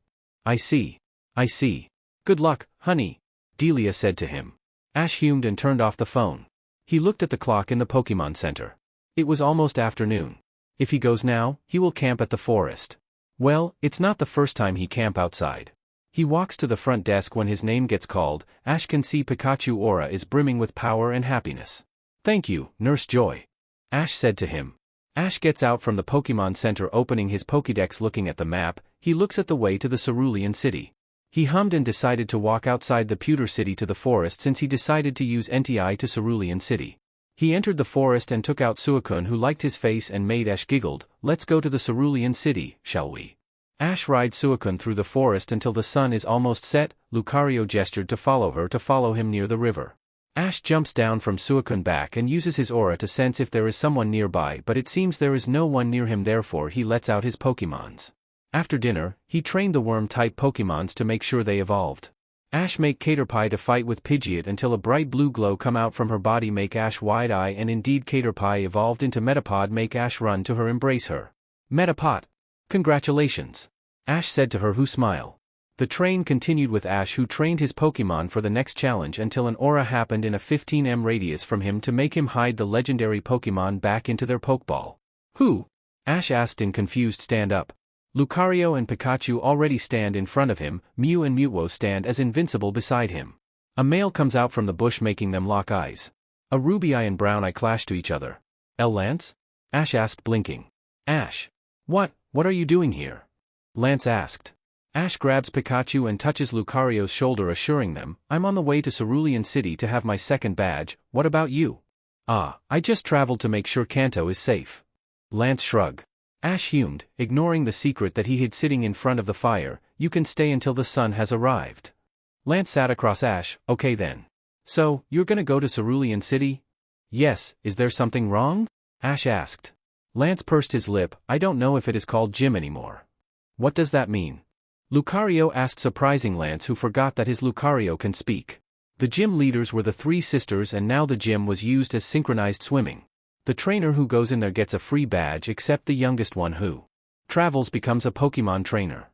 I see. I see. Good luck, honey, Delia said to him. Ash hummed and turned off the phone. He looked at the clock in the Pokemon Center. It was almost afternoon. If he goes now, he will camp at the forest. Well, it's not the first time he camp outside. He walks to the front desk. When his name gets called, Ash can see Pikachu aura is brimming with power and happiness. Thank you, Nurse Joy, Ash said to him. Ash gets out from the Pokemon Center, opening his Pokédex. Looking at the map, he looks at the way to the Cerulean City. He hummed and decided to walk outside the Pewter City to the forest, since he decided to use NTI to Cerulean City. He entered the forest and took out Suicune, who liked his face and made Ash giggled. Let's go to the Cerulean City, shall we? Ash rides Suicune through the forest until the sun is almost set. Lucario gestured to follow her to follow him near the river. Ash jumps down from Suicune's back and uses his aura to sense if there is someone nearby, but it seems there is no one near him, therefore he lets out his Pokemons. After dinner, he trained the worm-type Pokemons to make sure they evolved. Ash make Caterpie to fight with Pidgeot until a bright blue glow come out from her body make Ash wide-eye, and indeed Caterpie evolved into Metapod make Ash run to her embrace her. Metapod! Congratulations! Ash said to her, who smiled. The train continued with Ash, who trained his Pokemon for the next challenge until an aura happened in a 15 radius from him to make him hide the legendary Pokemon back into their Pokeball. Who? Ash asked in confused stand up. Lucario and Pikachu already stand in front of him, Mew and Mewtwo stand as invincible beside him. A male comes out from the bush making them lock eyes. A Ruby Eye and Brown Eye clash to each other. Lance? Ash asked blinking. Ash. What are you doing here? Lance asked. Ash grabs Pikachu and touches Lucario's shoulder, assuring them, I'm on the way to Cerulean City to have my second badge. What about you? I just traveled to make sure Kanto is safe. Lance shrugged. Ash fumed, ignoring the secret that he hid sitting in front of the fire. You can stay until the sun has arrived. Lance sat across Ash. Okay then. So, you're gonna go to Cerulean City? Yes, is there something wrong? Ash asked. Lance pursed his lip. I don't know if it is called gym anymore. What does that mean? Lucario asked, surprising Lance, who forgot that his Lucario can speak. The gym leaders were the three sisters, and now the gym was used as synchronized swimming. The trainer who goes in there gets a free badge, except the youngest one who travels becomes a Pokemon trainer.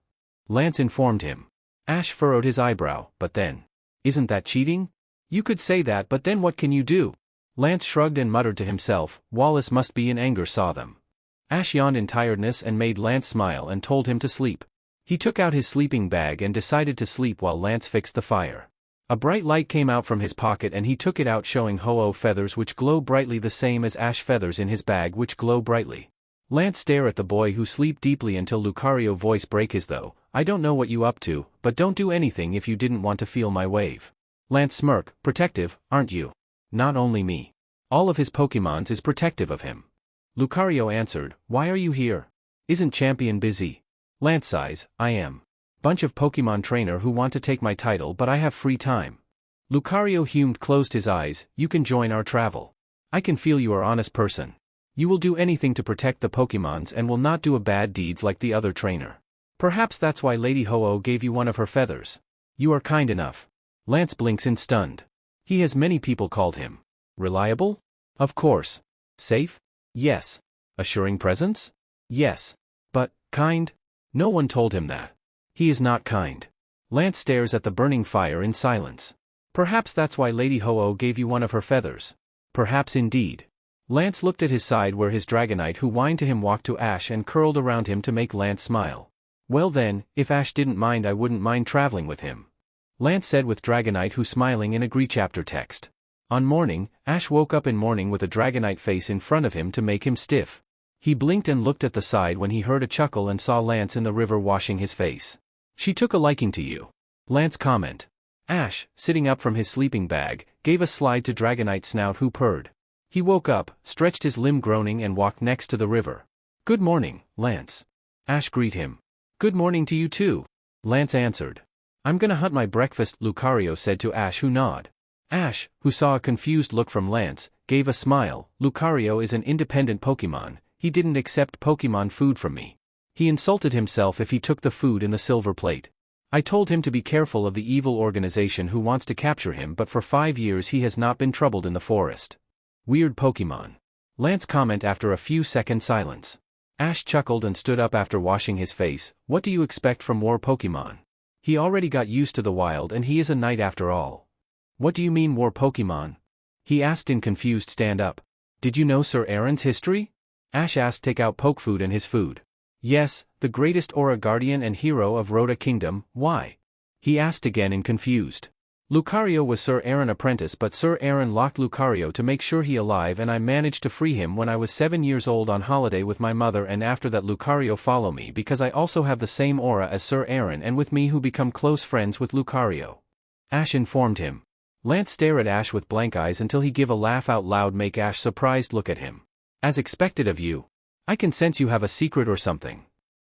Lance informed him. Ash furrowed his eyebrow, but then, isn't that cheating? You could say that, but then what can you do? Lance shrugged and muttered to himself. Wallace must be in anger saw them. Ash yawned in tiredness and made Lance smile and told him to sleep. He took out his sleeping bag and decided to sleep while Lance fixed the fire. A bright light came out from his pocket and he took it out, showing Ho-Oh feathers which glow brightly, the same as Ash feathers in his bag which glow brightly. Lance stared at the boy who sleep deeply until Lucario voice break as though, I don't know what you up to, but don't do anything if you didn't want to feel my wave. Lance smirk, protective, aren't you? Not only me. All of his Pokemons is protective of him. Lucario answered, why are you here? Isn't Champion busy? Lance sighs, I am. Bunch of Pokemon trainer who want to take my title, but I have free time. Lucario fumed, closed his eyes, you can join our travel. I can feel you are honest person. You will do anything to protect the Pokemons and will not do a bad deeds like the other trainer. Perhaps that's why Lady Ho-Oh gave you one of her feathers. You are kind enough. Lance blinks in stunned. He has many people called him. Reliable? Of course. Safe? Yes. Assuring presence? Yes. But, kind? No one told him that. He is not kind. Lance stares at the burning fire in silence. Perhaps that's why Lady Ho-Oh gave you one of her feathers. Perhaps indeed. Lance looked at his side where his Dragonite who whined to him walked to Ash and curled around him to make Lance smile. Well then, if Ash didn't mind, I wouldn't mind traveling with him. Lance said with Dragonite who smiling in agree. Chapter text. On morning, Ash woke up in morning with a Dragonite face in front of him to make him stiff. He blinked and looked at the side when he heard a chuckle and saw Lance in the river washing his face. She took a liking to you. Lance comment. Ash, sitting up from his sleeping bag, gave a slide to Dragonite's snout who purred. He woke up, stretched his limb groaning and walked next to the river. Good morning, Lance. Ash greet him. Good morning to you too. Lance answered. I'm gonna hunt my breakfast, Lucario said to Ash who nodded. Ash, who saw a confused look from Lance, gave a smile. Lucario is an independent Pokemon. He didn't accept Pokemon food from me. He insulted himself if he took the food in the silver plate. I told him to be careful of the evil organization who wants to capture him, but for 5 years he has not been troubled in the forest. Weird Pokemon. Lance comment after a few seconds silence. Ash chuckled and stood up after washing his face. What do you expect from war Pokemon? He already got used to the wild and he is a knight after all. What do you mean war Pokemon? He asked in confused stand up. Did you know Sir Aaron's history? Ash asked take out poke food and his food. Yes, the greatest Aura Guardian and hero of Rhoda Kingdom, why? He asked again in confused. Lucario was Sir Aaron's apprentice, but Sir Aaron locked Lucario to make sure he alive, and I managed to free him when I was 7 years old on holiday with my mother, and after that Lucario follow me because I also have the same aura as Sir Aaron and with me who become close friends with Lucario. Ash informed him. Lance stare at Ash with blank eyes until he give a laugh out loud make Ash surprised look at him. As expected of you. I can sense you have a secret or something.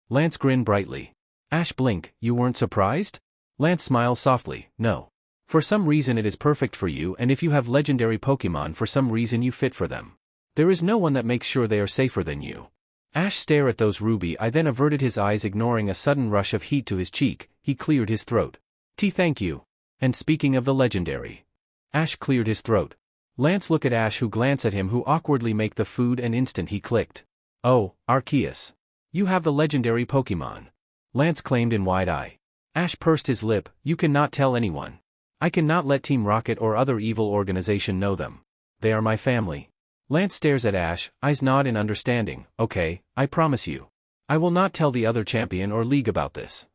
Lance grin brightly. Ash blink, you weren't surprised? Lance smiles softly, no. For some reason it is perfect for you and if you have legendary Pokemon for some reason you fit for them. There is no one that makes sure they are safer than you. Ash stare at those ruby I then averted his eyes ignoring a sudden rush of heat to his cheek, he cleared his throat. Thank you. And speaking of the legendary. Ash cleared his throat. Lance look at Ash who glance at him who awkwardly make the food and instant he clicked. Oh, Arceus. You have the legendary Pokemon. Lance claimed in wide eye. Ash pursed his lip, you cannot tell anyone. I cannot let Team Rocket or other evil organization know them. They are my family. Lance stares at Ash, eyes nod in understanding, okay, I promise you. I will not tell the other champion or league about this.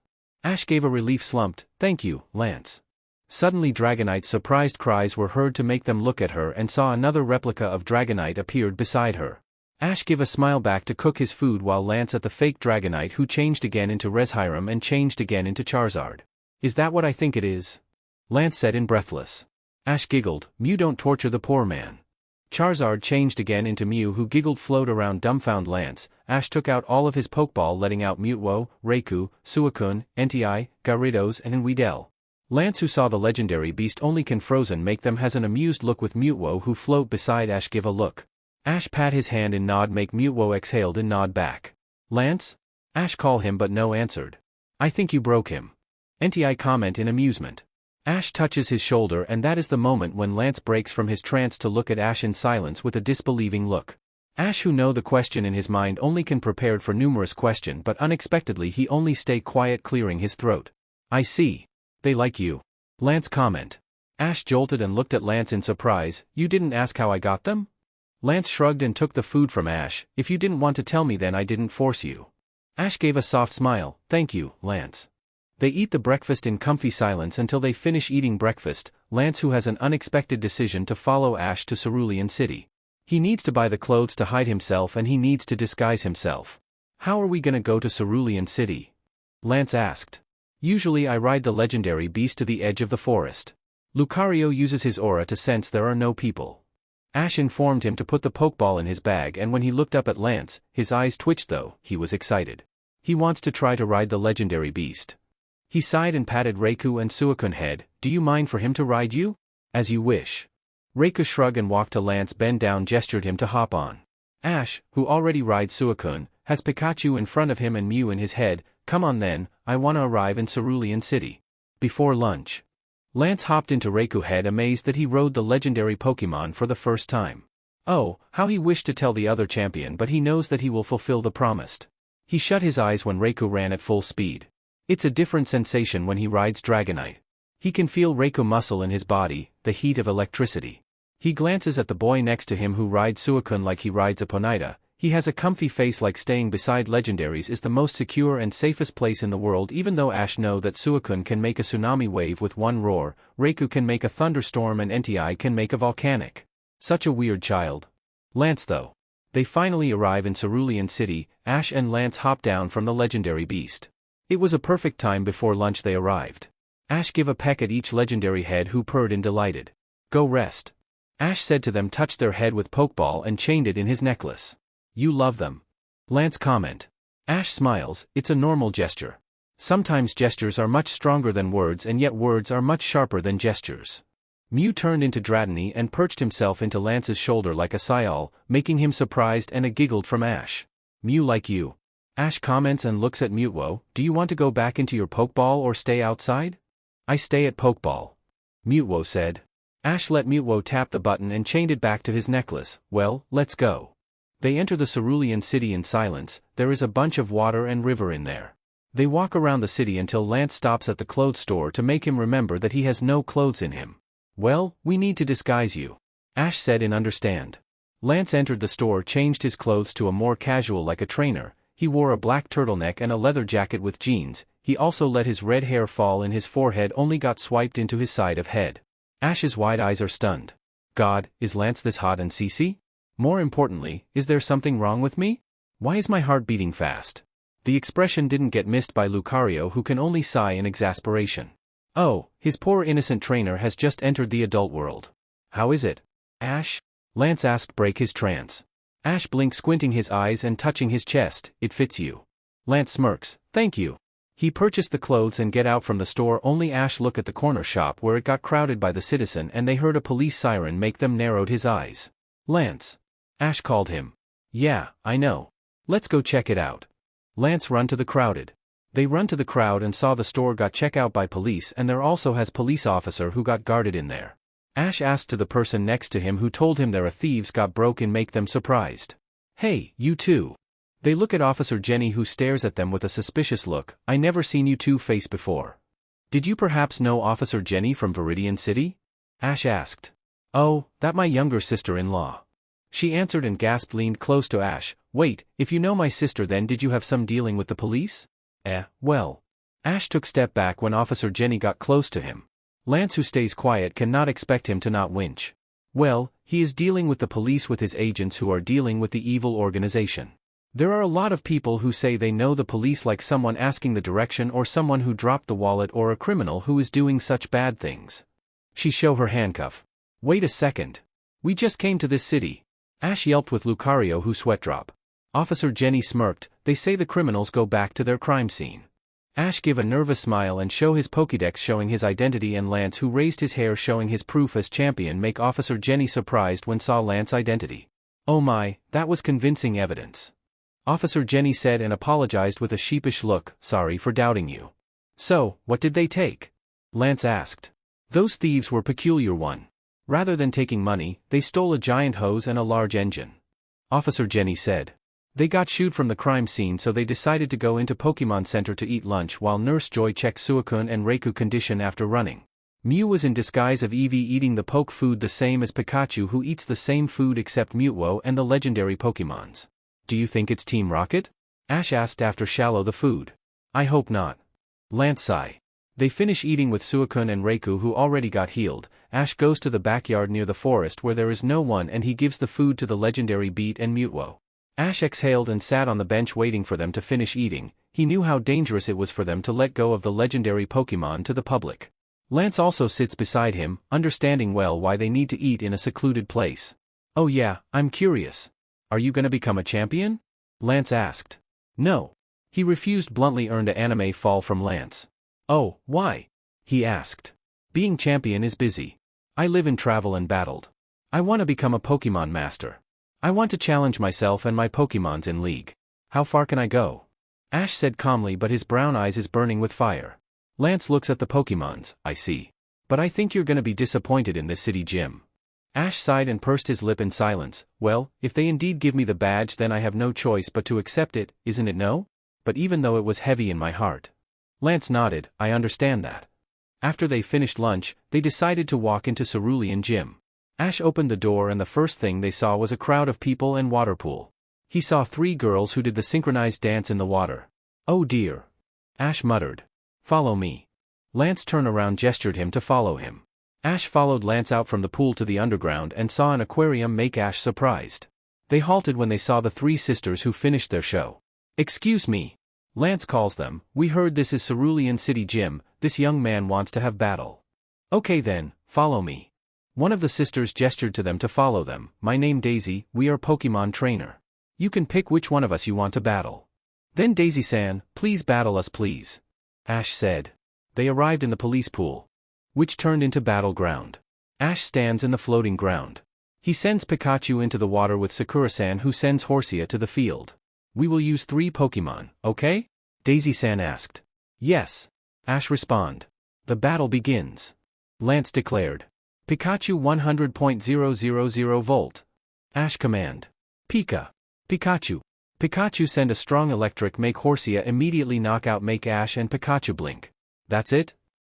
Ash gave a relief slumped, thank you, Lance. Suddenly Dragonite's surprised cries were heard to make them look at her and saw another replica of Dragonite appeared beside her. Ash give a smile back to cook his food while Lance at the fake Dragonite who changed again into Reshiram and changed again into Charizard. Is that what I think it is? Lance said in breathless. Ash giggled, Mew don't torture the poor man. Charizard changed again into Mew who giggled flowed around dumbfound Lance. Ash took out all of his Pokeball letting out Mewtwo, Raikou, Suicune, Entei, Gyarados and Weedle. Lance who saw the legendary beast only can frozen make them has an amused look with Mewtwo who float beside Ash give a look. Ash pat his hand in nod make Mewtwo exhaled in nod back. Lance? Ash call him but no answered. I think you broke him. Entei comment in amusement. Ash touches his shoulder and that is the moment when Lance breaks from his trance to look at Ash in silence with a disbelieving look. Ash who know the question in his mind only can prepared for numerous question but unexpectedly he only stay quiet clearing his throat. I see. They like you. Lance comment. Ash jolted and looked at Lance in surprise, you didn't ask how I got them? Lance shrugged and took the food from Ash, if you didn't want to tell me then I didn't force you. Ash gave a soft smile, thank you, Lance. They eat the breakfast in comfy silence until they finish eating breakfast. Lance who has an unexpected decision to follow Ash to Cerulean City. He needs to buy the clothes to hide himself and he needs to disguise himself. How are we gonna go to Cerulean City? Lance asked. Usually I ride the legendary beast to the edge of the forest. Lucario uses his aura to sense there are no people. Ash informed him to put the Pokeball in his bag and when he looked up at Lance, his eyes twitched though, he was excited. He wants to try to ride the legendary beast. He sighed and patted Raikou and Suicune head, do you mind for him to ride you? As you wish. Raikou shrugged and walked to Lance bend down gestured him to hop on. Ash, who already rides Suicune, has Pikachu in front of him and Mew in his head, come on then, I wanna arrive in Cerulean City. Before lunch. Lance hopped into Raikou head amazed that he rode the legendary Pokemon for the first time. Oh, how he wished to tell the other champion but he knows that he will fulfill the promised. He shut his eyes when Raikou ran at full speed. It's a different sensation when he rides Dragonite. He can feel Raikou muscle in his body, the heat of electricity. He glances at the boy next to him who rides Suicune like he rides a Ponyta. He has a comfy face like staying beside legendaries is the most secure and safest place in the world even though Ash know that Suicune can make a tsunami wave with one roar, Raikou can make a thunderstorm and Entei can make a volcanic. Such a weird child. Lance though. They finally arrive in Cerulean City, Ash and Lance hop down from the legendary beast. It was a perfect time before lunch they arrived. Ash give a peck at each legendary head who purred in delighted. Go rest. Ash said to them touched their head with Pokeball and chained it in his necklace. You love them. Lance comment. Ash smiles, it's a normal gesture. Sometimes gestures are much stronger than words and yet words are much sharper than gestures. Mew turned into Dratini and perched himself into Lance's shoulder like a Psyol, making him surprised and a giggled from Ash. Mew like you. Ash comments and looks at Mewtwo, do you want to go back into your Pokeball or stay outside? I stay at Pokeball. Mewtwo said. Ash let Mewtwo tap the button and chained it back to his necklace, well, let's go. They enter the Cerulean City in silence, there is a bunch of water and river in there. They walk around the city until Lance stops at the clothes store to make him remember that he has no clothes in him. Well, we need to disguise you. Ash said in understand. Lance entered the store changed his clothes to a more casual like a trainer. He wore a black turtleneck and a leather jacket with jeans, he also let his red hair fall in his forehead only got swiped into his side of head. Ash's wide eyes are stunned. God, is Lance this hot and CC? More importantly, is there something wrong with me? Why is my heart beating fast? The expression didn't get missed by Lucario who can only sigh in exasperation. Oh, his poor innocent trainer has just entered the adult world. How is it, Ash? Lance asked, break his trance. Ash blinked, squinting his eyes and touching his chest. It fits you. Lance smirks, thank you. He purchased the clothes and get out from the store. Only Ash look at the corner shop where it got crowded by the citizen and they heard a police siren make them narrowed his eyes. Lance. Ash called him. Yeah, I know. Let's go check it out. Lance run to the crowded. They run to the crowd and saw the store got checked out by police, and there also has police officer who got guarded in there. Ash asked to the person next to him, who told him there are thieves got broke and make them surprised. Hey, you two. They look at Officer Jenny, who stares at them with a suspicious look. I never seen you two face before. Did you perhaps know Officer Jenny from Viridian City? Ash asked. Oh, that my younger sister-in-law. She answered and gasped, leaned close to Ash. Wait, if you know my sister, then did you have some dealing with the police? Well. Ash took step back when Officer Jenny got close to him. Lance, who stays quiet, cannot expect him to not winch. Well, he is dealing with the police with his agents who are dealing with the evil organization. There are a lot of people who say they know the police, like someone asking the direction or someone who dropped the wallet or a criminal who is doing such bad things. She show her handcuff. Wait a second. We just came to this city. Ash yelped with Lucario, who sweat drop. Officer Jenny smirked. They say the criminals go back to their crime scene. Ash give a nervous smile and show his Pokédex showing his identity, and Lance, who raised his hair showing his proof as champion, make Officer Jenny surprised when saw Lance's identity. Oh my, that was convincing evidence. Officer Jenny said and apologized with a sheepish look. Sorry for doubting you. So, what did they take? Lance asked. Those thieves were peculiar one. Rather than taking money, they stole a giant hose and a large engine. Officer Jenny said. They got shooed from the crime scene, so they decided to go into Pokemon Center to eat lunch while Nurse Joy checked Suicune and Reiku condition after running. Mew was in disguise of Eevee eating the poke food, the same as Pikachu, who eats the same food except Mutwo and the legendary Pokemons. Do you think it's Team Rocket? Ash asked after Shallow the food. I hope not. Lance sigh. They finish eating with Suicune and Reiku, who already got healed. Ash goes to the backyard near the forest where there is no one, and he gives the food to the legendary Beat and Mutwo. Ash exhaled and sat on the bench waiting for them to finish eating. He knew how dangerous it was for them to let go of the legendary Pokemon to the public. Lance also sits beside him, understanding well why they need to eat in a secluded place. Oh yeah, I'm curious. Are you gonna become a champion? Lance asked. No. He refused, bluntly earned an anime fall from Lance. Oh, why? He asked. Being champion is busy. I live and travel and battled. I want to become a Pokemon master. I want to challenge myself and my Pokemons in League. How far can I go? Ash said calmly, but his brown eyes is burning with fire. Lance looks at the Pokemons. I see. But I think you're gonna be disappointed in this city gym. Ash sighed and pursed his lip in silence. Well, if they indeed give me the badge, then I have no choice but to accept it, isn't it no? But even though it was heavy in my heart. Lance nodded. I understand that. After they finished lunch, they decided to walk into Cerulean Gym. Ash opened the door and the first thing they saw was a crowd of people and water pool. He saw 3 girls who did the synchronized dance in the water. Oh dear. Ash muttered. Follow me. Lance turned around, gestured him to follow him. Ash followed Lance out from the pool to the underground and saw an aquarium, make Ash surprised. They halted when they saw the 3 sisters who finished their show. Excuse me. Lance calls them. We heard this is Cerulean City Gym. This young man wants to have battle. Okay then, follow me. One of the sisters gestured to them to follow them. My name Daisy, we are Pokemon trainer. You can pick which one of us you want to battle. Then Daisy-san, please battle us please. Ash said. They arrived in the police pool, which turned into battleground. Ash stands in the floating ground. He sends Pikachu into the water with Sakura-san, who sends Horsia to the field. We will use 3 Pokemon, okay? Daisy-san asked. Yes. Ash respond. The battle begins. Lance declared. Pikachu 100.000 volt. Ash command. Pika. Pikachu. Pikachu send a strong electric, make Horsia immediately knock out, make Ash and Pikachu blink. That's it?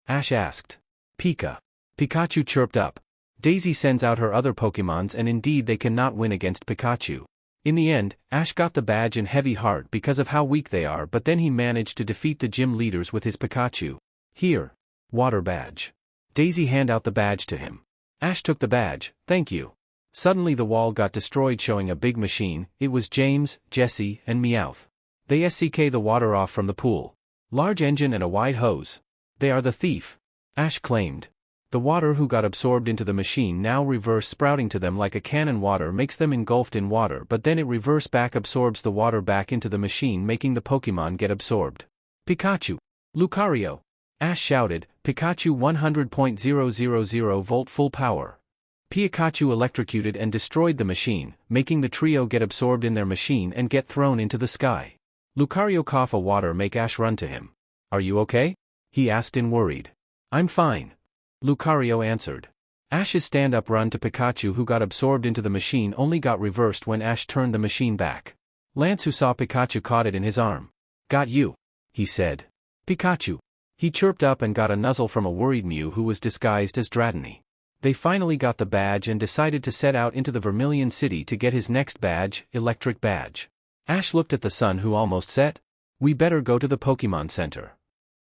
Ash asked. Pika. Pikachu chirped up. Daisy sends out her other Pokemons and indeed they cannot win against Pikachu. In the end, Ash got the badge in heavy heart because of how weak they are, but then he managed to defeat the gym leaders with his Pikachu. Here. Water badge. Daisy hand out the badge to him. Ash took the badge. Thank you. Suddenly the wall got destroyed, showing a big machine. It was James, Jesse, and Meowth. They SCK the water off from the pool. Large engine and a wide hose. They are the thief. Ash claimed. The water who got absorbed into the machine now reverse sprouting to them like a cannon. Water makes them engulfed in water, but then it reverse back absorbs the water back into the machine, making the Pokemon get absorbed. Pikachu. Lucario. Ash shouted, Pikachu 100.000 volt full power. Pikachu electrocuted and destroyed the machine, making the trio get absorbed in their machine and get thrown into the sky. Lucario cough a water make Ash run to him. Are you okay? He asked in worried. I'm fine. Lucario answered. Ash's stand-up run to Pikachu who got absorbed into the machine only got reversed when Ash turned the machine back. Lance who saw Pikachu caught it in his arm. Got you, he said. Pikachu. He chirped up and got a nuzzle from a worried Mew who was disguised as Dratini. They finally got the badge and decided to set out into the Vermilion City to get his next badge, Electric Badge. Ash looked at the sun who almost set. We better go to the Pokemon Center.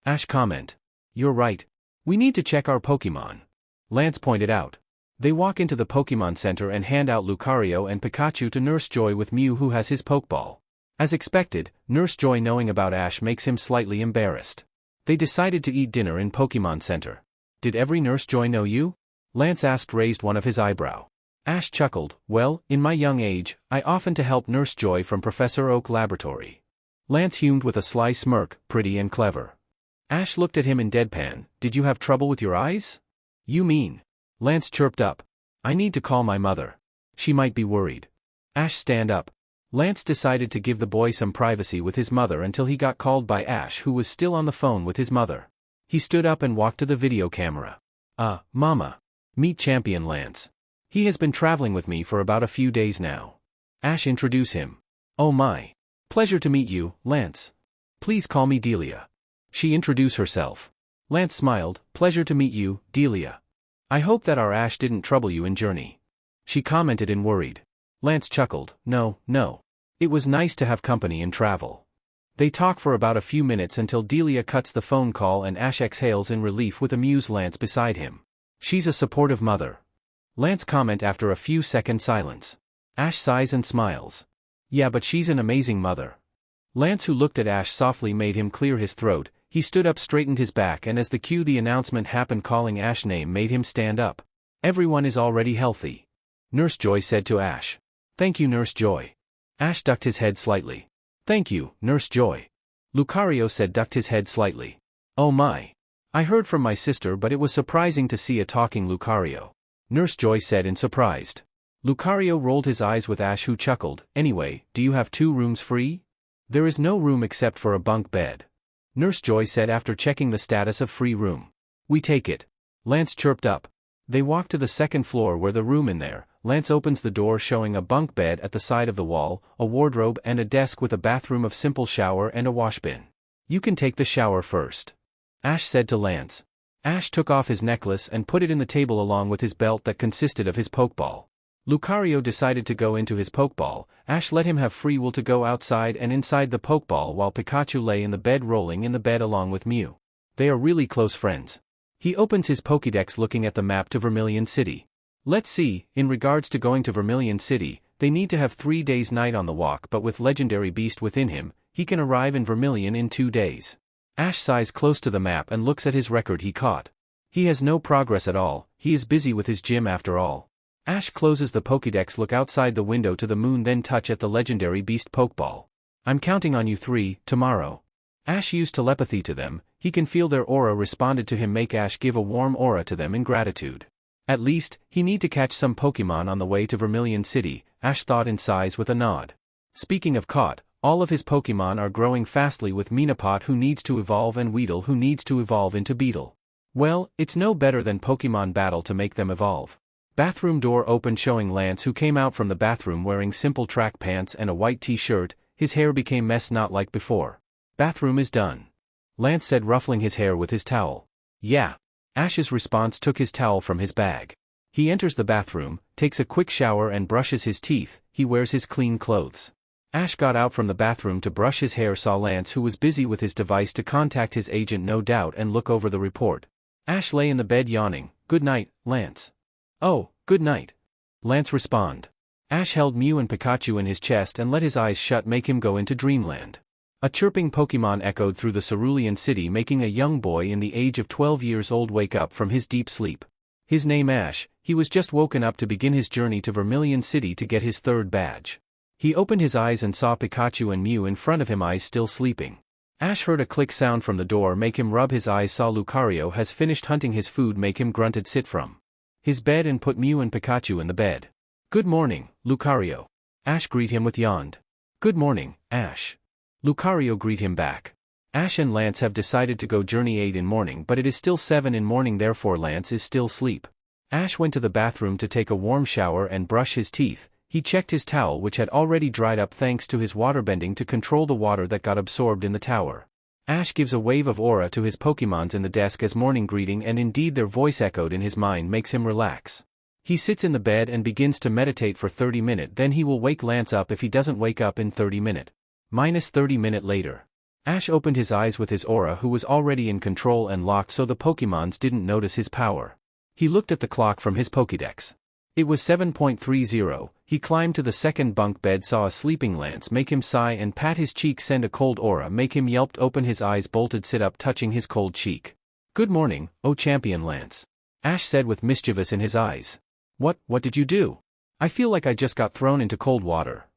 Ash comment. You're right. We need to check our Pokemon. Lance pointed out. They walk into the Pokemon Center and hand out Lucario and Pikachu to Nurse Joy with Mew who has his Pokeball. As expected, Nurse Joy knowing about Ash makes him slightly embarrassed. They decided to eat dinner in Pokemon Center. Did every Nurse Joy know you? Lance asked, raised one of his eyebrow. Ash chuckled, well, in my young age, I often to help Nurse Joy from Professor Oak Laboratory. Lance hummed with a sly smirk, pretty and clever. Ash looked at him in deadpan, did you have trouble with your eyes? You mean? Lance chirped up. I need to call my mother. She might be worried. Ash stand up. Lance decided to give the boy some privacy with his mother until he got called by Ash who was still on the phone with his mother. He stood up and walked to the video camera. Mama. Meet Champion Lance. He has been traveling with me for about a few days now. Ash introduce him. Oh my. Pleasure to meet you, Lance. Please call me Delia. She introduced herself. Lance smiled, pleasure to meet you, Delia. I hope that our Ash didn't trouble you in journey. She commented in worried. Lance chuckled, no. It was nice to have company in travel. They talk for about a few minutes until Delia cuts the phone call and Ash exhales in relief with amused Lance beside him. She's a supportive mother. Lance comment after a few second silence. Ash sighs and smiles. Yeah, but she's an amazing mother. Lance who looked at Ash softly made him clear his throat. He stood up, straightened his back, and as the announcement happened calling Ash name made him stand up. Everyone is already healthy. Nurse Joy said to Ash. Thank you, Nurse Joy. Ash ducked his head slightly. Thank you, Nurse Joy. Lucario said, ducked his head slightly. Oh my. I heard from my sister, but it was surprising to see a talking Lucario. Nurse Joy said in surprised. Lucario rolled his eyes with Ash who chuckled, anyway, do you have 2 rooms free? There is no room except for a bunk bed. Nurse Joy said after checking the status of free room. We take it. Lance chirped up. They walk to the 2nd floor where the room in there. Lance opens the door showing a bunk bed at the side of the wall, a wardrobe and a desk with a bathroom of simple shower and a washbin. You can take the shower first. Ash said to Lance. Ash took off his necklace and put it in the table along with his belt that consisted of his Pokeball. Lucario decided to go into his Pokeball. Ash let him have free will to go outside and inside the Pokeball while Pikachu lay in the bed rolling in the bed along with Mew. They are really close friends. He opens his Pokédex looking at the map to Vermilion City. Let's see, in regards to going to Vermilion City, they need to have 3 days night on the walk, but with Legendary Beast within him, he can arrive in Vermilion in 2 days. Ash sighs close to the map and looks at his record he caught. He has no progress at all, he is busy with his gym after all. Ash closes the Pokédex, look outside the window to the moon, then touch at the Legendary Beast Pokeball. I'm counting on you 3, tomorrow. Ash used telepathy to them, he can feel their aura responded to him, make Ash give a warm aura to them in gratitude. At least, he need to catch some Pokemon on the way to Vermilion City, Ash thought and sighs with a nod. Speaking of caught, all of his Pokemon are growing fastly with Minapot who needs to evolve and Weedle who needs to evolve into Beetle. Well, it's no better than Pokemon Battle to make them evolve. Bathroom door opened showing Lance who came out from the bathroom wearing simple track pants and a white t-shirt, his hair became messed not like before. Bathroom is done. Lance said ruffling his hair with his towel. Yeah. Ash's response took his towel from his bag. He enters the bathroom, takes a quick shower and brushes his teeth, he wears his clean clothes. Ash got out from the bathroom to brush his hair, saw Lance who was busy with his device to contact his agent no doubt and look over the report. Ash lay in the bed yawning. Good night, Lance. Oh, good night. Lance respond. Ash held Mew and Pikachu in his chest and let his eyes shut, make him go into dreamland. A chirping Pokemon echoed through the cerulean city, making a young boy in the age of 12 years old wake up from his deep sleep. His name Ash, he was just woken up to begin his journey to Vermilion City to get his third badge. He opened his eyes and saw Pikachu and Mew in front of him, eyes still sleeping. Ash heard a click sound from the door make him rub his eyes, saw Lucario has finished hunting his food, make him grunted sit from his bed and put Mew and Pikachu in the bed. Good morning, Lucario. Ash greet him with yawned. Good morning, Ash. Lucario greet him back. Ash and Lance have decided to go journey 8 in morning, but it is still 7 in morning, therefore Lance is still sleep. Ash went to the bathroom to take a warm shower and brush his teeth. He checked his towel, which had already dried up thanks to his waterbending to control the water that got absorbed in the tower. Ash gives a wave of aura to his Pokemons in the desk as morning greeting, and indeed their voice echoed in his mind makes him relax. He sits in the bed and begins to meditate for 30 minutes, then he will wake Lance up if he doesn't wake up in 30 minutes. Minus 30 minutes later. Ash opened his eyes with his aura, who was already in control and locked, so the Pokemons didn't notice his power. He looked at the clock from his Pokédex. It was 7:30. He climbed to the second bunk bed, saw a sleeping Lance, make him sigh and pat his cheek, send a cold aura, make him yelped, open his eyes, bolted, sit up, touching his cold cheek. Good morning, oh champion Lance. Ash said with mischievous in his eyes. What did you do? I feel like I just got thrown into cold water.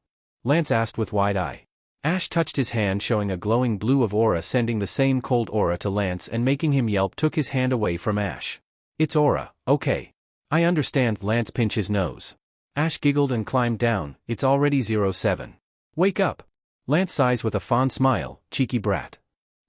Lance asked with wide eye. Ash touched his hand, showing a glowing blue of aura, sending the same cold aura to Lance and making him yelp, took his hand away from Ash. It's aura, okay. I understand. Lance pinched his nose. Ash giggled and climbed down. It's already 07. Wake up. Lance sighs with a fond smile, cheeky brat.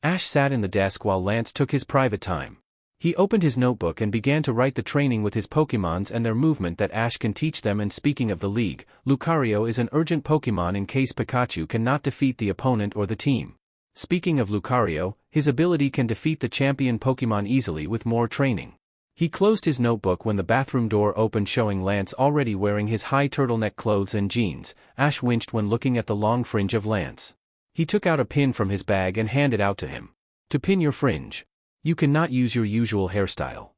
Ash sat in the desk while Lance took his private time. He opened his notebook and began to write the training with his Pokemons and their movement that Ash can teach them. And speaking of the league, Lucario is an urgent Pokemon in case Pikachu cannot defeat the opponent or the team. Speaking of Lucario, his ability can defeat the champion Pokemon easily with more training. He closed his notebook when the bathroom door opened, showing Lance already wearing his high turtleneck clothes and jeans. Ash winced when looking at the long fringe of Lance. He took out a pin from his bag and handed out to him. To pin your fringe. You cannot use your usual hairstyle.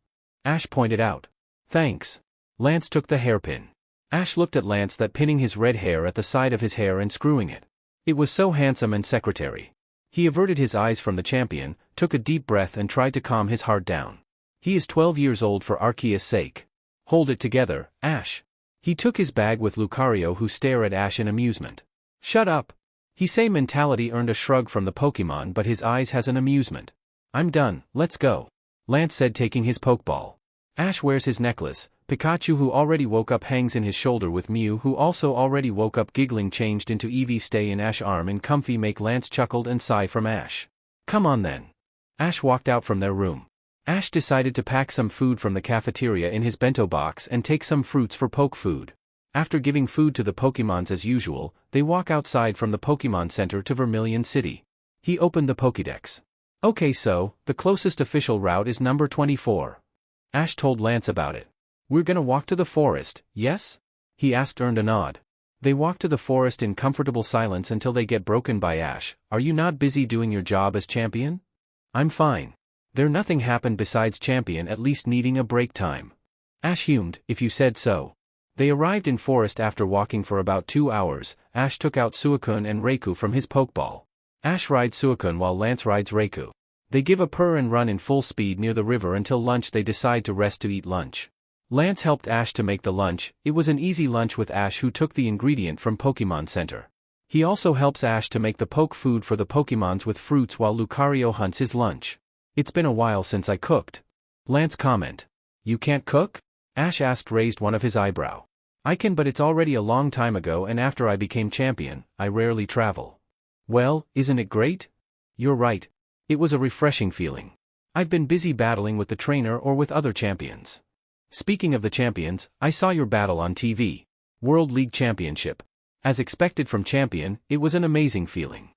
Ash pointed out. Thanks. Lance took the hairpin. Ash looked at Lance that pinning his red hair at the side of his hair and screwing it. It was so handsome and secretary. He averted his eyes from the champion, took a deep breath and tried to calm his heart down. He is 12 years old, for Arceus' sake. Hold it together, Ash. He took his bag with Lucario, who stared at Ash in amusement. Shut up. He say mentality earned a shrug from the Pokemon, but his eyes has an amusement. I'm done, let's go. Lance said, taking his Pokeball. Ash wears his necklace. Pikachu, who already woke up, hangs in his shoulder, with Mew, who also already woke up, giggling, changed into Eevee, stay in Ash arm and comfy, make Lance chuckled and sigh from Ash. Come on then. Ash walked out from their room. Ash decided to pack some food from the cafeteria in his bento box and take some fruits for poke food. After giving food to the Pokemons as usual, they walk outside from the Pokemon Center to Vermilion City. He opened the Pokédex. Okay, so, the closest official route is number 24. Ash told Lance about it. We're gonna walk to the forest, yes? He asked, earned a nod. They walk to the forest in comfortable silence until they get broken by Ash. Are you not busy doing your job as champion? I'm fine. There nothing happened besides champion at least needing a break time. Ash hummed, if you said so. They arrived in forest after walking for about 2 hours. Ash took out Suicune and Raikou from his Pokeball. Ash rides Suicune while Lance rides Raikou. They give a purr and run in full speed near the river until lunch. They decide to rest to eat lunch. Lance helped Ash to make the lunch. It was an easy lunch with Ash, who took the ingredient from Pokemon Center. He also helps Ash to make the poke food for the Pokemons with fruits while Lucario hunts his lunch. It's been a while since I cooked. Lance comment. You can't cook? Ash asked, raised one of his eyebrow. I can, but it's already a long time ago, and after I became champion, I rarely travel. Well, isn't it great? You're right. It was a refreshing feeling. I've been busy battling with the trainer or with other champions. Speaking of the champions, I saw your battle on TV. World League Championship. As expected from champion, it was an amazing feeling.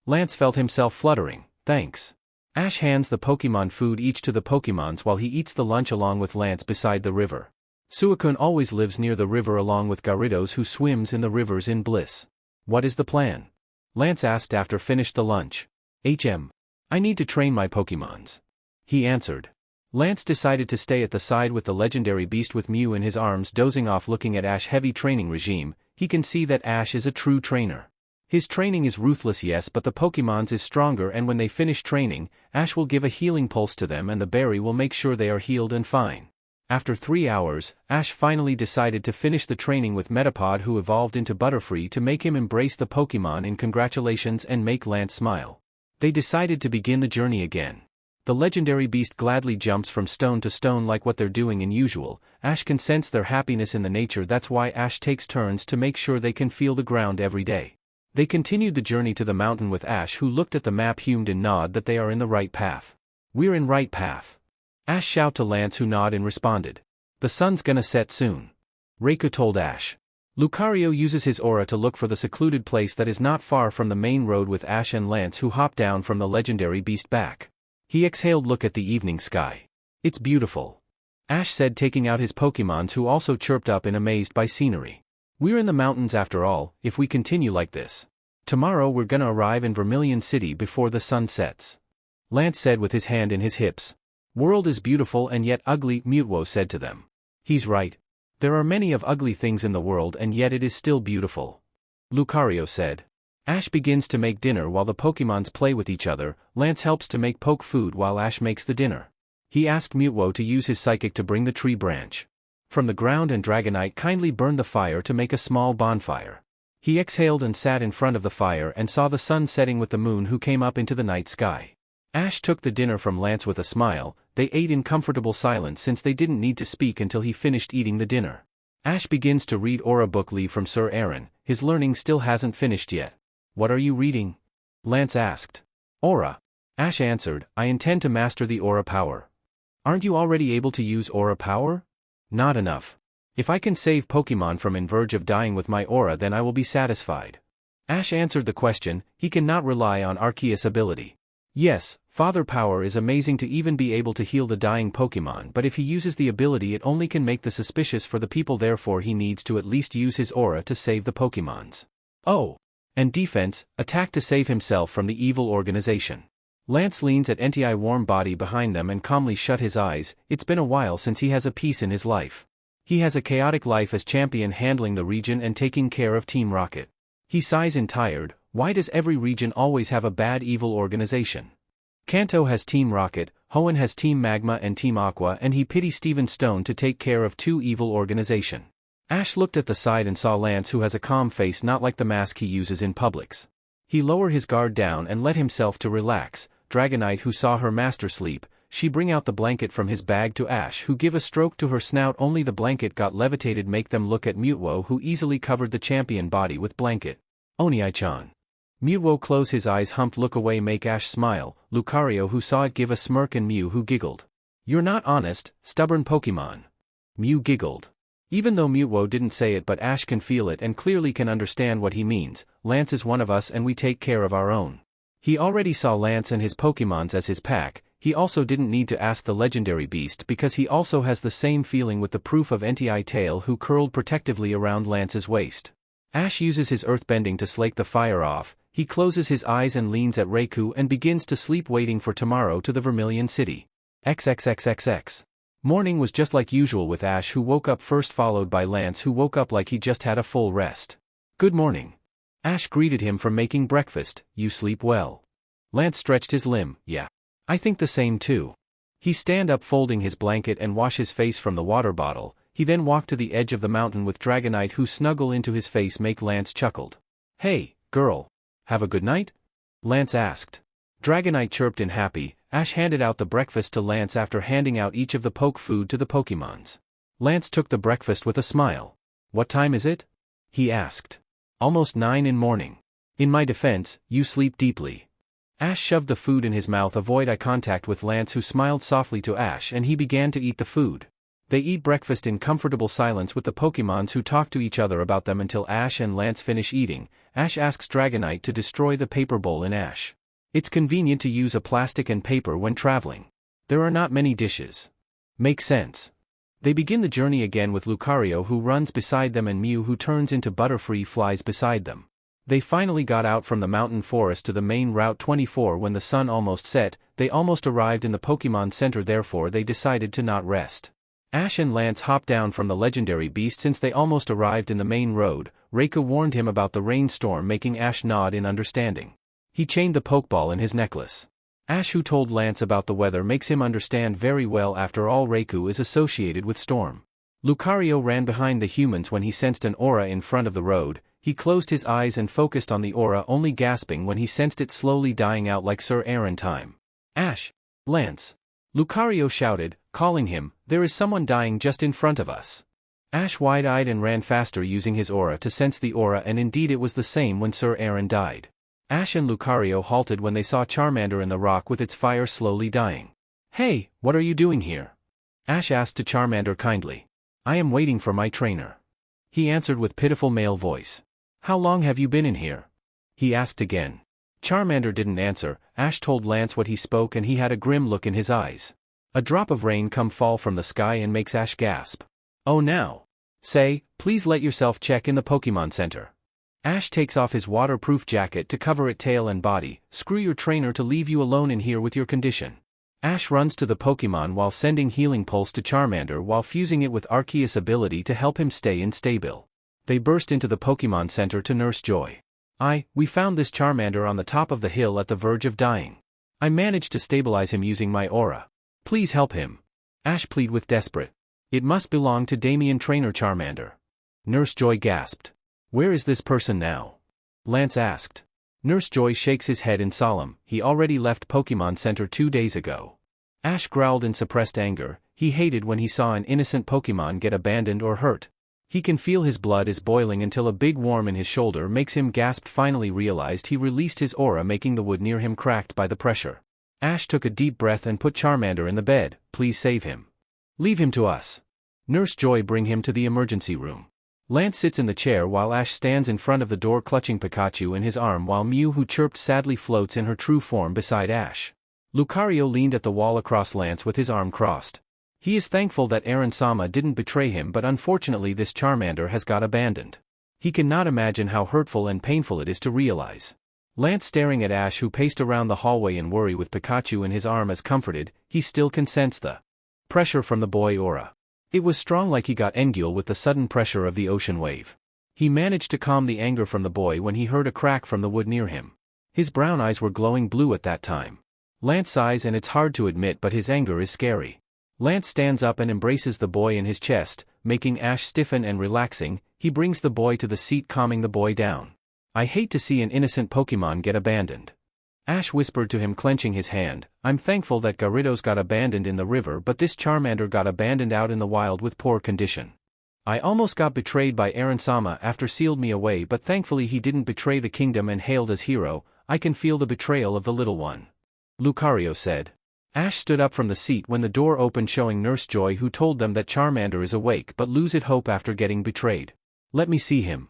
Lance felt himself fluttering. Thanks. Ash hands the Pokemon food each to the Pokemons while he eats the lunch along with Lance beside the river. Suicune always lives near the river along with Gyarados, who swims in the rivers in bliss. What is the plan? Lance asked after finished the lunch. I need to train my Pokemons. He answered. Lance decided to stay at the side with the legendary beast with Mew in his arms, dozing off looking at Ash's heavy training regime. He can see that Ash is a true trainer. His training is ruthless, yes, but the Pokemon's is stronger, and when they finish training, Ash will give a healing pulse to them and the berry will make sure they are healed and fine. After 3 hours, Ash finally decided to finish the training with Metapod, who evolved into Butterfree to make him embrace the Pokemon in congratulations and make Lance smile. They decided to begin the journey again. The legendary beast gladly jumps from stone to stone like what they're doing in usual. Ash can sense their happiness in the nature, that's why Ash takes turns to make sure they can feel the ground every day. They continued the journey to the mountain with Ash, who looked at the map, hummed and nod that they are in the right path. We're in right path. Ash shout to Lance, who nod and responded. The sun's gonna set soon. Raikou told Ash. Lucario uses his aura to look for the secluded place that is not far from the main road with Ash and Lance, who hop down from the legendary beast back. He exhaled, look at the evening sky. It's beautiful. Ash said, taking out his Pokemons, who also chirped up in amazed by scenery. We're in the mountains after all, if we continue like this. Tomorrow we're gonna arrive in Vermilion City before the sun sets. Lance said with his hand in his hips. World is beautiful and yet ugly, Mutwo said to them. He's right. There are many of ugly things in the world and yet it is still beautiful. Lucario said. Ash begins to make dinner while the Pokemons play with each other. Lance helps to make poke food while Ash makes the dinner. He asked Mutwo to use his psychic to bring the tree branch from the ground, and Dragonite kindly burned the fire to make a small bonfire. He exhaled and sat in front of the fire and saw the sun setting with the moon, who came up into the night sky. Ash took the dinner from Lance with a smile. They ate in comfortable silence since they didn't need to speak until he finished eating the dinner. Ash begins to read Aura Book Leaf from Sir Aaron. His learning still hasn't finished yet. What are you reading? Lance asked. Aura. Ash answered, I intend to master the Aura power. Aren't you already able to use Aura power? Not enough. If I can save Pokemon from in verge of dying with my aura, then I will be satisfied. Ash answered the question. He cannot rely on Arceus' ability. Yes, Father Power is amazing to even be able to heal the dying Pokemon, but if he uses the ability it only can make the suspicious for the people, therefore he needs to at least use his aura to save the Pokemons. Oh. And defense, attack to save himself from the evil organization. Lance leans at Entei warm body behind them and calmly shut his eyes. It's been a while since he has a peace in his life. He has a chaotic life as champion, handling the region and taking care of Team Rocket. He sighs in tired. Why does every region always have a bad evil organization? Kanto has Team Rocket, Hoenn has Team Magma and Team Aqua, and he pities Steven Stone to take care of two evil organization. Ash looked at the side and saw Lance, who has a calm face, not like the mask he uses in publics. He lowered his guard down and let himself to relax. Dragonite, who saw her master sleep, she bring out the blanket from his bag to Ash, who give a stroke to her snout. Only the blanket got levitated, make them look at Mutwo, who easily covered the champion body with blanket. Oni-chan. Mutwo close his eyes, humped look away, make Ash smile. Lucario, who saw it, give a smirk, and Mew, who giggled. You're not honest, stubborn Pokemon. Mew giggled. Even though Mutwo didn't say it, but Ash can feel it and clearly can understand what he means. Lance is one of us and we take care of our own. He already saw Lance and his Pokemons as his pack. He also didn't need to ask the legendary beast because he also has the same feeling with the proof of Entei tail, who curled protectively around Lance's waist. Ash uses his earthbending to slake the fire off. He closes his eyes and leans at Raikou and begins to sleep, waiting for tomorrow to the Vermilion City. XXXXX. Morning was just like usual with Ash, who woke up first, followed by Lance, who woke up like he just had a full rest. Good morning. Ash greeted him from making breakfast. You sleep well. Lance stretched his limb. Yeah. I think the same too. He stand up, folding his blanket and wash his face from the water bottle. He then walked to the edge of the mountain with Dragonite, who snuggle into his face, make Lance chuckled. Hey, girl. Have a good night? Lance asked. Dragonite chirped in happy. Ash handed out the breakfast to Lance after handing out each of the poke food to the Pokemons. Lance took the breakfast with a smile. What time is it? He asked. Almost 9 in morning. In my defense, you sleep deeply. Ash shoved the food in his mouth, avoid eye contact with Lance, who smiled softly to Ash, and he began to eat the food. They eat breakfast in comfortable silence with the Pokemons, who talk to each other about them until Ash and Lance finish eating. Ash asks Dragonite to destroy the paper bowl in Ash. It's convenient to use a plastic and paper when traveling. There are not many dishes. Makes sense. They begin the journey again with Lucario, who runs beside them, and Mew, who turns into Butterfree, flies beside them. They finally got out from the mountain forest to the main Route 24 when the sun almost set. They almost arrived in the Pokemon Center, therefore they decided to not rest. Ash and Lance hopped down from the legendary beast. Since they almost arrived in the main road, Reika warned him about the rainstorm, making Ash nod in understanding. He chained the Pokeball in his necklace. Ash, who told Lance about the weather, makes him understand very well. After all, Reiku is associated with storm. Lucario ran behind the humans when he sensed an aura in front of the road. He closed his eyes and focused on the aura, only gasping when he sensed it slowly dying out like Sir Aaron time. Ash! Lance! Lucario shouted, calling him. There is someone dying just in front of us. Ash wide-eyed and ran faster, using his aura to sense the aura, and indeed it was the same when Sir Aaron died. Ash and Lucario halted when they saw Charmander in the rock with its fire slowly dying. Hey, what are you doing here? Ash asked to Charmander kindly. I am waiting for my trainer. He answered with pitiful male voice. How long have you been in here? He asked again. Charmander didn't answer. Ash told Lance what he spoke, and he had a grim look in his eyes. A drop of rain fall from the sky and makes Ash gasp. Oh now. Say, please let yourself check in the Pokemon Center. Ash takes off his waterproof jacket to cover it tail and body. Screw your trainer to leave you alone in here with your condition. Ash runs to the Pokemon while sending Healing Pulse to Charmander while fusing it with Arceus' ability to help him stay stable. They burst into the Pokemon Center to Nurse Joy. We found this Charmander on the top of the hill at the verge of dying. I managed to stabilize him using my aura. Please help him. Ash pleaded with desperate. It must belong to Damien Trainer Charmander. Nurse Joy gasped. Where is this person now? Lance asked. Nurse Joy shakes his head in solemn. He already left Pokemon Center 2 days ago. Ash growled in suppressed anger. He hated when he saw an innocent Pokemon get abandoned or hurt. He can feel his blood is boiling until a big worm in his shoulder makes him gasp. Finally realized he released his aura, making the wood near him cracked by the pressure. Ash took a deep breath and put Charmander in the bed. Please save him. Leave him to us. Nurse Joy, bring him to the emergency room. Lance sits in the chair while Ash stands in front of the door clutching Pikachu in his arm, while Mew, who chirped sadly, floats in her true form beside Ash. Lucario leaned at the wall across Lance with his arm crossed. He is thankful that Aaron-sama didn't betray him, but unfortunately this Charmander has got abandoned. He cannot imagine how hurtful and painful it is to realize. Lance, staring at Ash, who paced around the hallway in worry with Pikachu in his arm as comforted, he still can sense the pressure from the boy aura. It was strong, like he got Engule with the sudden pressure of the ocean wave. He managed to calm the anger from the boy when he heard a crack from the wood near him. His brown eyes were glowing blue at that time. Lance sighs, and it's hard to admit, but his anger is scary. Lance stands up and embraces the boy in his chest, making Ash stiffen and relaxing. He brings the boy to the seat, calming the boy down. I hate to see an innocent Pokemon get abandoned. Ash whispered to him, clenching his hand. I'm thankful that Gyarados got abandoned in the river, but this Charmander got abandoned out in the wild with poor condition. I almost got betrayed by Aaron-sama after sealed me away, but thankfully he didn't betray the kingdom and hailed as hero. I can feel the betrayal of the little one. Lucario said. Ash stood up from the seat when the door opened, showing Nurse Joy, who told them that Charmander is awake but loses hope after getting betrayed. Let me see him.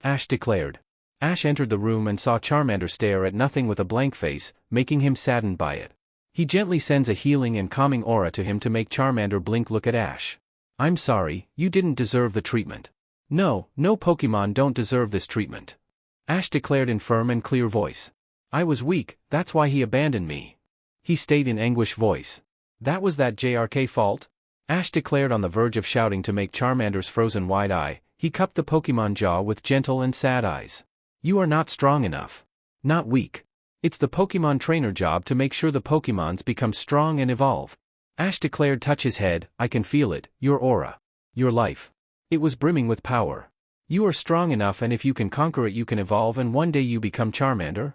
Ash declared. Ash entered the room and saw Charmander stare at nothing with a blank face, making him saddened by it. He gently sends a healing and calming aura to him to make Charmander blink. Look at Ash. I'm sorry, you didn't deserve the treatment. No Pokemon don't deserve this treatment. Ash declared in firm and clear voice. I was weak, that's why he abandoned me. He stayed in anguished voice. That was that JRK fault? Ash declared, on the verge of shouting to make Charmander's frozen wide eye. He cupped the Pokemon jaw with gentle and sad eyes. You are not strong enough. Not weak. It's the Pokemon trainer job to make sure the Pokemons become strong and evolve. Ash declared. Touch his head. I can feel it, your aura. Your life. It was brimming with power. You are strong enough, and if you can conquer it you can evolve, and one day you become Charmander?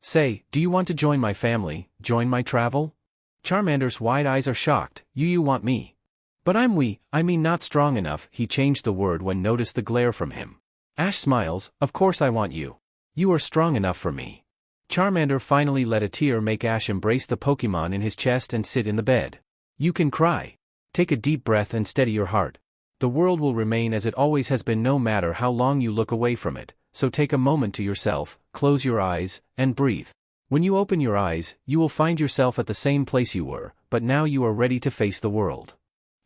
Say, do you want to join my family, join my travel? Charmander's wide eyes are shocked. You want me? But I mean not strong enough. He changed the word when noticed the glare from him. Ash smiles. Of course I want you. You are strong enough for me. Charmander finally let a tear make Ash embrace the Pokemon in his chest and sit in the bed. You can cry. Take a deep breath and steady your heart. The world will remain as it always has been, no matter how long you look away from it, so take a moment to yourself, close your eyes, and breathe. When you open your eyes, you will find yourself at the same place you were, but now you are ready to face the world.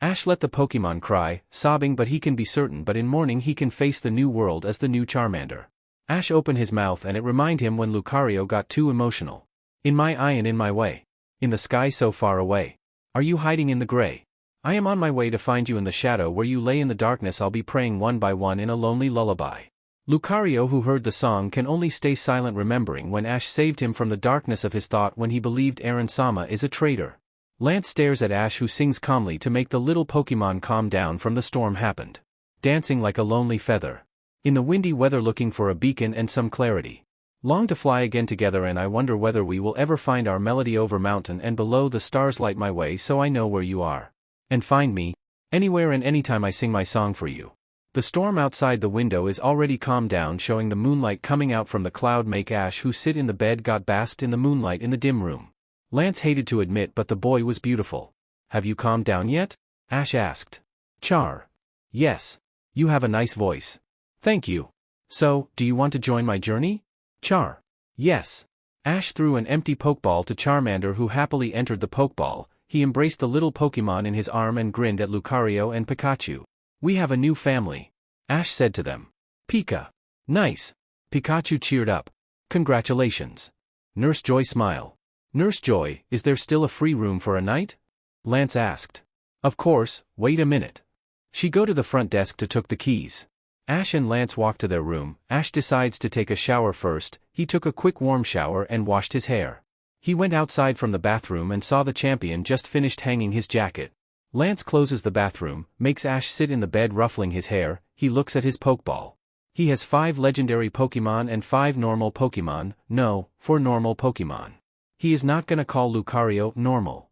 Ash let the Pokemon cry, sobbing, but he can be certain but in morning he can face the new world as the new Charmander. Ash opened his mouth and it reminded him when Lucario got too emotional. In my eye and in my way. In the sky so far away. Are you hiding in the gray? I am on my way to find you in the shadow where you lay in the darkness. I'll be praying one by one in a lonely lullaby. Lucario, who heard the song, can only stay silent, remembering when Ash saved him from the darkness of his thought when he believed Aaron-sama is a traitor. Lance stares at Ash, who sings calmly to make the little Pokemon calm down from the storm happened. Dancing like a lonely feather in the windy weather, looking for a beacon and some clarity. Long to fly again together, and I wonder whether we will ever find our melody over mountain and below. The stars light my way so I know where you are. And find me, anywhere and anytime I sing my song for you. The storm outside the window is already calmed down, showing the moonlight coming out from the cloud make Ash, who sit in the bed, got basked in the moonlight in the dim room. Lance hated to admit, but the boy was beautiful. Have you calmed down yet? Ash asked. Char. Yes. You have a nice voice. Thank you. So, do you want to join my journey? Char. Yes. Ash threw an empty Pokeball to Charmander, who happily entered the Pokeball. He embraced the little Pokemon in his arm and grinned at Lucario and Pikachu. We have a new family, Ash said to them. Pika. Nice. Pikachu cheered up. Congratulations. Nurse Joy smiled. Nurse Joy, is there still a free room for a night? Lance asked. Of course, wait a minute. She go to the front desk to took the keys. Ash and Lance walk to their room. Ash decides to take a shower first. He took a quick warm shower and washed his hair. He went outside from the bathroom and saw the champion just finished hanging his jacket. Lance closes the bathroom, makes Ash sit in the bed ruffling his hair. He looks at his Pokeball. He has 5 legendary Pokemon and 5 normal Pokemon. No, 4 normal Pokemon. He is not gonna call Lucario normal.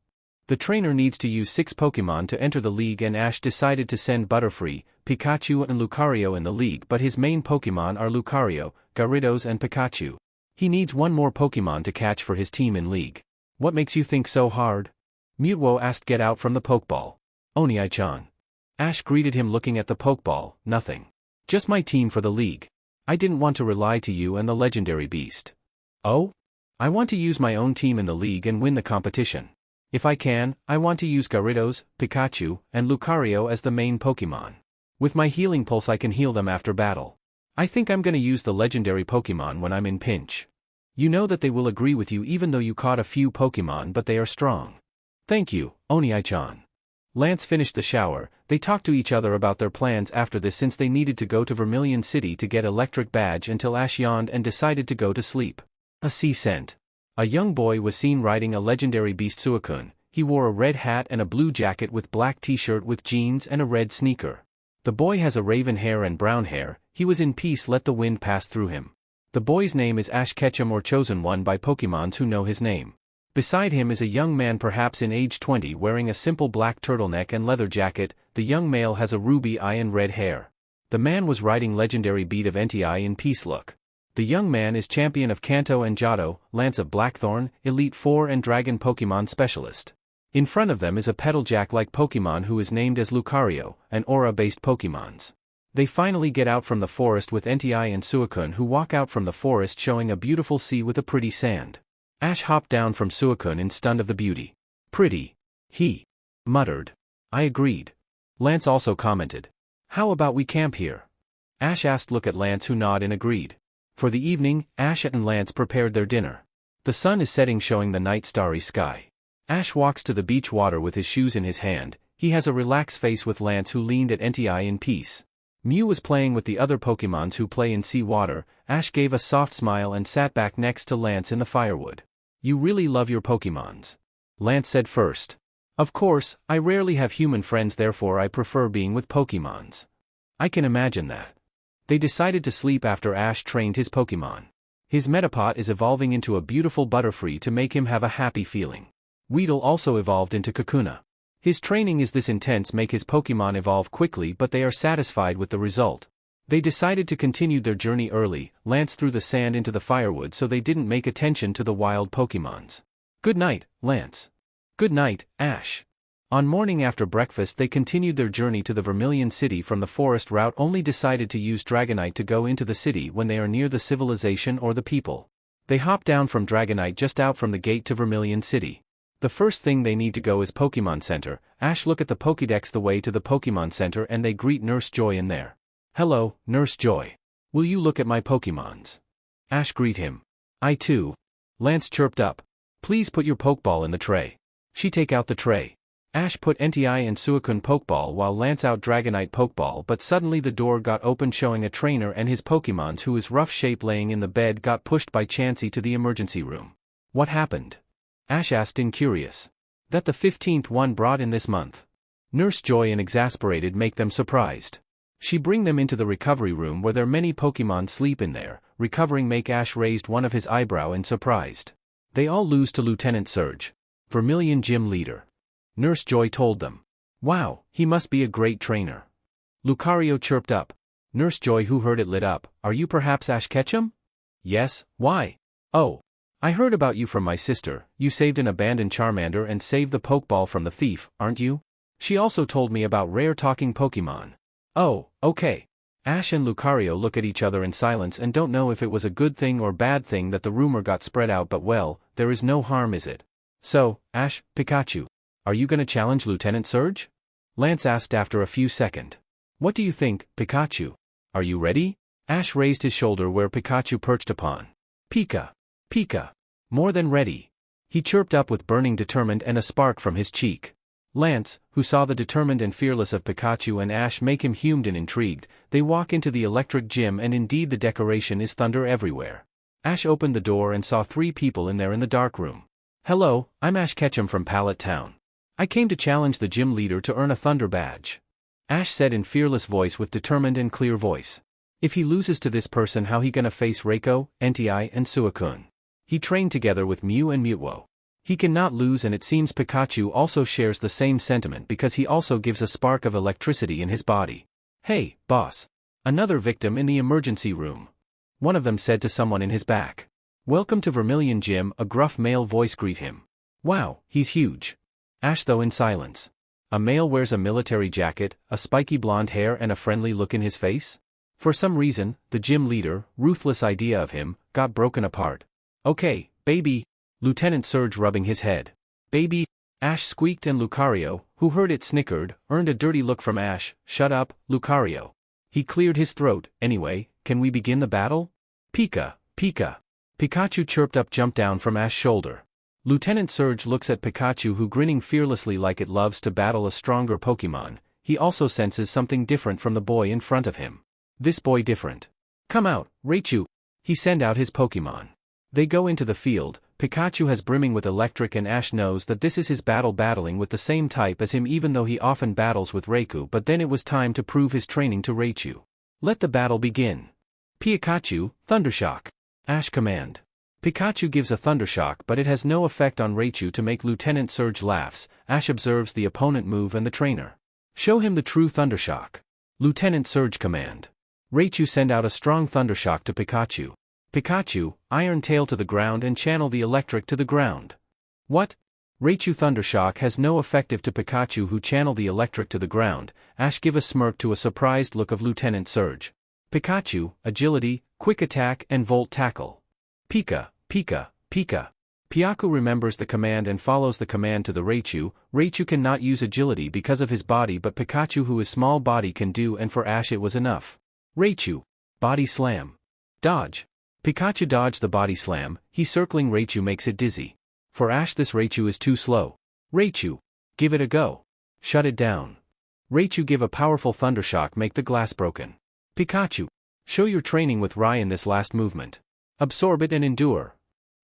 The trainer needs to use 6 Pokemon to enter the league, and Ash decided to send Butterfree, Pikachu and Lucario in the league, but his main Pokemon are Lucario, Gyarados and Pikachu. He needs 1 more Pokemon to catch for his team in league. What makes you think so hard? Mutwo asked. Get out from the Pokeball. Oni-chan. Ash greeted him, looking at the Pokeball. Nothing. Just my team for the league. I didn't want to rely to you and the legendary beast. Oh? I want to use my own team in the league and win the competition. If I can, I want to use Gyarados, Pikachu, and Lucario as the main Pokemon. With my healing pulse I can heal them after battle. I think I'm gonna use the legendary Pokemon when I'm in pinch. You know that they will agree with you, even though you caught a few Pokemon, but they are strong. Thank you, Oni-chan. Lance finished the shower. They talked to each other about their plans after this, since they needed to go to Vermilion City to get Electric Badge, until Ash yawned and decided to go to sleep. A sea scent. A young boy was seen riding a legendary beast, Suicune. He wore a red hat and a blue jacket with black t-shirt with jeans and a red sneaker. The boy has a raven hair and brown hair. He was in peace, let the wind pass through him. The boy's name is Ash Ketchum, or Chosen One by Pokemons who know his name. Beside him is a young man, perhaps in age 20, wearing a simple black turtleneck and leather jacket. The young male has a ruby eye and red hair. The man was riding legendary beat of NTI in peace look. The young man is champion of Kanto and Johto, Lance of Blackthorn, Elite 4 and Dragon Pokemon Specialist. In front of them is a Petaljack-like Pokemon who is named as Lucario, an aura-based Pokemons. They finally get out from the forest with NTI and Suicune, who walk out from the forest showing a beautiful sea with a pretty sand. Ash hopped down from Suicune in stunned of the beauty. Pretty. He muttered. I agreed. Lance also commented. How about we camp here? Ash asked. Look at Lance, who nodded and agreed. For the evening, Ash and Lance prepared their dinner. The sun is setting, showing the night starry sky. Ash walks to the beach water with his shoes in his hand. He has a relaxed face with Lance, who leaned at NTI in peace. Mew was playing with the other Pokemons who play in sea water. Ash gave a soft smile and sat back next to Lance in the firewood. You really love your Pokemons. Lance said first. Of course, I rarely have human friends, therefore I prefer being with Pokemons. I can imagine that. They decided to sleep after Ash trained his Pokemon. His Metapod is evolving into a beautiful Butterfree to make him have a happy feeling. Weedle also evolved into Kakuna. His training is this intense, make his Pokemon evolve quickly, but they are satisfied with the result. They decided to continue their journey early. Lance threw the sand into the firewood so they didn't make attention to the wild Pokemons. Good night, Lance. Good night, Ash. On morning after breakfast they continued their journey to the Vermilion City from the forest route. Only decided to use Dragonite to go into the city when they are near the civilization or the people. They hop down from Dragonite just out from the gate to Vermilion City. The first thing they need to go is Pokemon Center. Ash look at the Pokédex the way to the Pokemon Center, and they greet Nurse Joy in there. Hello, Nurse Joy. Will you look at my Pokemons? Ash greet him. I too. Lance chirped up. Please put your Pokeball in the tray. She take out the tray. Ash put NTI and Suicune Pokeball while Lance out Dragonite Pokeball, but suddenly the door got open showing a trainer and his Pokemons who is rough shape laying in the bed got pushed by Chansey to the emergency room. What happened? Ash asked incurious. That the 15th one brought in this month. Nurse Joy and exasperated make them surprised. She bring them into the recovery room where their many Pokemon sleep in there, recovering make Ash raised one of his eyebrow in surprised. They all lose to Lieutenant Surge, Vermilion Gym Leader. Nurse Joy told them. Wow, he must be a great trainer. Lucario chirped up. Nurse Joy who heard it lit up, are you perhaps Ash Ketchum? Yes, why? Oh. I heard about you from my sister, you saved an abandoned Charmander and saved the Pokeball from the thief, aren't you? She also told me about rare talking Pokemon. Oh, okay. Ash and Lucario look at each other in silence and don't know if it was a good thing or bad thing that the rumor got spread out, but well, there is no harm, is it? So, Ash, Pikachu. Are you gonna challenge Lieutenant Surge? Lance asked after a few seconds. What do you think, Pikachu? Are you ready? Ash raised his shoulder where Pikachu perched upon. Pika. Pika. More than ready. He chirped up with burning determined and a spark from his cheek. Lance, who saw the determined and fearless of Pikachu and Ash make him hummed and intrigued, they walk into the electric gym and indeed the decoration is thunder everywhere. Ash opened the door and saw 3 people in there in the dark room. Hello, I'm Ash Ketchum from Pallet Town. I came to challenge the gym leader to earn a Thunder Badge. Ash said in fearless voice with determined and clear voice. If he loses to this person, how he gonna face Reiko, NTI and Suicune? He trained together with Mew and Mutwo. He cannot lose, and it seems Pikachu also shares the same sentiment because he also gives a spark of electricity in his body. Hey, boss. Another victim in the emergency room. One of them said to someone in his back. Welcome to Vermilion Gym, a gruff male voice greet him. Wow, he's huge. Ash though in silence. A male wears a military jacket, a spiky blonde hair and a friendly look in his face? For some reason, the gym leader, ruthless idea of him, got broken apart. Okay, baby. Lieutenant Surge rubbing his head. Baby. Ash squeaked and Lucario, who heard it snickered, earned a dirty look from Ash. Shut up, Lucario. He cleared his throat. Anyway, can we begin the battle? Pika, Pika. Pikachu chirped up, jumped down from Ash's shoulder. Lieutenant Surge looks at Pikachu who grinning fearlessly like it loves to battle a stronger Pokemon. He also senses something different from the boy in front of him. This boy different. Come out, Raichu. He send out his Pokemon. They go into the field. Pikachu has brimming with electric and Ash knows that this is his battling with the same type as him even though he often battles with Raikou, but then it was time to prove his training to Raichu. Let the battle begin. Pikachu, Thundershock. Ash command. Pikachu gives a Thundershock but it has no effect on Raichu to make Lieutenant Surge laughs. Ash observes the opponent move and the trainer. Show him the true Thundershock. Lieutenant Surge command. Raichu send out a strong Thundershock to Pikachu. Pikachu, Iron Tail to the ground and channel the electric to the ground. What? Raichu Thundershock has no effective to Pikachu who channel the electric to the ground. Ash give a smirk to a surprised look of Lieutenant Surge. Pikachu, Agility, Quick Attack and Volt Tackle. Pika, Pika, Pika. Pikachu remembers the command and follows the command to the Raichu. Raichu cannot use agility because of his body but Pikachu who is small body can do, and for Ash it was enough. Raichu. Body Slam. Dodge. Pikachu dodged the body slam. He circling Raichu makes it dizzy. For Ash this Raichu is too slow. Raichu. Give it a go. Shut it down. Raichu give a powerful Thundershock make the glass broken. Pikachu. Show your training with Rai in this last movement. Absorb it and endure.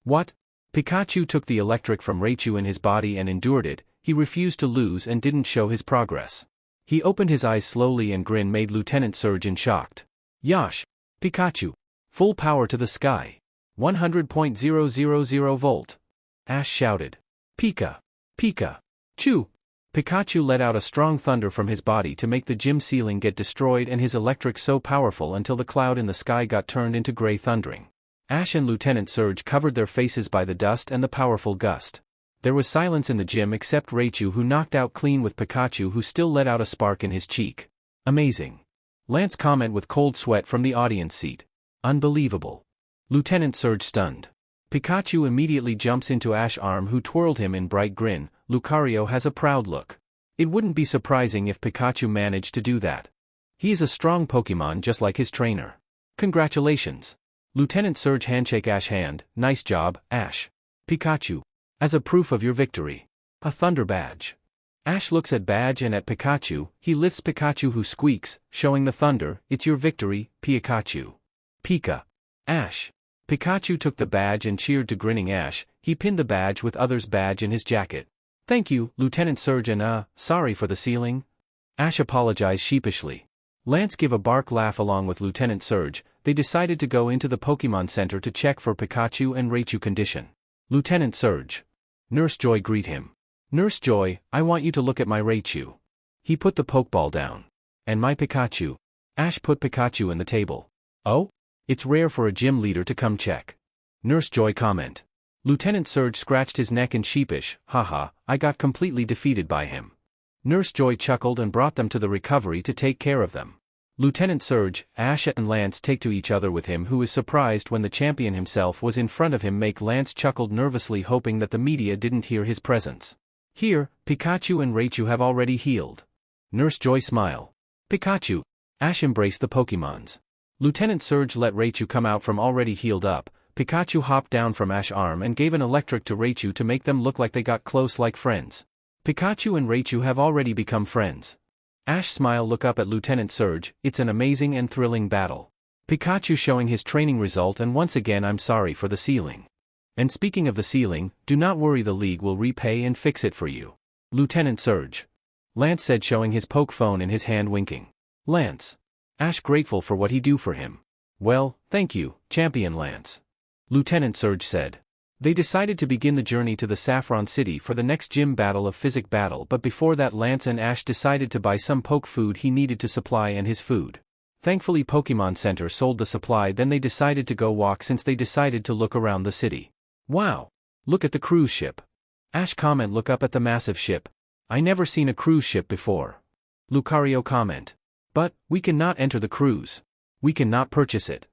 What? Pikachu took the electric from Raichu in his body and endured it. He refused to lose and didn't show his progress. He opened his eyes slowly and grin made Lieutenant Surge in shocked. Yosh. Pikachu. Full power to the sky. 100.000 volt. Ash shouted. Pika. Pika. Chew. Pikachu let out a strong thunder from his body to make the gym ceiling get destroyed and his electric so powerful until the cloud in the sky got turned into grey thundering. Ash and Lieutenant Surge covered their faces by the dust and the powerful gust. There was silence in the gym except Raichu who knocked out clean with Pikachu who still let out a spark in his cheek. Amazing. Lance comment with cold sweat from the audience seat. Unbelievable. Lieutenant Surge stunned. Pikachu immediately jumps into Ash's arm who twirled him in bright grin. Lucario has a proud look. It wouldn't be surprising if Pikachu managed to do that. He is a strong Pokemon just like his trainer. Congratulations. Lieutenant Surge handshake Ash hand. Nice job, Ash. Pikachu. As a proof of your victory. A Thunder Badge. Ash looks at Badge and at Pikachu. He lifts Pikachu, who squeaks, showing the thunder. It's your victory, Pikachu. Pika. Ash. Pikachu took the badge and cheered to grinning Ash. He pinned the badge with others' badge in his jacket. Thank you, Lieutenant Surge, and sorry for the ceiling. Ash apologized sheepishly. Lance gave a bark laugh along with Lieutenant Surge. They decided to go into the Pokemon Center to check for Pikachu and Raichu condition. Lieutenant Surge. Nurse Joy greet him. Nurse Joy, I want you to look at my Raichu. He put the Pokeball down. And my Pikachu. Ash put Pikachu in the table. Oh? It's rare for a gym leader to come check. Nurse Joy comment. Lieutenant Surge scratched his neck and sheepish, haha, I got completely defeated by him. Nurse Joy chuckled and brought them to the recovery to take care of them. Lieutenant Surge, Ash and Lance take to each other with him, who is surprised when the champion himself was in front of him. Lance chuckled nervously, hoping that the media didn't hear his presence. Here, Pikachu and Raichu have already healed. Nurse Joy smile. Pikachu. Ash embraced the Pokemons. Lieutenant Surge let Raichu come out from already healed up. Pikachu hopped down from Ash's arm and gave an electric to Raichu to make them look like they got close like friends. Pikachu and Raichu have already become friends. Ash smile look up at Lieutenant Surge. It's an amazing and thrilling battle. Pikachu showing his training result, and once again I'm sorry for the ceiling. And speaking of the ceiling, do not worry, the league will repay and fix it for you. Lieutenant Surge. Lance said, showing his poke phone in his hand, winking. Lance. Ash grateful for what he do for him. Well, thank you, Champion Lance. Lieutenant Surge said. They decided to begin the journey to the Saffron City for the next gym battle of Physic Battle, but before that Lance and Ash decided to buy some poke food he needed to supply and his food. Thankfully Pokemon Center sold the supply, then they decided to go walk since they decided to look around the city. Wow! Look at the cruise ship. Ash comment look up at the massive ship. I never seen a cruise ship before. Lucario comment. But, we cannot enter the cruise. We cannot purchase it.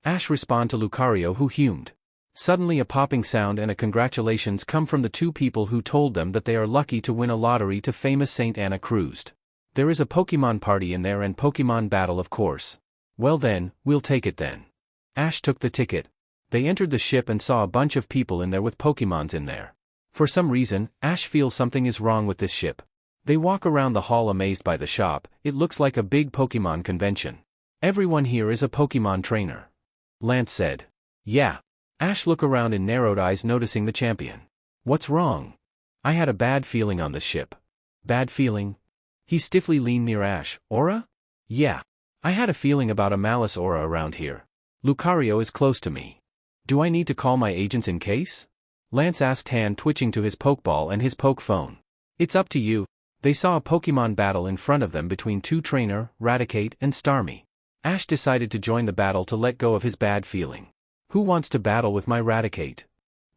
Ash respond to Lucario, who hummed. Suddenly a popping sound and a congratulations come from the two people who told them that they are lucky to win a lottery to famous St. Anna cruised. There is a Pokemon party in there and Pokemon battle, of course. Well then, we'll take it then. Ash took the ticket. They entered the ship and saw a bunch of people in there with Pokemons in there. For some reason, Ash feels something is wrong with this ship. They walk around the hall amazed by the shop. It looks like a big Pokemon convention. Everyone here is a Pokemon trainer. Lance said. Yeah. Ash look around in narrowed eyes, noticing the champion. What's wrong? I had a bad feeling on this ship. Bad feeling? He stiffly leaned near Ash. Aura? Yeah. I had a feeling about a malice aura around here. Lucario is close to me. Do I need to call my agents in case? Lance asked, hand twitching to his Pokeball and his poke phone. It's up to you. They saw a Pokemon battle in front of them between two trainer, Raticate and Starmie. Ash decided to join the battle to let go of his bad feeling. Who wants to battle with my Raticate?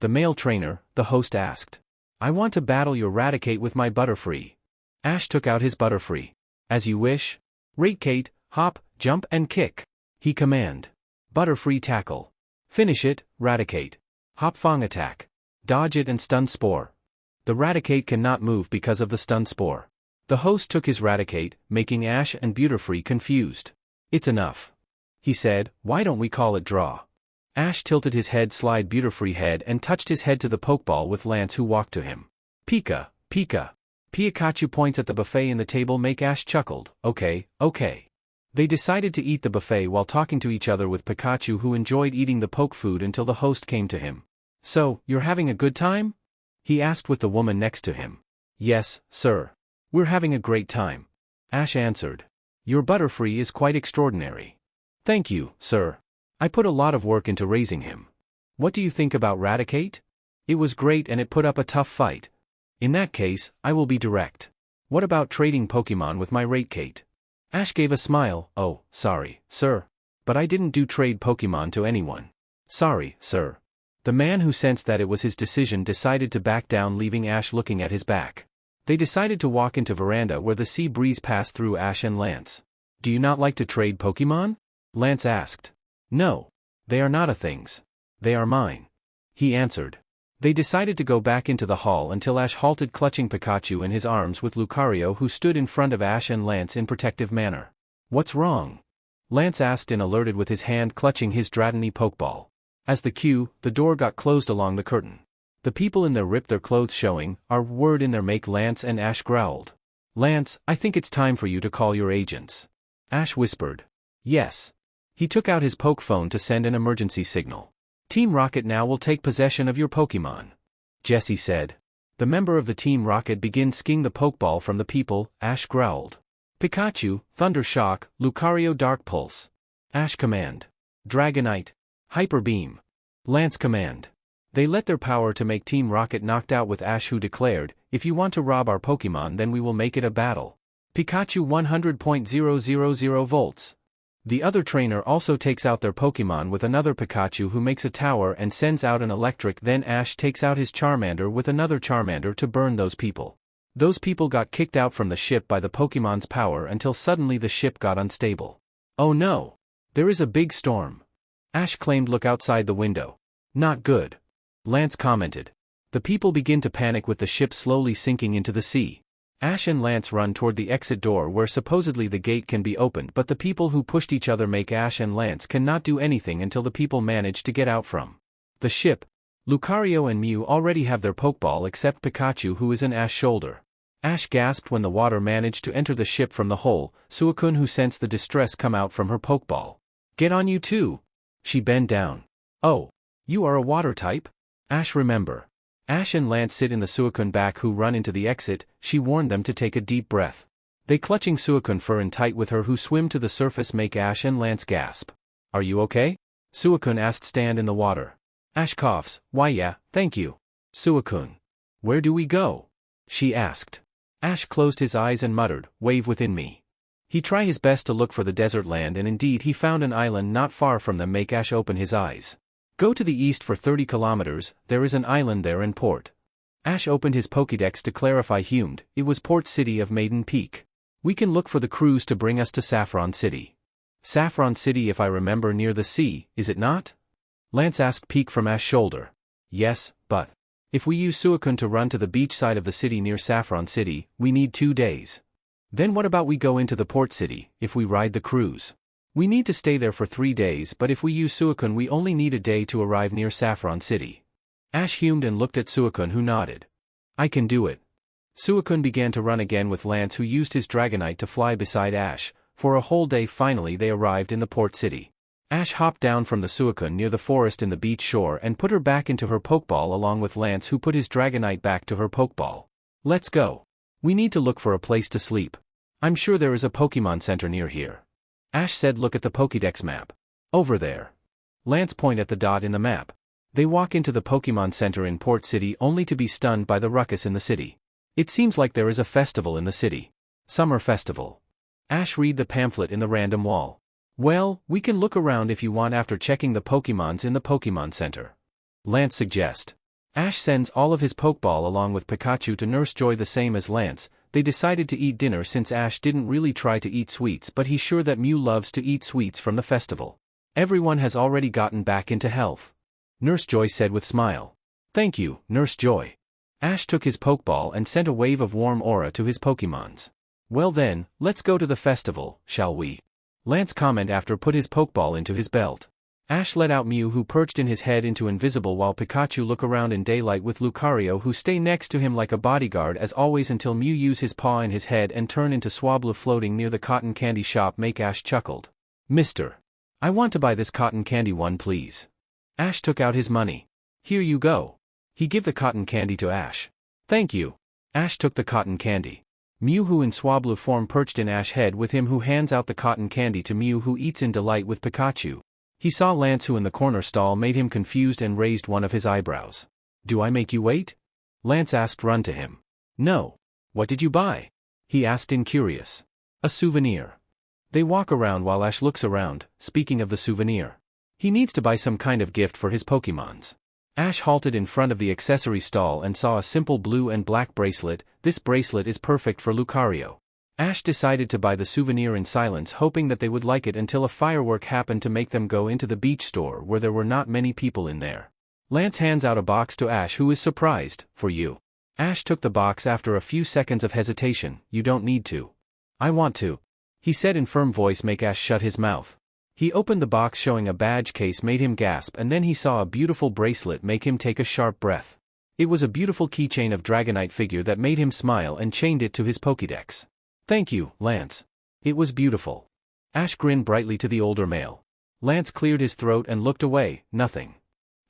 The male trainer, the host asked. I want to battle your Raticate with my Butterfree. Ash took out his Butterfree. As you wish. Raticate, hop, jump and kick. He command. Butterfree tackle. Finish it, Raticate. Hop Fang attack. Dodge it and stun spore. The Raticate cannot move because of the stun spore. The host took his Raticate, making Ash and Butterfree confused. It's enough. He said, why don't we call it draw? Ash tilted his head, slide Butterfree head and touched his head to the Pokeball with Lance, who walked to him. Pika, Pika. Pikachu points at the buffet in the table, make Ash chuckled. Okay. They decided to eat the buffet while talking to each other with Pikachu, who enjoyed eating the poke food until the host came to him. So, you're having a good time? He asked with the woman next to him. Yes, sir. We're having a great time. Ash answered. Your Butterfree is quite extraordinary. Thank you, sir. I put a lot of work into raising him. What do you think about Raticate? It was great and it put up a tough fight. In that case, I will be direct. What about trading Pokemon with my Raticate? Ash gave a smile. Oh, sorry, sir. But I didn't do trade Pokemon to anyone. Sorry, sir. The man, who sensed that it was his decision, decided to back down, leaving Ash looking at his back. They decided to walk into veranda where the sea breeze passed through Ash and Lance. Do you not like to trade Pokemon? Lance asked. No. They are not a things. They are mine. He answered. They decided to go back into the hall until Ash halted, clutching Pikachu in his arms with Lucario, who stood in front of Ash and Lance in protective manner. What's wrong? Lance asked and alerted with his hand clutching his Dratini Pokeball. As the door got closed along the curtain. The people in there ripped their clothes showing, our word in there make Lance, and Ash growled. Lance, I think it's time for you to call your agents. Ash whispered. Yes. He took out his poke phone to send an emergency signal. Team Rocket now will take possession of your Pokemon. Jesse said. The member of the Team Rocket began skiing the Pokeball from the people, Ash growled. Pikachu, Thunder Shock, Lucario Dark Pulse. Ash command. Dragonite. Hyper Beam. Lance command. They let their power to make Team Rocket knocked out with Ash, who declared, if you want to rob our Pokemon, then we will make it a battle. Pikachu 100.000 volts. The other trainer also takes out their Pokemon with another Pikachu, who makes a tower and sends out an electric. Then Ash takes out his Charmander with another Charmander to burn those people. Those people got kicked out from the ship by the Pokemon's power until suddenly the ship got unstable. Oh no! There is a big storm. Ash claimed, look outside the window. Not good. Lance commented. The people begin to panic with the ship slowly sinking into the sea. Ash and Lance run toward the exit door where supposedly the gate can be opened, but the people who pushed each other make Ash and Lance cannot do anything until the people manage to get out from the ship. Lucario and Mew already have their Pokeball except Pikachu, who is in Ash's shoulder. Ash gasped when the water managed to enter the ship from the hole. Suicune, who sensed the distress, come out from her Pokeball. Get on, you too. She bent down. Oh, you are a water type? Ash remember. Ash and Lance sit in the Suicune back, who run into the exit. She warned them to take a deep breath. They clutching Suicune fur and tight with her, who swim to the surface, make Ash and Lance gasp. Are you okay? Suicune asked. Stand in the water. Ash coughs. Why yeah, thank you. Suicune. Where do we go? She asked. Ash closed his eyes and muttered, wave within me. He tried his best to look for the desert land, and indeed he found an island not far from them. Make Ash open his eyes. Go to the east for 30 kilometers, there is an island there in port. Ash opened his Pokédex to clarify. Humed, it was Port City of Maiden Peak. We can look for the cruise to bring us to Saffron City. Saffron City, if I remember, near the sea, is it not? Lance asked. Peak from Ash's shoulder. Yes, but if we use Suicune to run to the beach side of the city near Saffron City, we need 2 days. Then what about we go into the port city, if we ride the cruise? We need to stay there for 3 days, but if we use Suicune we only need a day to arrive near Saffron City. Ash humed and looked at Suicune, who nodded. I can do it. Suicune began to run again with Lance, who used his Dragonite to fly beside Ash. For a whole day finally they arrived in the port city. Ash hopped down from the Suicune near the forest in the beach shore and put her back into her Pokeball along with Lance, who put his Dragonite back to her Pokeball. Let's go. We need to look for a place to sleep. I'm sure there is a Pokemon Center near here. Ash said. Look at the Pokédex map. Over there. Lance pointed at the dot in the map. They walk into the Pokemon Center in Port City only to be stunned by the ruckus in the city. It seems like there is a festival in the city. Summer festival. Ash read the pamphlet in the random wall. Well, we can look around if you want after checking the Pokemons in the Pokemon Center. Lance suggests. Ash sends all of his Pokeball along with Pikachu to Nurse Joy, the same as Lance. They decided to eat dinner since Ash didn't really try to eat sweets, but he's sure that Mew loves to eat sweets from the festival. Everyone has already gotten back into health. Nurse Joy said with smile. Thank you, Nurse Joy. Ash took his Pokeball and sent a wave of warm aura to his Pokemons. Well then, let's go to the festival, shall we? Lance commented after put his Pokeball into his belt. Ash let out Mew, who perched in his head into invisible, while Pikachu look around in daylight with Lucario, who stay next to him like a bodyguard as always until Mew use his paw in his head and turn into Swablu floating near the cotton candy shop. Make Ash chuckled. Mister. I want to buy this cotton candy one, please. Ash took out his money. Here you go. He give the cotton candy to Ash. Thank you. Ash took the cotton candy. Mew, who in Swablu form perched in Ash's head with him, who hands out the cotton candy to Mew, who eats in delight with Pikachu. He saw Lance, who in the corner stall made him confused and raised one of his eyebrows. Do I make you wait? Lance asked. Run to him. No. What did you buy? He asked in curious. A souvenir. They walk around while Ash looks around. Speaking of the souvenir. He needs to buy some kind of gift for his Pokemons. Ash halted in front of the accessory stall and saw a simple blue and black bracelet. This bracelet is perfect for Lucario. Ash decided to buy the souvenir in silence, hoping that they would like it, until a firework happened to make them go into the beach store where there were not many people in there. Lance hands out a box to Ash, who is surprised. For you. Ash took the box after a few seconds of hesitation. You don't need to. I want to. He said in firm voice. Make Ash shut his mouth. He opened the box, showing a badge case, made him gasp, and then he saw a beautiful bracelet, make him take a sharp breath. It was a beautiful keychain of Dragonite figure that made him smile and chained it to his Pokédex. Thank you, Lance. It was beautiful. Ash grinned brightly to the older male. Lance cleared his throat and looked away, nothing.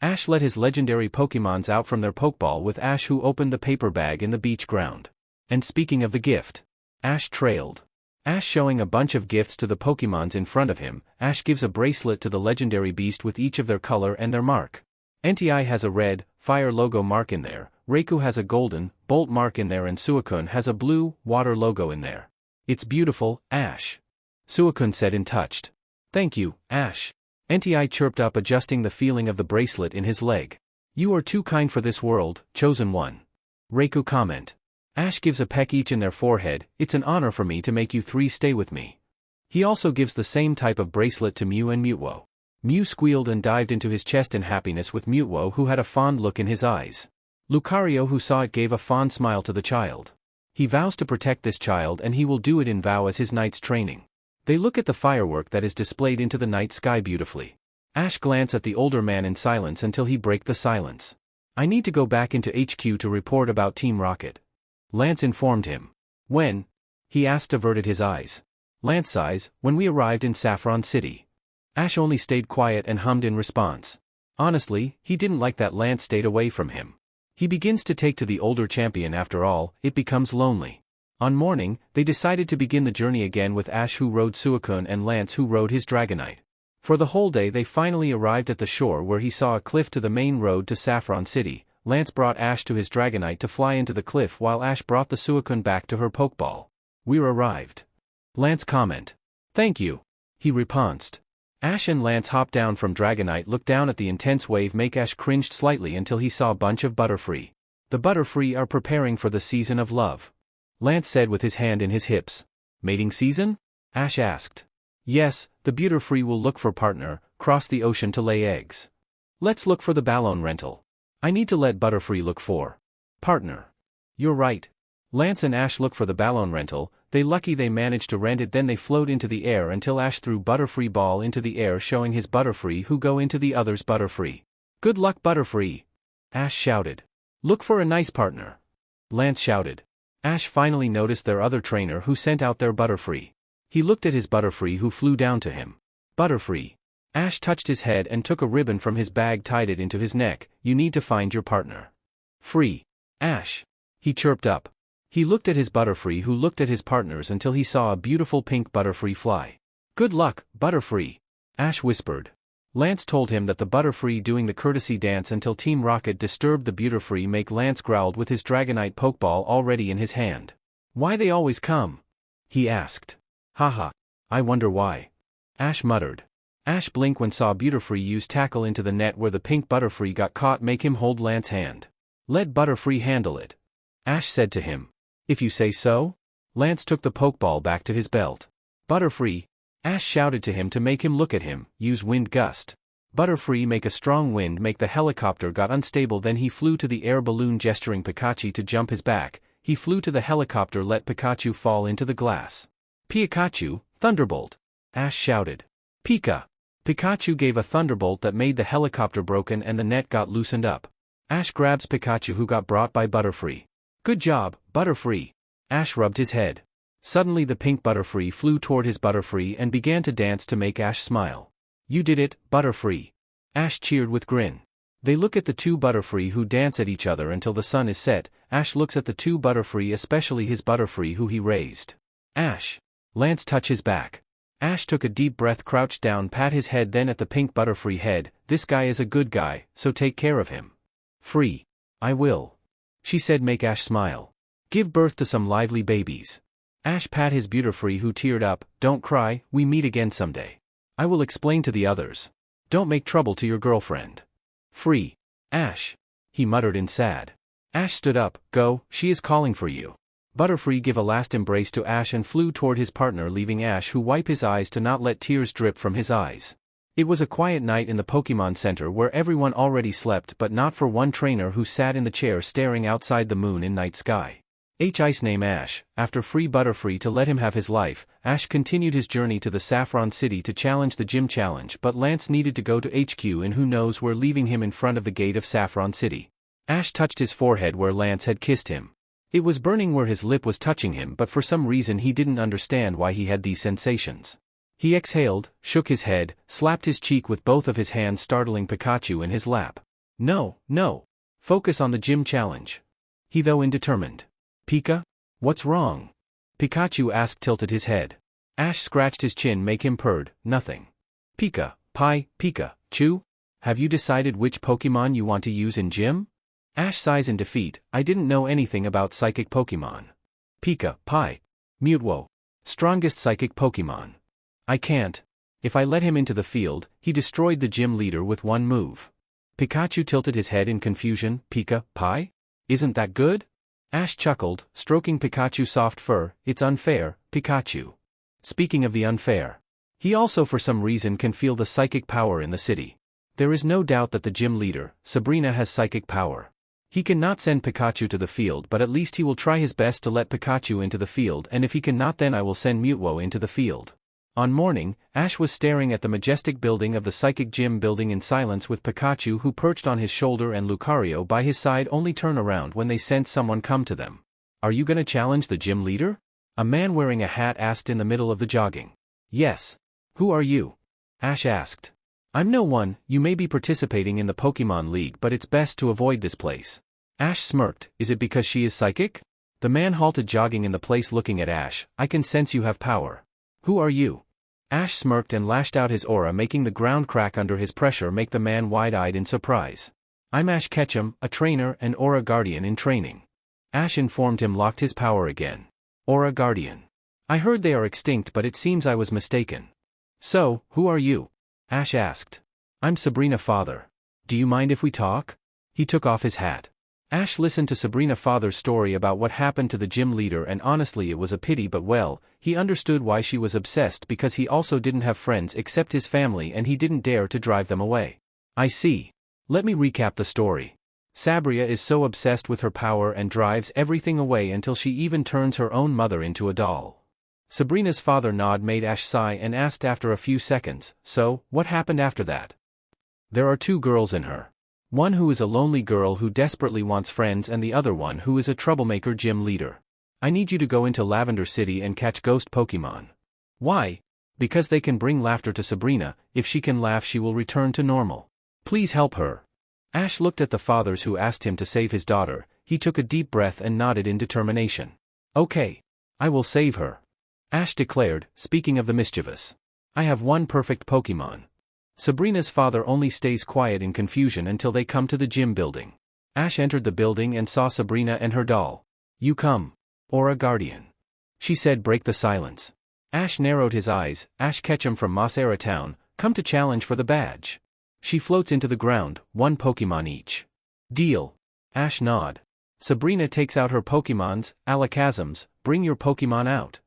Ash let his legendary Pokémons out from their Pokeball with Ash, who opened the paper bag in the beach ground. And speaking of the gift, Ash trailed. Ash showing a bunch of gifts to the Pokémons in front of him. Ash gives a bracelet to the legendary beast with each of their color and their mark. NTI has a red, fire logo mark in there, Raikou has a golden, bolt mark in there, and Suicune has a blue, water logo in there. It's beautiful, Ash. Suicune said in touched. Thank you, Ash. NTI chirped up, adjusting the feeling of the bracelet in his leg. You are too kind for this world, chosen one. Raikou comment. Ash gives a peck each in their forehead. It's an honor for me to make you three stay with me. He also gives the same type of bracelet to Mew and Mutwo. Mew squealed and dived into his chest in happiness with Mutwo, who had a fond look in his eyes. Lucario, who saw it, gave a fond smile to the child. He vows to protect this child, and he will do it in vow as his knight's training. They look at the firework that is displayed into the night sky beautifully. Ash glanced at the older man in silence until he broke the silence. I need to go back into HQ to report about Team Rocket. Lance informed him. When? He asked, averted his eyes. Lance sighs, when we arrived in Saffron City. Ash only stayed quiet and hummed in response. Honestly, he didn't like that Lance stayed away from him. He begins to take to the older champion after all, it becomes lonely. On morning, they decided to begin the journey again with Ash, who rode Suicune, and Lance, who rode his Dragonite. For the whole day they finally arrived at the shore, where he saw a cliff to the main road to Saffron City. Lance brought Ash to his Dragonite to fly into the cliff, while Ash brought the Suicune back to her Pokeball. We're arrived. Lance comment. Thank you. He reponsed. Ash and Lance hopped down from Dragonite, looked down at the intense wave, make Ash cringed slightly until he saw a bunch of Butterfree. The Butterfree are preparing for the season of love. Lance said with his hand in his hips. Mating season? Ash asked. Yes, the Butterfree will look for partner, cross the ocean to lay eggs. Let's look for the Ballon rental. I need to let Butterfree look for partner. You're right. Lance and Ash look for the Ballon rental. They lucky they managed to rent it, then they float into the air until Ash threw Butterfree ball into the air, showing his Butterfree, who go into the other's Butterfree. Good luck, Butterfree. Ash shouted. Look for a nice partner. Lance shouted. Ash finally noticed their other trainer, who sent out their Butterfree. He looked at his Butterfree, who flew down to him. Butterfree. Ash touched his head and took a ribbon from his bag, tied it into his neck. You need to find your partner. Free. Ash. He chirped up. He looked at his Butterfree, who looked at his partners until he saw a beautiful pink Butterfree fly. Good luck, Butterfree. Ash whispered. Lance told him that the Butterfree doing the courtesy dance until Team Rocket disturbed the Butterfree, make Lance growled with his Dragonite Pokeball already in his hand. Why they always come? He asked. Haha. I wonder why. Ash muttered. Ash blinked when saw Butterfree use tackle into the net where the pink Butterfree got caught, make him hold Lance's hand. Let Butterfree handle it. Ash said to him. If you say so? Lance took the Pokeball back to his belt. Butterfree. Ash shouted to him to make him look at him. Use wind gust. Butterfree make a strong wind, make the helicopter got unstable, then he flew to the air balloon, gesturing Pikachu to jump his back. He flew to the helicopter, let Pikachu fall into the glass. Pikachu, Thunderbolt. Ash shouted. Pika. Pikachu gave a Thunderbolt that made the helicopter broken and the net got loosened up. Ash grabs Pikachu, who got brought by Butterfree. Good job, Butterfree. Ash rubbed his head. Suddenly the pink Butterfree flew toward his Butterfree and began to dance to make Ash smile. You did it, Butterfree. Ash cheered with grin. They look at the two Butterfree, who dance at each other until the sun is set. Ash looks at the two Butterfree, especially his Butterfree, who he raised. Ash. Lance touched his back. Ash took a deep breath, crouched down, pat his head, then at the pink Butterfree head. This guy is a good guy, so take care of him. Free. I will. She said, make Ash smile. Give birth to some lively babies. Ash pat his Butterfree, who teared up. Don't cry, we meet again someday. I will explain to the others. Don't make trouble to your girlfriend. Free. Ash. He muttered in sad. Ash stood up. Go, she is calling for you. Butterfree gave a last embrace to Ash and flew toward his partner, leaving Ash, who wiped his eyes to not let tears drip from his eyes. It was a quiet night in the Pokemon Center, where everyone already slept, but not for one trainer, who sat in the chair staring outside the moon in night sky. Ice name Ash. After free Butterfree to let him have his life, Ash continued his journey to the Saffron City to challenge the gym challenge, but Lance needed to go to HQ, and who knows where, leaving him in front of the gate of Saffron City. Ash touched his forehead where Lance had kissed him. It was burning where his lip was touching him, but for some reason he didn't understand why he had these sensations. He exhaled, shook his head, slapped his cheek with both of his hands, startling Pikachu in his lap. No, no. Focus on the gym challenge. He though indetermined. Pika? What's wrong? Pikachu asked, tilted his head. Ash scratched his chin, make him purred, nothing. Pika, Pika, Chew? Have you decided which Pokemon you want to use in gym? Ash sighs in defeat, I didn't know anything about psychic Pokemon. Pika, Mutwo. Strongest psychic Pokemon. I can't. If I let him into the field, he destroyed the gym leader with one move. Pikachu tilted his head in confusion, Pika, Isn't that good? Ash chuckled, stroking Pikachu's soft fur, it's unfair, Pikachu. Speaking of the unfair. He also for some reason can feel the psychic power in the city. There is no doubt that the gym leader, Sabrina, has psychic power. He cannot send Pikachu to the field, but at least he will try his best to let Pikachu into the field, and if he cannot, then I will send Mutwo into the field. On morning, Ash was staring at the majestic building of the psychic gym building in silence, with Pikachu who perched on his shoulder and Lucario by his side only turn around when they sense someone come to them. Are you gonna challenge the gym leader? A man wearing a hat asked in the middle of the jogging. Yes. Who are you? Ash asked. I'm no one, you may be participating in the Pokemon League, but it's best to avoid this place. Ash smirked, is it because she is psychic? The man halted, jogging in the place, looking at Ash, I can sense you have power. Who are you? Ash smirked and lashed out his aura, making the ground crack under his pressure, make the man wide-eyed in surprise. I'm Ash Ketchum, a trainer and Aura Guardian in training. Ash informed him, locked his power again. Aura Guardian. I heard they are extinct, but it seems I was mistaken. So, who are you? Ash asked. I'm Sabrina, father. Do you mind if we talk? He took off his hat. Ash listened to Sabrina father's story about what happened to the gym leader, and honestly it was a pity, but well, he understood why she was obsessed, because he also didn't have friends except his family and he didn't dare to drive them away. I see. Let me recap the story. Sabrina is so obsessed with her power and drives everything away until she even turns her own mother into a doll. Sabrina's father nod made Ash sigh and asked after a few seconds, so, what happened after that? There are two girls in her. One who is a lonely girl who desperately wants friends, and the other one who is a troublemaker gym leader. I need you to go into Lavender City and catch ghost Pokemon. Why? Because they can bring laughter to Sabrina. If she can laugh, she will return to normal. Please help her. Ash looked at the fathers who asked him to save his daughter. He took a deep breath and nodded in determination. Okay. I will save her. Ash declared, speaking of the mischievous. I have one perfect Pokemon. Sabrina's father only stays quiet in confusion until they come to the gym building. Ash entered the building and saw Sabrina and her doll. You come. Aura Guardian. She said, break the silence. Ash narrowed his eyes. Ash Ketchum from Mossera Town, come to challenge for the badge. She floats into the ground, one Pokemon each. Deal. Ash nod. Sabrina takes out her Pokemons, Alakazams, bring your Pokemon out.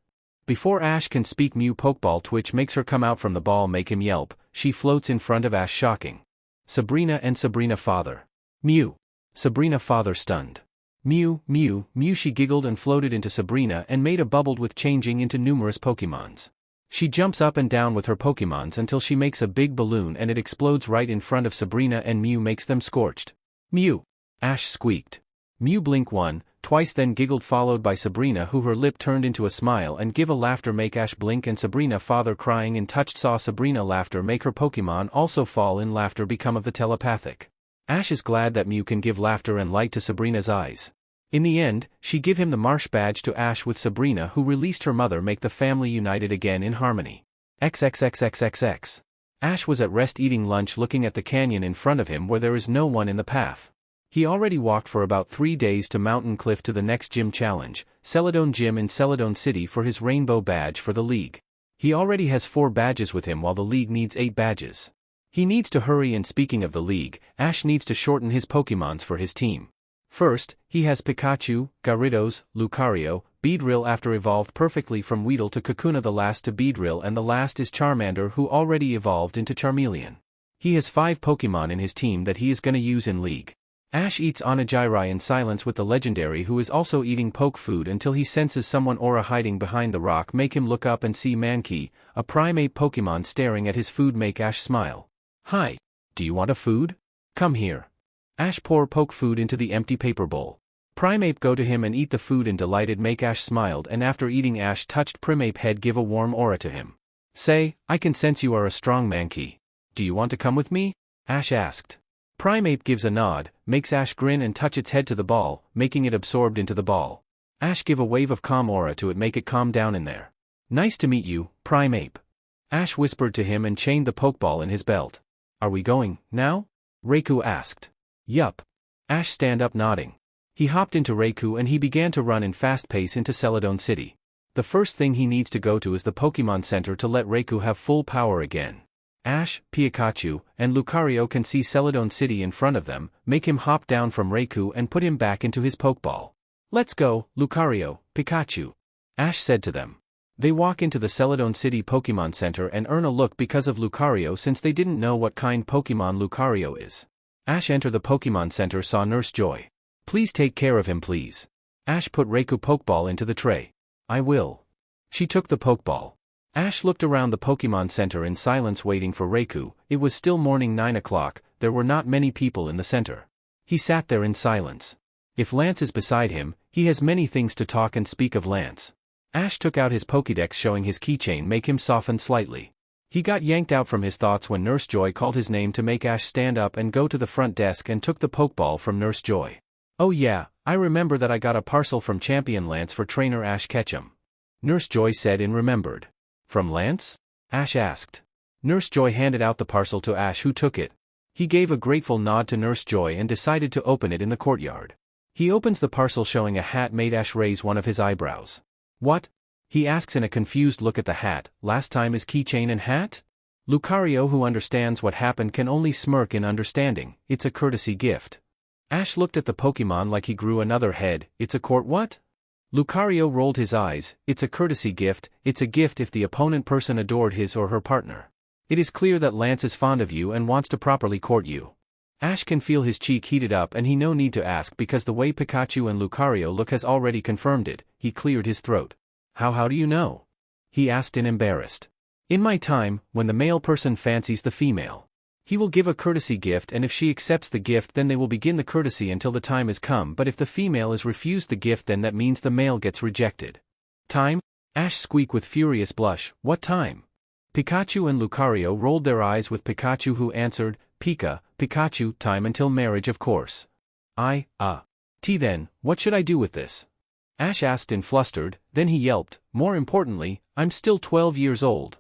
Before Ash can speak, Mew Pokeball Twitch makes her come out from the ball, make him yelp. She floats in front of Ash, shocking. Sabrina and Sabrina father. Mew. Sabrina father stunned. Mew, Mew, Mew. She giggled and floated into Sabrina and made a bubble with changing into numerous Pokemons. She jumps up and down with her Pokemons until she makes a big balloon and it explodes right in front of Sabrina and Mew, makes them scorched. Mew. Ash squeaked. Mew blink one, twice, then giggled, followed by Sabrina, who her lip turned into a smile and give a laughter, make Ash blink, and Sabrina father crying and touched, saw Sabrina laughter make her Pokemon also fall in laughter, become of the telepathic. Ash is glad that Mew can give laughter and light to Sabrina's eyes. In the end, she give him the Marsh badge to Ash, with Sabrina who released her mother, make the family united again in harmony. XXXXXX. Ash was at rest eating lunch, looking at the canyon in front of him where there is no one in the path. He already walked for about 3 days to Mountain Cliff to the next gym challenge, Celadon Gym in Celadon City, for his rainbow badge for the league. He already has 4 badges with him while the league needs 8 badges. He needs to hurry, and speaking of the league, Ash needs to shorten his Pokemons for his team. First, he has Pikachu, Gyarados, Lucario, Beedrill after evolved perfectly from Weedle to Kakuna, the last to Beedrill, and the last is Charmander, who already evolved into Charmeleon. He has 5 Pokemon in his team that he is gonna use in league. Ash eats Onigiri in silence with the legendary, who is also eating poke food, until he senses someone aura hiding behind the rock, make him look up and see Mankey, a primate Pokemon, staring at his food, make Ash smile. Hi. Do you want a food? Come here. Ash pour poke food into the empty paper bowl. Primeape go to him and eat the food and delighted make Ash smiled, and after eating Ash touched Primeape head give a warm aura to him. Say, I can sense you are a strong monkey. Do you want to come with me? Ash asked. Primeape gives a nod, makes Ash grin and touch its head to the ball, making it absorbed into the ball. Ash give a wave of calm aura to it, make it calm down in there. Nice to meet you, Primeape. Ash whispered to him and chained the pokeball in his belt. Are we going, now? Raikou asked. Yup. Ash stand up nodding. He hopped into Raikou and he began to run in fast pace into Celadon City. The first thing he needs to go to is the Pokemon Center to let Raikou have full power again. Ash, Pikachu, and Lucario can see Celadon City in front of them, make him hop down from Raikou and put him back into his Pokeball. Let's go, Lucario, Pikachu. Ash said to them. They walk into the Celadon City Pokemon Center and earn a look because of Lucario since they didn't know what kind Pokemon Lucario is. Ash enter the Pokemon Center saw Nurse Joy. Please take care of him please. Ash put Raikou Pokeball into the tray. I will. She took the Pokeball. Ash looked around the Pokemon Center in silence waiting for Raikou. It was still morning 9 o'clock, there were not many people in the center. He sat there in silence. If Lance is beside him, he has many things to talk and speak of Lance. Ash took out his Pokédex showing his keychain make him soften slightly. He got yanked out from his thoughts when Nurse Joy called his name to make Ash stand up and go to the front desk and took the Pokeball from Nurse Joy. Oh yeah, I remember that I got a parcel from Champion Lance for trainer Ash Ketchum. Nurse Joy said and remembered. From Lance? Ash asked. Nurse Joy handed out the parcel to Ash who took it. He gave a grateful nod to Nurse Joy and decided to open it in the courtyard. He opens the parcel showing a hat made Ash raise one of his eyebrows. What? He asks in a confused look at the hat, last time is keychain and hat? Lucario who understands what happened can only smirk in understanding, it's a courtesy gift. Ash looked at the Pokemon like he grew another head, it's a court what? Lucario rolled his eyes, it's a courtesy gift, it's a gift if the opponent person adored his or her partner. It is clear that Lance is fond of you and wants to properly court you. Ash can feel his cheek heated up and he no need to ask because the way Pikachu and Lucario look has already confirmed it. He cleared his throat. How do you know? He asked in embarrassed. In my time, when the male person fancies the female, he will give a courtesy gift and if she accepts the gift then they will begin the courtesy until the time has come, but if the female is refused the gift then that means the male gets rejected. Time? Ash squeaked with furious blush, what time? Pikachu and Lucario rolled their eyes with Pikachu who answered, Pika, Pikachu, time until marriage of course. Then, what should I do with this? Ash asked in flustered, then he yelped, more importantly, I'm still 12 years old.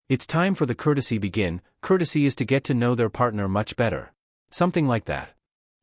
It's time for the courtesy begin, courtesy is to get to know their partner much better. Something like that.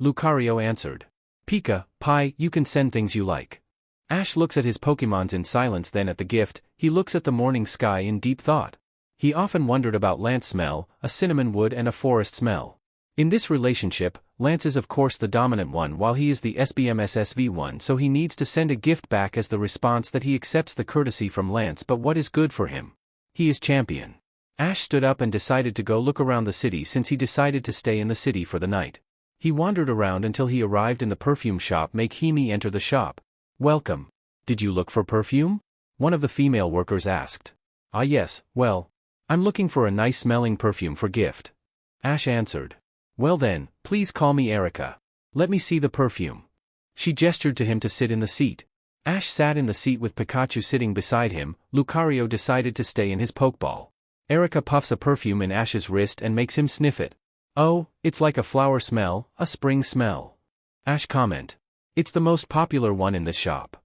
Lucario answered. Pika, Pi, you can send things you like. Ash looks at his Pokemons in silence then at the gift, he looks at the morning sky in deep thought. He often wondered about Lance smell, a cinnamon wood and a forest smell. In this relationship, Lance is of course the dominant one while he is the SBMSSV one so he needs to send a gift back as the response that he accepts the courtesy from Lance but what is good for him? He is champion. Ash stood up and decided to go look around the city since he decided to stay in the city for the night. He wandered around until he arrived in the perfume shop. Make Himi enter the shop. Welcome. Did you look for perfume? One of the female workers asked. Ah yes, well, I'm looking for a nice smelling perfume for gift. Ash answered. Well then, please call me Erica. Let me see the perfume. She gestured to him to sit in the seat. Ash sat in the seat with Pikachu sitting beside him. Lucario decided to stay in his Pokeball. Erica puffs a perfume in Ash's wrist and makes him sniff it. Oh, it's like a flower smell, a spring smell. Ash comment. It's the most popular one in this shop.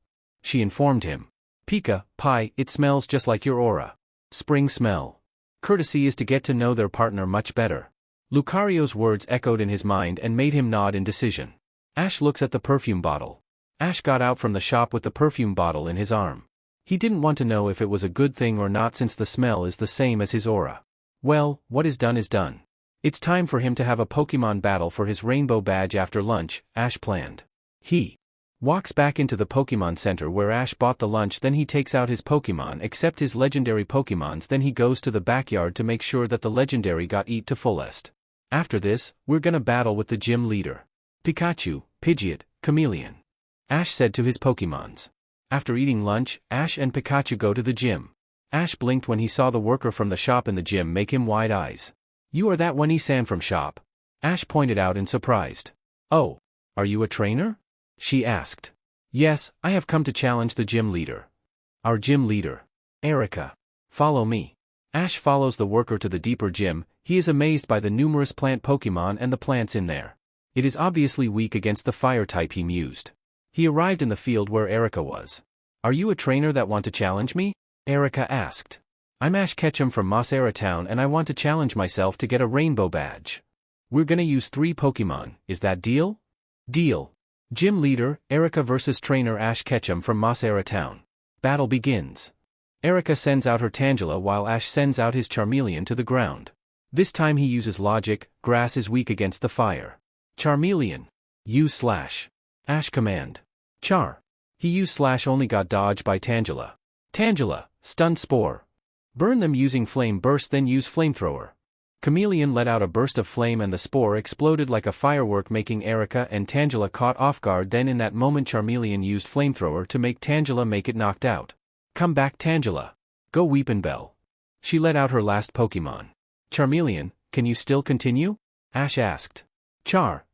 She informed him. Pika, Pi, it smells just like your aura. Spring smell. Courtesy is to get to know their partner much better. Lucario's words echoed in his mind and made him nod in decision. Ash looks at the perfume bottle. Ash got out from the shop with the perfume bottle in his arm. He didn't want to know if it was a good thing or not since the smell is the same as his aura. Well, what is done is done. It's time for him to have a Pokemon battle for his rainbow badge after lunch, Ash planned. He walks back into the Pokemon Center where Ash bought the lunch then he takes out his Pokemon except his legendary Pokemons then he goes to the backyard to make sure that the legendary got eat to fullest. After this, we're gonna battle with the gym leader. Pikachu, Pidgeot, Chameleon. Ash said to his Pokemons. After eating lunch, Ash and Pikachu go to the gym. Ash blinked when he saw the worker from the shop in the gym make him wide eyes. You are that one Isan from shop? Ash pointed out in surprised. Oh, are you a trainer? She asked. Yes, I have come to challenge the gym leader. Our gym leader. Erica. Follow me. Ash follows the worker to the deeper gym. He is amazed by the numerous plant Pokemon and the plants in there. It is obviously weak against the fire type he mused. He arrived in the field where Erica was. Are you a trainer that want to challenge me? Erica asked. I'm Ash Ketchum from Mossera Town and I want to challenge myself to get a rainbow badge. We're gonna use 3 Pokemon, is that deal? Deal. Gym leader, Erica versus trainer Ash Ketchum from Mossera Town. Battle begins. Erica sends out her Tangela while Ash sends out his Charmeleon to the ground. This time he uses logic. Grass is weak against the fire. Charmeleon. Use slash. Ash command. Char. He used slash only got dodged by Tangela. Tangela, stun spore. Burn them using flame burst then use flamethrower. Chameleon let out a burst of flame and the spore exploded like a firework making Erica and Tangela caught off guard. Then in that moment Charmeleon used flamethrower to make Tangela make it knocked out. Come back Tangela. Go Weepinbell. She let out her last Pokemon. Charmeleon, can you still continue? Ash asked. Char.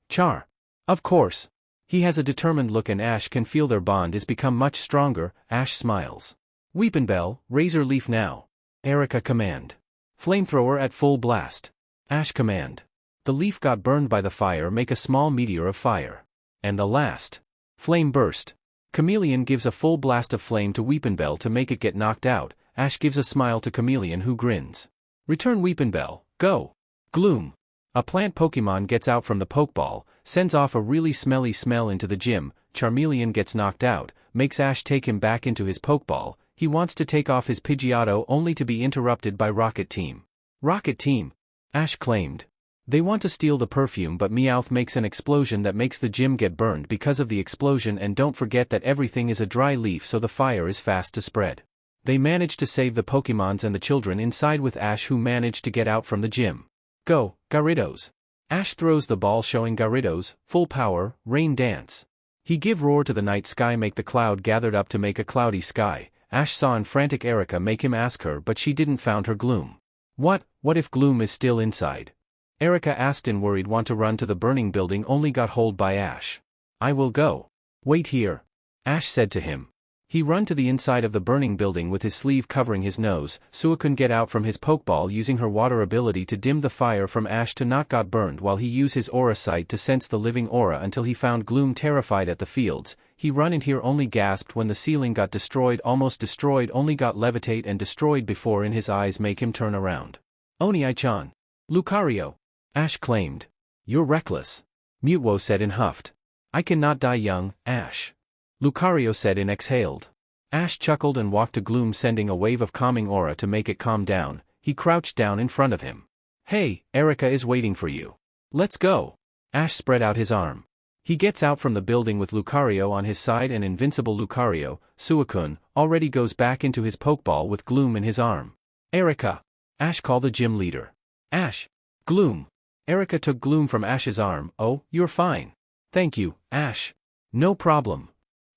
Of course. He has a determined look and Ash can feel their bond is become much stronger. Ash smiles. Weepinbell, Razor Leaf now. Erica command. Flamethrower at full blast. Ash command. The leaf got burned by the fire, make a small meteor of fire. And the last. Flame burst. Chameleon gives a full blast of flame to Weepinbell to make it get knocked out. Ash gives a smile to Chameleon who grins. Return Weepinbell, go. Gloom. A plant Pokemon gets out from the Pokeball, sends off a really smelly smell into the gym. Charmeleon gets knocked out, makes Ash take him back into his Pokeball. He wants to take off his Pidgeotto only to be interrupted by Rocket Team. Rocket Team. Ash claimed. They want to steal the perfume but Meowth makes an explosion that makes the gym get burned because of the explosion and don't forget that everything is a dry leaf so the fire is fast to spread. They manage to save the Pokemons and the children inside with Ash who managed to get out from the gym. Go, Gyarados. Ash throws the ball showing Gyarados, full power, rain dance. He give roar to the night sky make the cloud gathered up to make a cloudy sky. Ash saw in frantic Erica make him ask her but she didn't found her Gloom. What if Gloom is still inside? Erica asked in worried want to run to the burning building only got hold by Ash. I will go. Wait here. Ash said to him. He run to the inside of the burning building with his sleeve covering his nose. Suicune get out from his Pokeball using her water ability to dim the fire from Ash to not got burned while he use his aura sight to sense the living aura until he found Gloom terrified at the fields. He run in here only gasped when the ceiling got destroyed almost destroyed only got levitate and destroyed before in his eyes make him turn around. Oni-chan. Lucario. Ash claimed. You're reckless. Mutwo said in huffed. I cannot die young, Ash. Lucario said in exhaled. Ash chuckled and walked to Gloom sending a wave of calming aura to make it calm down. He crouched down in front of him. Hey, Erica is waiting for you. Let's go. Ash spread out his arm. He gets out from the building with Lucario on his side and invincible Lucario, Suicune, already goes back into his Pokeball with Gloom in his arm. Erica. Ash called the gym leader. Ash. Gloom. Erica took Gloom from Ash's arm. Oh, you're fine. Thank you, Ash. No problem.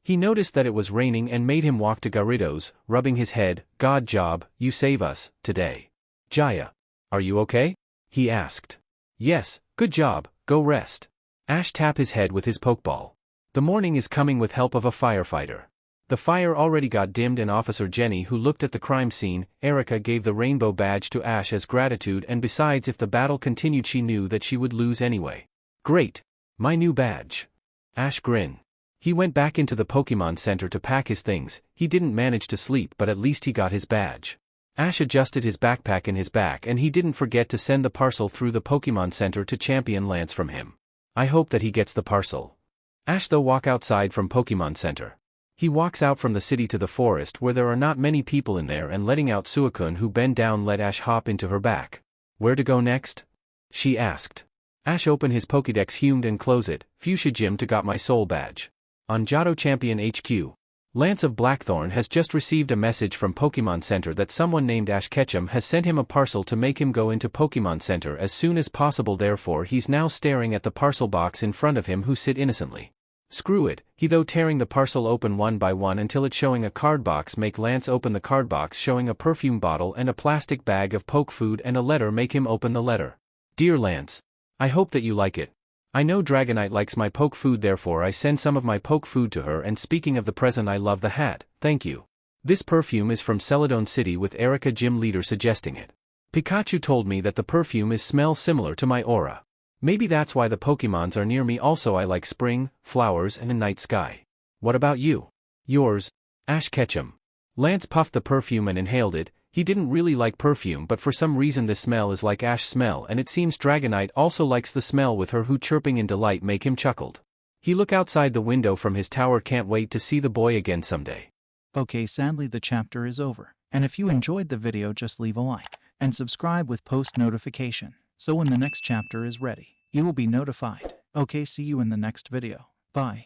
He noticed that it was raining and made him walk to Gyarados, rubbing his head. God job, you save us, today. Jaya. Are you okay? He asked. Yes, good job, go rest. Ash tapped his head with his Pokeball. The morning is coming with help of a firefighter. The fire already got dimmed and Officer Jenny who looked at the crime scene. Erica gave the rainbow badge to Ash as gratitude and besides if the battle continued she knew that she would lose anyway. Great. My new badge. Ash grinned. He went back into the Pokemon Center to pack his things. He didn't manage to sleep but at least he got his badge. Ash adjusted his backpack in his back and he didn't forget to send the parcel through the Pokemon Center to Champion Lance from him. I hope that he gets the parcel. Ash though walk outside from Pokemon Center. He walks out from the city to the forest where there are not many people in there and letting out Suicune who bend down let Ash hop into her back. Where to go next? She asked. Ash open his Pokédex hummed and close it. Fuchsia Gym to got my soul badge. On Johto Champion HQ. Lance of Blackthorn has just received a message from Pokemon Center that someone named Ash Ketchum has sent him a parcel to make him go into Pokemon Center as soon as possible therefore he's now staring at the parcel box in front of him who sit innocently. Screw it, he though tearing the parcel open one by one until it showing a card box make Lance open the card box showing a perfume bottle and a plastic bag of poke food and a letter make him open the letter. Dear Lance. I hope that you like it. I know Dragonite likes my poke food, therefore I send some of my poke food to her, and speaking of the present, I love the hat, thank you. This perfume is from Celadon City, with Erica, gym leader, suggesting it. Pikachu told me that the perfume smells similar to my aura. Maybe that's why the Pokemons are near me. Also, I like spring, flowers, and a night sky. What about you? Yours, Ash Ketchum. Lance puffed the perfume and inhaled it. He didn't really like perfume, but for some reason the smell is like Ash smell, and it seems Dragonite also likes the smell, with her who chirping in delight make him chuckled. He look outside the window from his tower, can't wait to see the boy again someday. Okay, sadly the chapter is over, and if you enjoyed the video, just leave a like and subscribe with post notification, so when the next chapter is ready, you will be notified. Okay, see you in the next video. Bye.